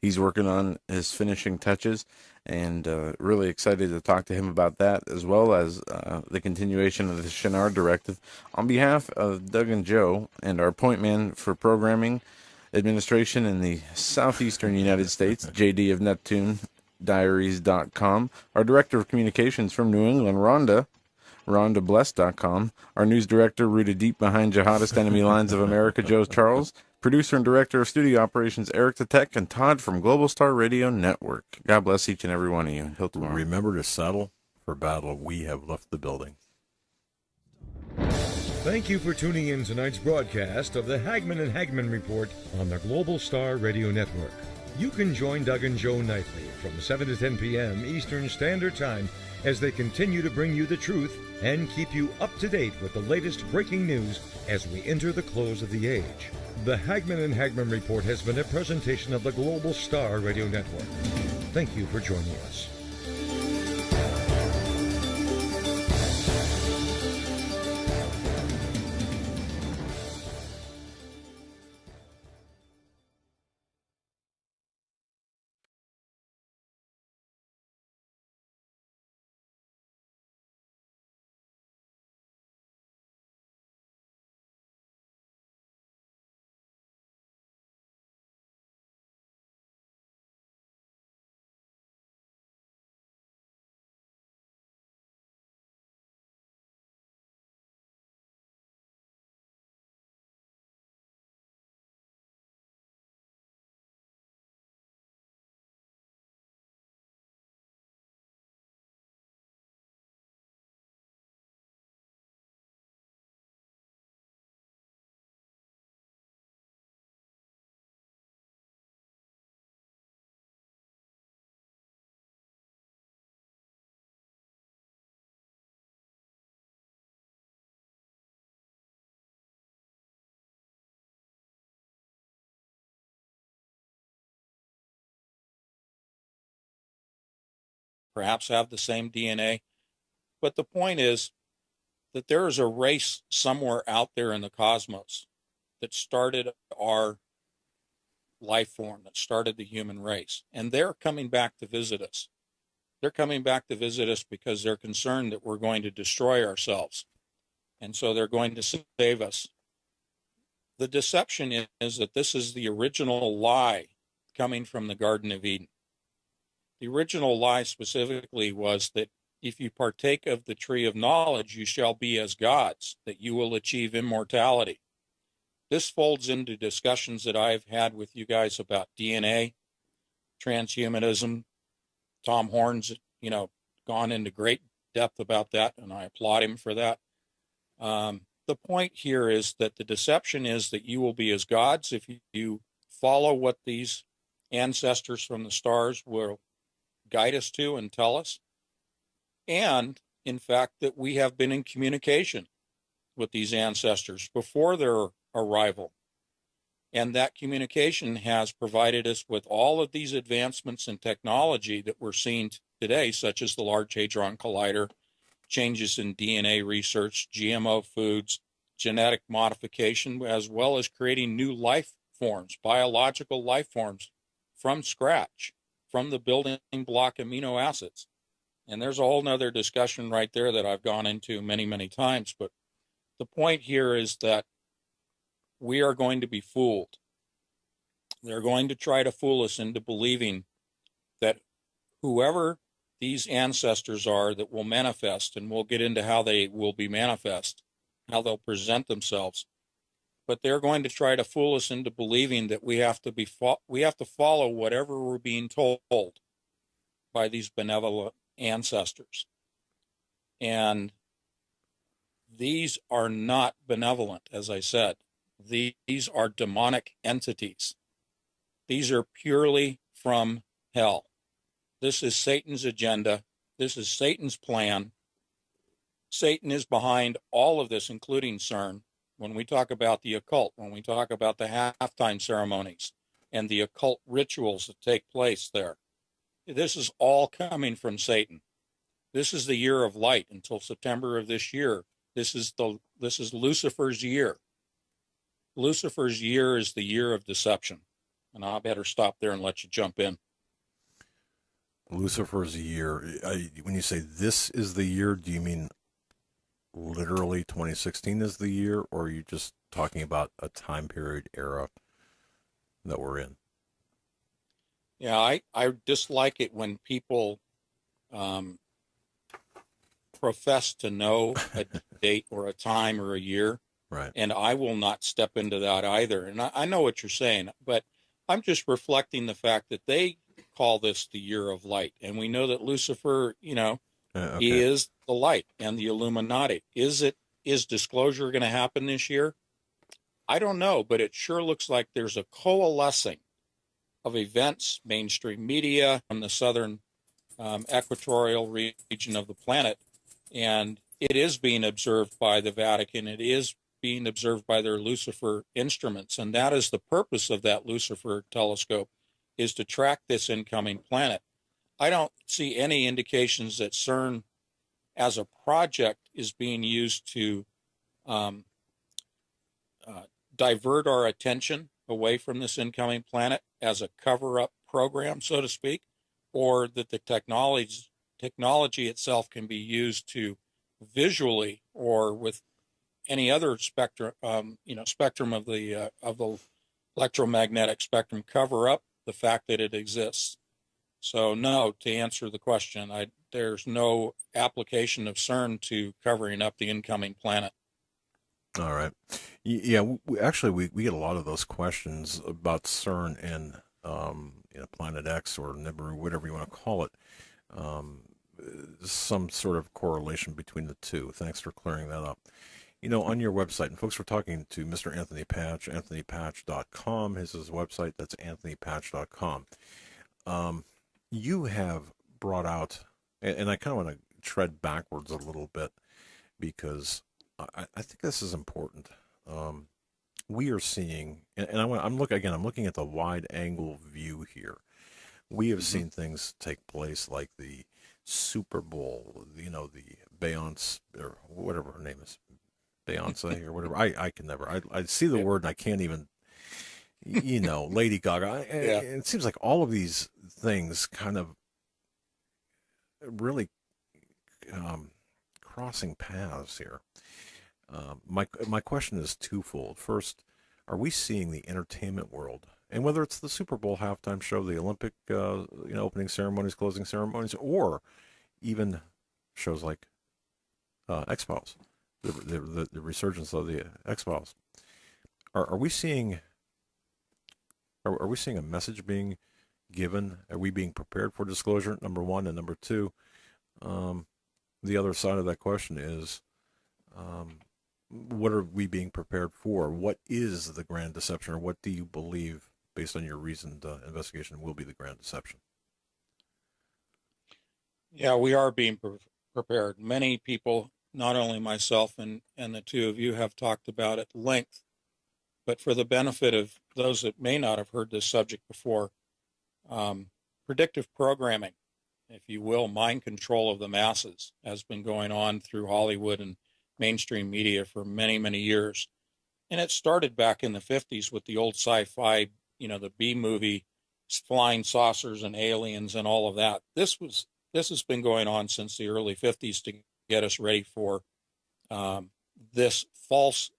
C: He's working on his finishing touches, and really excited to talk to him about that, as well as the continuation of the Shinar Directive. On behalf of Doug and Joe and our point man for programming administration in the southeastern United States, JD of Neptune Diaries.com, our director of communications from New England, RhondaBless.com, our news director rooted deep behind jihadist enemy lines of America, Joe Charles, producer and director of studio operations, Eric the Tech, and Todd from Global Star Radio Network. God bless each and every one of you. Until tomorrow.
A: Remember to settle for battle. We have left the building.
D: Thank you for tuning in tonight's broadcast of the Hagmann and Hagmann Report on the Global Star Radio Network. You can join Doug and Joe nightly from 7 to 10 p.m. Eastern Standard Time as they continue to bring you the truth and keep you up to date with the latest breaking news as we enter the close of the age. The Hagmann and Hagmann Report has been a presentation of the Global Star Radio Network. Thank you for joining us.
B: Perhaps have the same DNA. But the point is that there is a race somewhere out there in the cosmos that started our life form, that started the human race. And they're coming back to visit us. They're coming back to visit us because they're concerned that we're going to destroy ourselves. And so they're going to save us. The deception is that this is the original lie coming from the Garden of Eden. The original lie specifically was that if you partake of the tree of knowledge, you shall be as gods, that you will achieve immortality. This folds into discussions that I've had with you guys about DNA, transhumanism, Tom Horn's, gone into great depth about that, and I applaud him for that. The point here is that the deception is that you will be as gods if you follow what these ancestors from the stars will guide us to and tell us. And in fact, that we have been in communication with these ancestors before their arrival. And that communication has provided us with all of these advancements in technology that we're seeing today, such as the Large Hadron Collider, changes in DNA research, GMO foods, genetic modification, as well as creating new life forms, biological life forms from scratch, from the building block amino acids. And there's a whole nother discussion right there that I've gone into many, many times. But the point here is that we are going to be fooled. They're going to try to fool us into believing that whoever these ancestors are that will manifest, and we'll get into how they will be manifest, how they'll present themselves. But they're going to try to fool us into believing that we have to follow whatever we're being told by these benevolent ancestors. And these are not benevolent, as I said. These are demonic entities. These are purely from hell. This is Satan's agenda. This is Satan's plan. Satan is behind all of this, including CERN. When we talk about the occult, when we talk about the halftime ceremonies and the occult rituals that take place there, this is all coming from Satan. This is the year of light until September of this year. This is Lucifer's year. Lucifer's year is the year of deception. And I better stop there and let you jump in.
A: Lucifer's year. When you say this is the year, do you mean literally 2016 is the year, or are you just talking about a time period era that we're in?
B: Yeah, I dislike it when people profess to know a date or a time or a year.
A: Right.
B: And I will not step into that either. And I know what you're saying, but I'm just reflecting the fact that they call this the year of light. And we know that Lucifer,
A: Okay.
B: he is the light and the Illuminati. Is disclosure going to happen this year? I don't know, but it sure looks like there's a coalescing of events, mainstream media from the southern equatorial region of the planet. And it is being observed by the Vatican. It is being observed by their Lucifer instruments. And that is the purpose of that Lucifer telescope, is to track this incoming planet. I don't see any indications that CERN as a project is being used to divert our attention away from this incoming planet as a cover-up program, so to speak, or that the technology itself can be used to visually or with any other spectrum, spectrum of the electromagnetic spectrum, cover up the fact that it exists. So no, to answer the question, there's no application of CERN to covering up the incoming planet.
A: All right. Yeah, we get a lot of those questions about CERN and Planet X or Nibiru, whatever you want to call it. Some sort of correlation between the two. Thanks for clearing that up. On your website, and folks, we're talking to Mr. Anthony Patch, anthonypatch.com. His website, that's anthonypatch.com. You have brought out, and I kind of want to tread backwards a little bit because I think this is important. We are seeing, and I'm looking at the wide angle view here. We have seen things take place like the Super Bowl, the Beyonce, or whatever her name is, Beyonce or whatever. I can never. I see the word and I can't even. Lady Gaga.
B: Yeah.
A: It seems like all of these things kind of really crossing paths here. My question is twofold. First, are we seeing the entertainment world, and whether it's the Super Bowl halftime show, the Olympic opening ceremonies, closing ceremonies, or even shows like X-Files, the resurgence of the X-Files, are we seeing a message being given? Are we being prepared for disclosure, number one? And number two, the other side of that question is, what are we being prepared for? What is the grand deception, or what do you believe, based on your reasoned investigation, will be the grand deception?
B: Yeah, we are being prepared. Many people, not only myself and the two of you, have talked about at length, but for the benefit of those that may not have heard this subject before, predictive programming, if you will, mind control of the masses, has been going on through Hollywood and mainstream media for many, many years. And it started back in the 50s with the old sci-fi, the B movie, flying saucers and aliens and all of that. This has been going on since the early 50s to get us ready for this false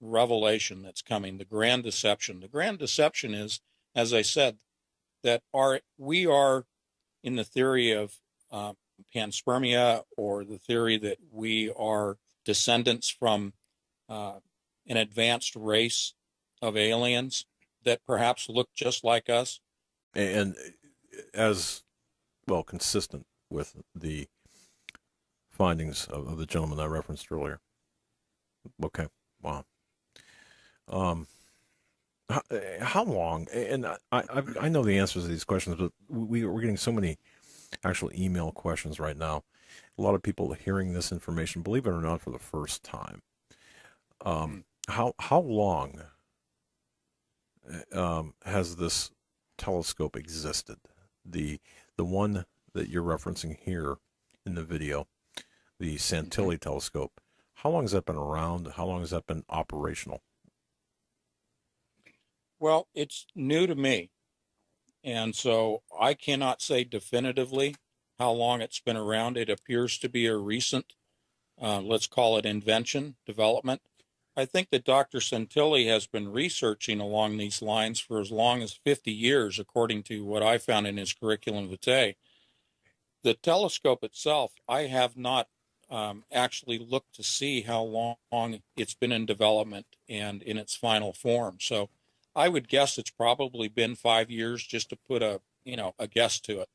B: revelation that's coming, the grand deception. The grand deception is, as I said, that we are in the theory of panspermia, or the theory that we are descendants from an advanced race of aliens that perhaps look just like us.
A: And as well, consistent with the findings of the gentleman I referenced earlier. Okay, wow. How long? And I know the answers to these questions, but we're getting so many actual email questions right now. A lot of people hearing this information, believe it or not, for the first time. How long has this telescope existed? The one that you're referencing here in the video, the Santilli telescope. How long has that been around? How long has that been operational?
B: Well, it's new to me, and so I cannot say definitively how long it's been around. It appears to be a recent, let's call it invention, development. I think that Dr. Santilli has been researching along these lines for as long as 50 years, according to what I found in his curriculum vitae. The telescope itself, I have not actually looked to see how long it's been in development and in its final form. So I would guess it's probably been 5 years, just to put a guess to it.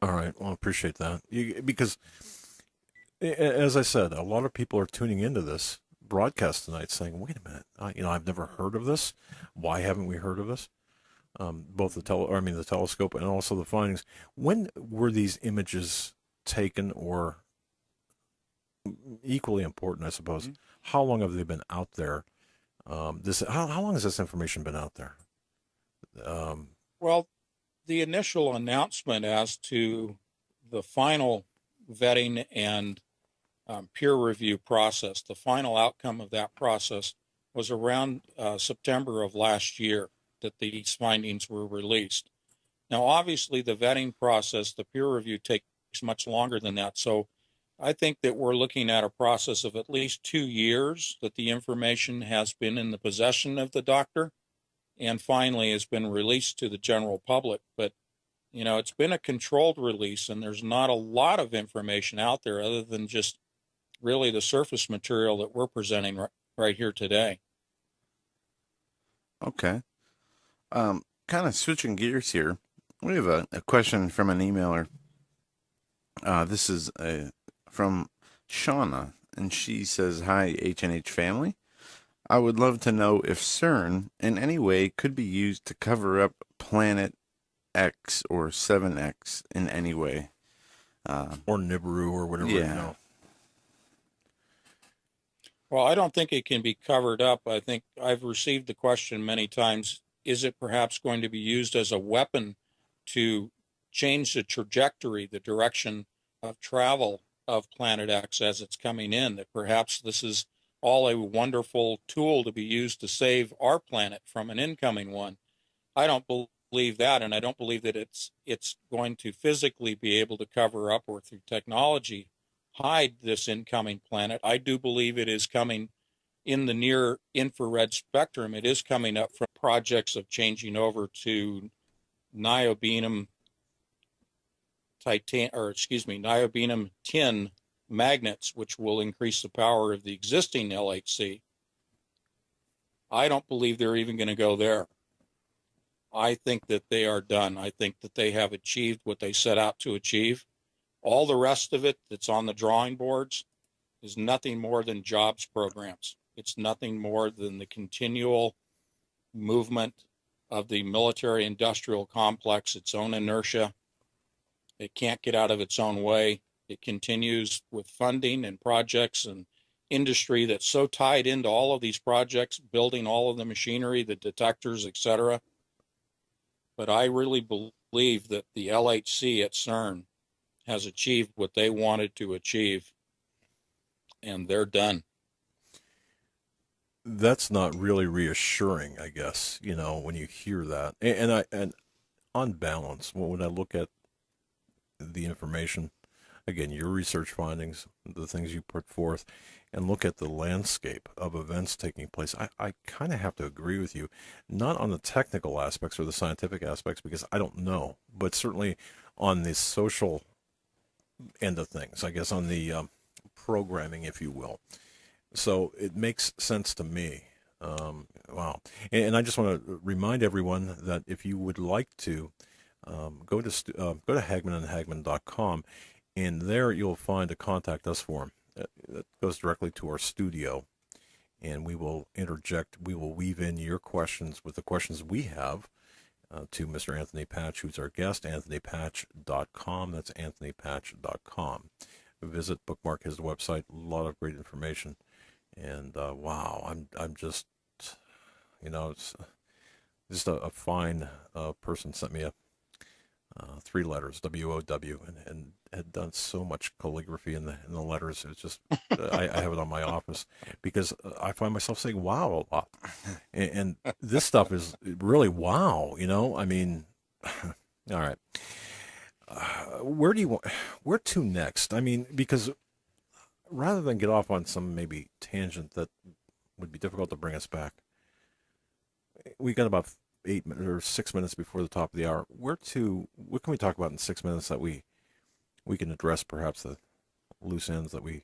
A: All right. Well, I appreciate that. Because, as I said, a lot of people are tuning into this broadcast tonight saying, wait a minute, I've never heard of this. Why haven't we heard of this? Both the telescope and also the findings. When were these images taken, or equally important, I suppose, mm-hmm. How long have they been out there? How long has this information been out there?
B: Well, the initial announcement as to the final vetting and peer review process, the final outcome of that process, was around September of last year that these findings were released. Now, obviously, the vetting process, the peer review, takes much longer than that. So I think that we're looking at a process of at least 2 years that the information has been in the possession of the doctor and finally has been released to the general public. But, it's been a controlled release, and there's not a lot of information out there other than just really the surface material that we're presenting right here today.
C: Okay. Kind of switching gears here. We have a question from an emailer. This is from Shauna, and she says, "Hi, H&H family. I would love to know if CERN in any way could be used to cover up Planet X or 7X in any way."
A: Or Nibiru or whatever.
C: Yeah.
B: Well, I don't think it can be covered up. I think I've received the question many times, is it perhaps going to be used as a weapon to change the trajectory, the direction of travel of Planet X as it's coming in, that perhaps this is all a wonderful tool to be used to save our planet from an incoming one? I don't believe that, and I don't believe that it's going to physically be able to cover up, or through technology hide this incoming planet. I do believe it is coming in the near infrared spectrum. It is coming up from projects of changing over to niobium tin magnets, which will increase the power of the existing LHC. I don't believe they're even going to go there. I think that they are done. I think that they have achieved what they set out to achieve. All the rest of it that's on the drawing boards is nothing more than jobs programs. It's nothing more than the continual movement of the military industrial complex, its own inertia. It can't get out of its own way. It continues with funding and projects and industry that's so tied into all of these projects, building all of the machinery, the detectors, etc. But I really believe that the LHC at CERN has achieved what they wanted to achieve, and they're done.
A: That's not really reassuring, I guess, when you hear that. And on balance, when I look at the information, again, your research findings, the things you put forth, and look at the landscape of events taking place, I kind of have to agree with you, not on the technical aspects or the scientific aspects, because I don't know, but certainly on the social end of things, I guess on the programming, if you will. So it makes sense to me. Wow. And I just want to remind everyone that if you would like to go to hagmanandhagmann.com, and there you'll find a contact us form that goes directly to our studio, and we will interject, we will weave in your questions with the questions we have to Mr. Anthony Patch, who's our guest, anthonypatch.com. That's anthonypatch.com. Visit, bookmark his website, a lot of great information. And wow, I'm just, it's just a fine person sent me a 3 letters, WOW, and had done so much calligraphy in the letters. It's just I have it on my office because I find myself saying "wow" a lot, and this stuff is really wow. I mean, all right. Where to next? I mean, because rather than get off on some maybe tangent that would be difficult to bring us back, we got about 6 minutes before the top of the hour. What can we talk about in 6 minutes that we can address perhaps the loose ends that we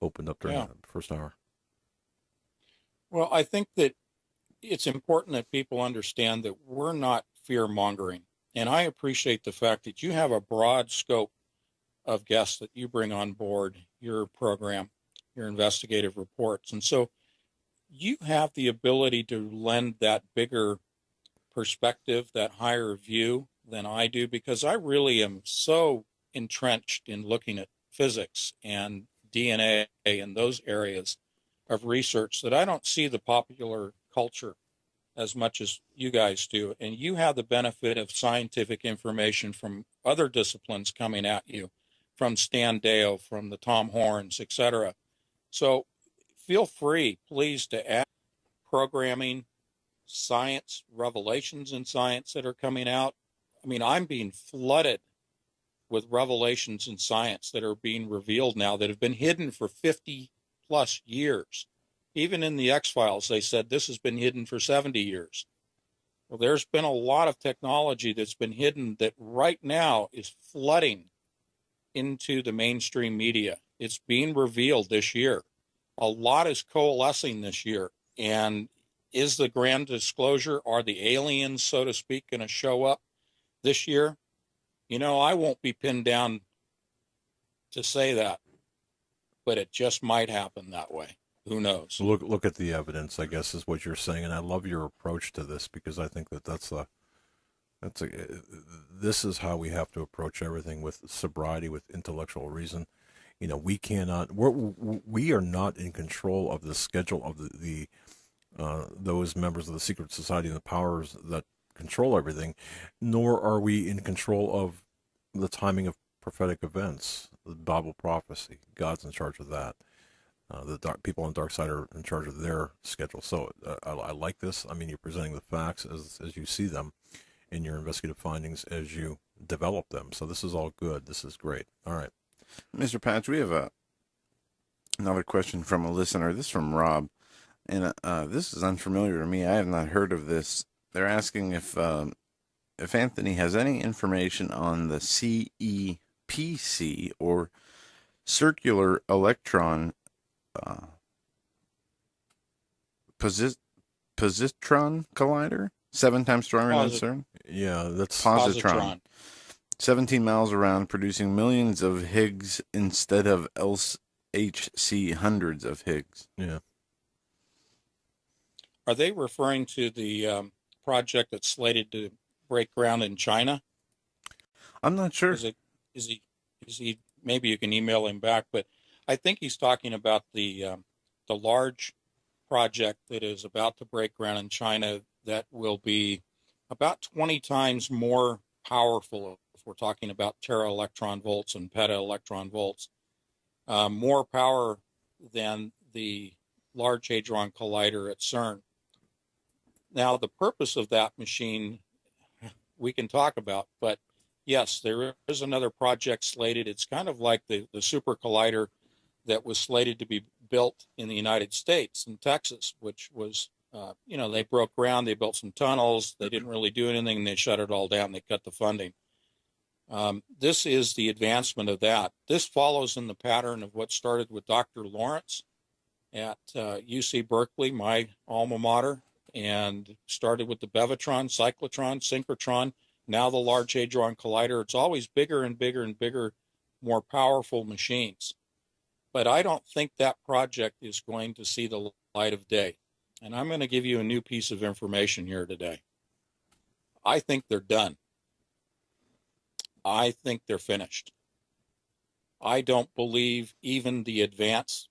A: opened up during the first hour?
B: Well, I think that it's important that people understand that we're not fear mongering. And I appreciate the fact that you have a broad scope of guests that you bring on board your program, your investigative reports. And so you have the ability to lend that bigger perspective, that higher view than I do, because I really am so entrenched in looking at physics and DNA and those areas of research that I don't see the popular culture as much as you guys do. And you have the benefit of scientific information from other disciplines coming at you, from Stan Deyo, from the Tom Horns, etc. So feel free, please, to add programming, science, revelations in science that are coming out. I mean, I'm being flooded with revelations in science that are being revealed now that have been hidden for 50 plus years. Even in the X-Files, they said this has been hidden for 70 years. Well, there's been a lot of technology that's been hidden that right now is flooding into the mainstream media. It's being revealed this year. A lot is coalescing this year. And is the grand disclosure, are the aliens, so to speak, going to show up this year? I won't be pinned down to say that, but it just might happen that way. Who knows?
A: Look at the evidence, I guess, is what you're saying, and I love your approach to this because I think that this is how we have to approach everything, with sobriety, with intellectual reason. We are not in control of the schedule of the those members of the secret society and the powers that control everything, nor are we in control of the timing of prophetic events, the Bible prophecy. God's in charge of that. The people on the dark side are in charge of their schedule. So I like this. I mean, you're presenting the facts as you see them in your investigative findings as you develop them. So this is all good. This is great. All right.
C: Mr. Patch, we have another question from a listener. This is from Rob. And this is unfamiliar to me. I have not heard of this. They're asking if Anthony has any information on the CEPC, or Circular Electron Positron Collider. 7 times stronger than
B: Posit-
C: CERN?
A: Yeah, that's
C: Positron.
B: positron.
C: 17 miles around, producing millions of Higgs instead of LHC hundreds of Higgs.
A: yeah.
B: Are they referring to the project that's slated to break ground in China?
C: I'm not sure.
B: Is it? Is he? Is he? Maybe you can email him back, but I think he's talking about the large project that is about to break ground in China that will be about 20 times more powerful if we're talking about tera electron volts and peta electron volts, more power than the Large Hadron Collider at CERN. Now, the purpose of that machine we can talk about, but yes, there is another project slated. It's kind of like the super collider that was slated to be built in the United States in Texas, which was, they broke ground, they built some tunnels, they didn't really do anything, and they shut it all down. They cut the funding. This is the advancement of that. This follows in the pattern of what started with Dr. Lawrence at UC Berkeley, my alma mater, and started with the Bevatron, cyclotron, synchrotron, now the Large Hadron Collider. It's always bigger and bigger and bigger, more powerful machines. But I don't think that project is going to see the light of day. And I'm going to give you a new piece of information here today. I think they're done. I think they're finished. I don't believe even the advanced